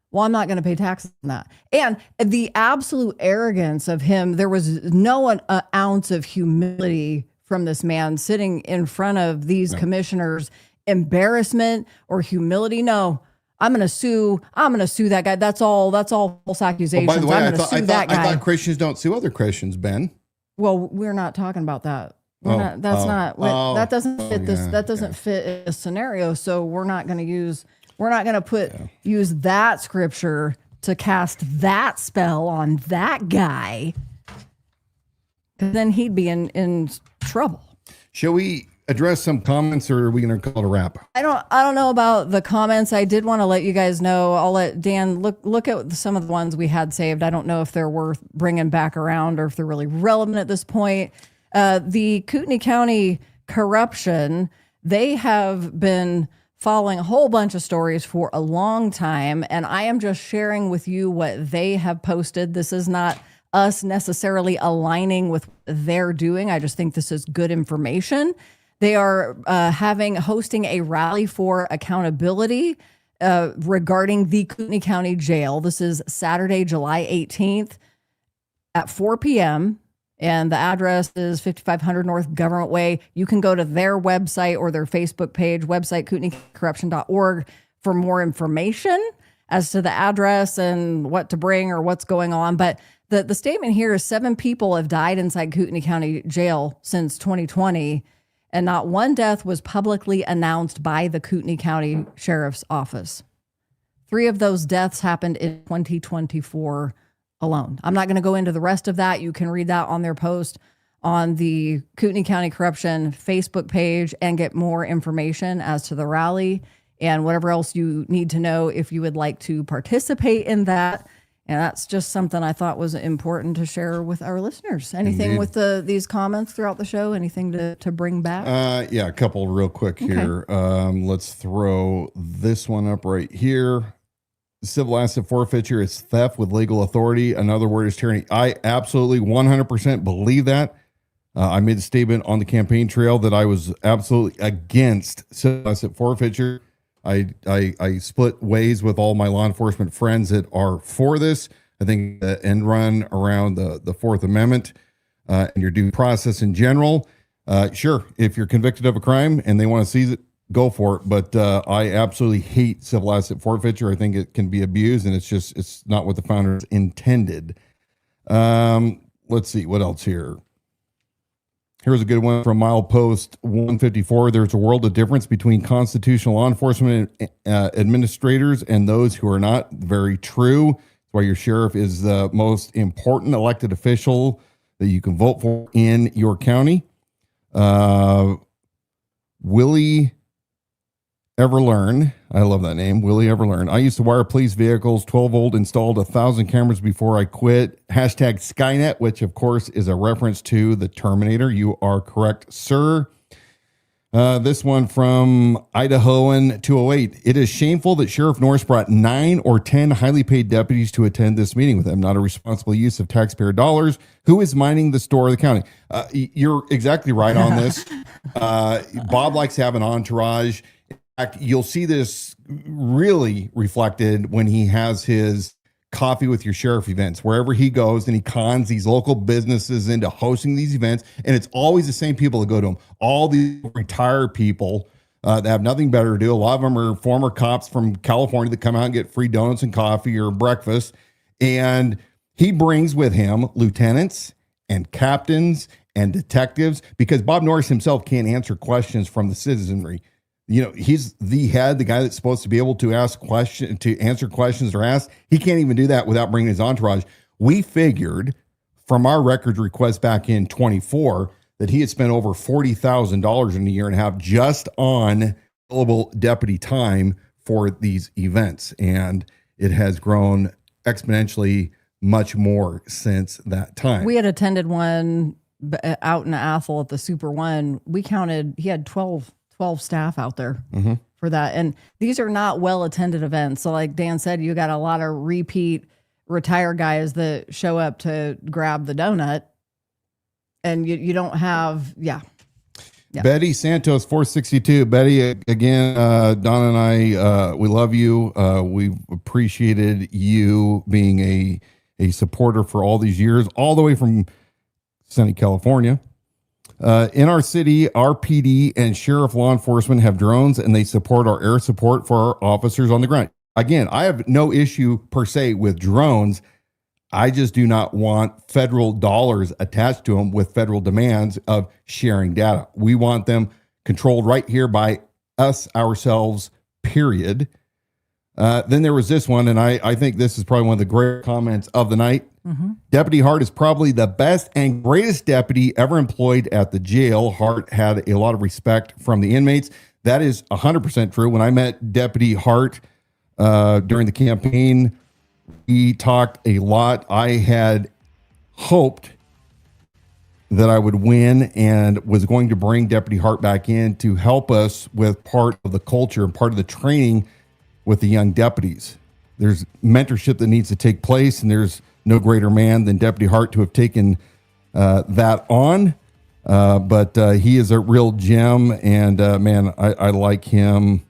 Well, I'm not going to pay taxes on that. And the absolute arrogance of him, there was no ounce of humility from this man sitting in front of these commissioners. Embarrassment or humility. No, I'm going to sue that guy. That's all false accusations. Oh, by the way, I'm going to sue that guy. I thought Christians don't sue other Christians, Ben. Well, we're not talking about that. That doesn't fit this. That doesn't fit this scenario. So we're not going to use that scripture to cast that spell on that guy. Then he'd be in trouble. Shall we address some comments, or are we going to call it a wrap? I don't know about the comments. I did want to let you guys know. I'll let Dan look at some of the ones we had saved. I don't know if they're worth bringing back around or if they're really relevant at this point. The Kootenai County corruption, they have been following a whole bunch of stories for a long time, and I am just sharing with you what they have posted. This is not us necessarily aligning with what they're doing. I just think this is good information. They are hosting a rally for accountability regarding the Kootenai County Jail. This is Saturday, July 18th at 4 p.m. And the address is 5500 North Government Way. You can go to their website or their Facebook page, website KootenaiCorruption.org, for more information as to the address and what to bring or what's going on. But the statement here is 7 people have died inside Kootenai County Jail since 2020. And not one death was publicly announced by the Kootenai County Sheriff's Office. 3 of those deaths happened in 2024 alone. I'm not going to go into the rest of that. You can read that on their post on the Kootenai County Corruption Facebook page and get more information as to the rally and whatever else you need to know if you would like to participate in that. And that's just something I thought was important to share with our listeners. Anything with these comments throughout the show? Anything to bring back? Yeah, a couple real quick here. Let's throw this one up right here. Civil asset forfeiture is theft with legal authority. Another word is tyranny. I absolutely 100% believe that. I made a statement on the campaign trail that I was absolutely against civil asset forfeiture. I split ways with all my law enforcement friends that are for this. I think the end run around the Fourth Amendment and your due process in general. Sure, if you're convicted of a crime and they want to seize it, go for it. But I absolutely hate civil asset forfeiture. I think it can be abused, and it's not what the founders intended. Let's see what else here. Here's a good one from Milepost 154. There's a world of difference between constitutional law enforcement administrators and those who are not. Very true. That's why your sheriff is the most important elected official that you can vote for in your county. Willie Everlearn. I love that name. Willie Everlearn. I used to wire police vehicles, 12 volt, installed 1,000 cameras before I quit. Hashtag Skynet, which of course is a reference to the Terminator. You are correct, sir. This one from Idahoan 208. It is shameful that Sheriff Norris brought 9 or 10 highly paid deputies to attend this meeting with him. Not a responsible use of taxpayer dollars. Who is mining the store of the county? You're exactly right on this. Bob likes to have an entourage. In fact, you'll see this really reflected when he has his coffee with your sheriff events, wherever he goes, and he cons these local businesses into hosting these events. And it's always the same people that go to them. All these retired people that have nothing better to do. A lot of them are former cops from California that come out and get free donuts and coffee or breakfast. And he brings with him lieutenants and captains and detectives, because Bob Norris himself can't answer questions from the citizenry. You know, he's the head, the guy that's supposed to be able to answer questions or ask. He can't even do that without bringing his entourage. We figured from our record request back in 24 that he had spent over $40,000 in a year and a half just on billable deputy time for these events. And it has grown exponentially much more since that time. We had attended one out in Athol at the Super One. We counted, he had 12 staff out there for that. And these are not well-attended events. So like Dan said, you got a lot of repeat retired guys that show up to grab the donut, and you don't have, yeah. Betty Santos 462. Betty, again, Dawna and I, we love you. We've appreciated you being a supporter for all these years, all the way from sunny California. In our city, our PD and sheriff law enforcement have drones, and they support our air support for our officers on the ground. Again, I have no issue per se with drones. I just do not want federal dollars attached to them with federal demands of sharing data. We want them controlled right here by us, ourselves, period. Then there was this one, and I think this is probably one of the great comments of the night. Deputy Hart is probably the best and greatest deputy ever employed at the jail. Hart had a lot of respect from the inmates. That is 100% true. When I met Deputy Hart during the campaign, we talked a lot. I had hoped that I would win and was going to bring Deputy Hart back in to help us with part of the culture and part of the training with the young deputies. There's mentorship that needs to take place, and there's no greater man than Deputy Hart to have taken that on. But he is a real gem, and man, I like him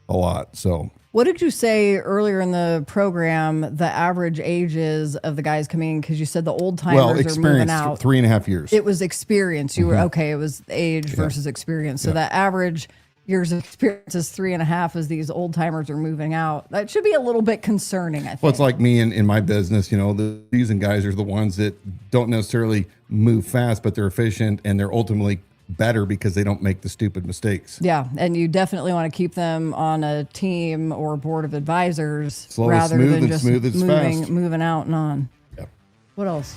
a lot. So, what did you say earlier in the program the average ages of the guys coming in? Because you said the old timers are moving out. 3.5 years. It was experience. You were okay. It was age versus experience. So that average years of experience is 3.5 as these old timers are moving out. That should be a little bit concerning, I think. Well, it's like me in my business. You know, the seasoned guys are the ones that don't necessarily move fast, but they're efficient, and they're ultimately better because they don't make the stupid mistakes. Yeah, and you definitely want to keep them on a team or board of advisors Slow rather smooth than and just smooth as fast. moving out and on. Yep. What else?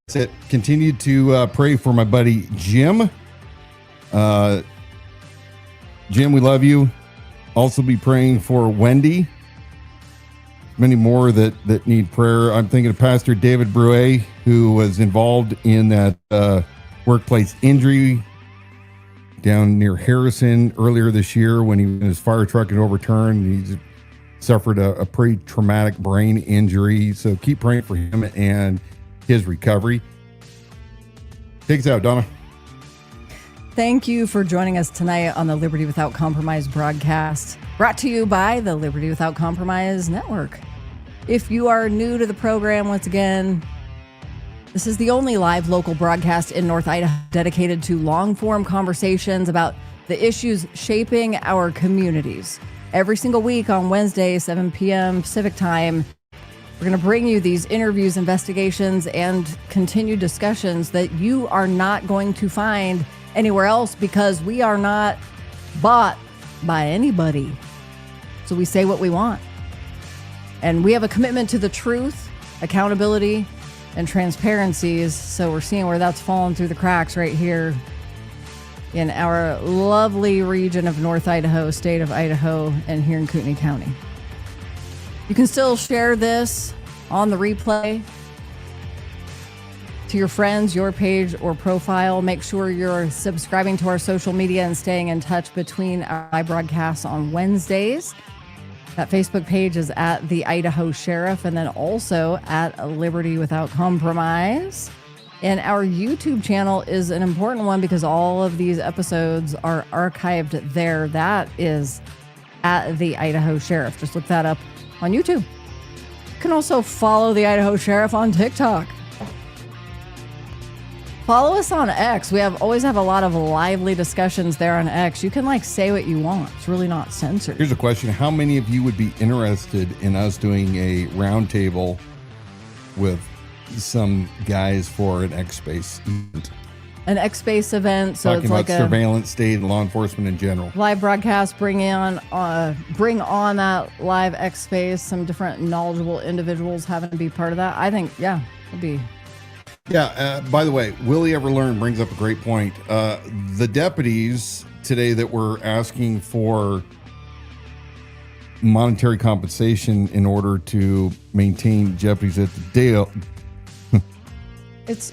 That's it. Continue to pray for my buddy Jim. Jim, we love you. Also be praying for Wendy. Many more that need prayer. I'm thinking of Pastor David Bruet, who was involved in that workplace injury down near Harrison earlier this year when his fire truck had overturned. He suffered a pretty traumatic brain injury. So keep praying for him and his recovery. Take us out, Dawna. Thank you for joining us tonight on the Liberty Without Compromise broadcast, brought to you by the Liberty Without Compromise Network. If you are new to the program, once again, this is the only live local broadcast in North Idaho dedicated to long-form conversations about the issues shaping our communities. Every single week on Wednesday, 7 p.m. Pacific time, we're going to bring you these interviews, investigations, and continued discussions that you are not going to find anywhere else because we are not bought by anybody. So we say what we want. And we have a commitment to the truth, accountability, and transparencies. So we're seeing where that's fallen through the cracks right here in our lovely region of North Idaho, state of Idaho, and here in Kootenai County. You can still share this on the replay to your friends, your page or profile. Make sure you're subscribing to our social media and staying in touch between our live broadcasts on Wednesdays. That Facebook page is at the Idaho Sheriff, and then also at Liberty Without Compromise. And our YouTube channel is an important one because all of these episodes are archived there. That is at the Idaho Sheriff. Just look that up on YouTube. You can also follow the Idaho Sheriff on TikTok. Follow us on X. We always have a lot of lively discussions there on X. You can say what you want. It's really not censored. Here's a question. How many of you would be interested in us doing a roundtable with some guys for an X-Space event? An X-Space event. So Talking it's about like a surveillance state and law enforcement in general. live broadcast. Bring on that live X-Space. Some different knowledgeable individuals having to be part of that. I think, yeah, it'd be... Yeah, by the way, Will He Ever Learn brings up a great point. The deputies today that were asking for monetary compensation in order to maintain deputies at the jail.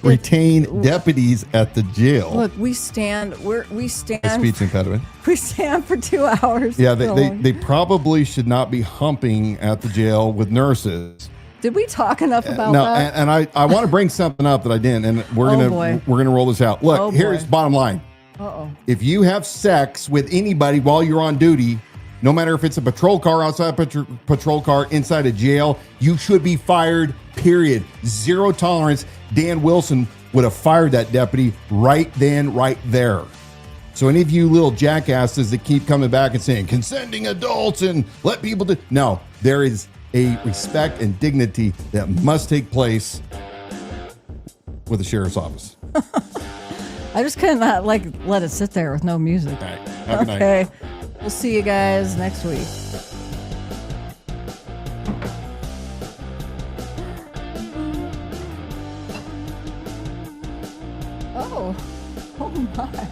Retain deputies at the jail. Look, we stand. A speech impediment. We stand for 2 hours. Yeah, they probably should not be humping at the jail with nurses. Did we talk enough about No, that? and I want to bring something up that I didn't, and we're gonna roll this out. Look, here's bottom line. Uh-oh. If you have sex with anybody while you're on duty, no matter if it's a patrol car, outside a patrol car, inside a jail, you should be fired, period. Zero tolerance. Dan Wilson would have fired that deputy right then, right there. So any of you little jackasses that keep coming back and saying, consenting adults and let people do... No, there is a respect and dignity that must take place with the sheriff's office. I just couldn't let it sit there with no music. All right. Have a good night. Okay. We'll see you guys next week. Oh my.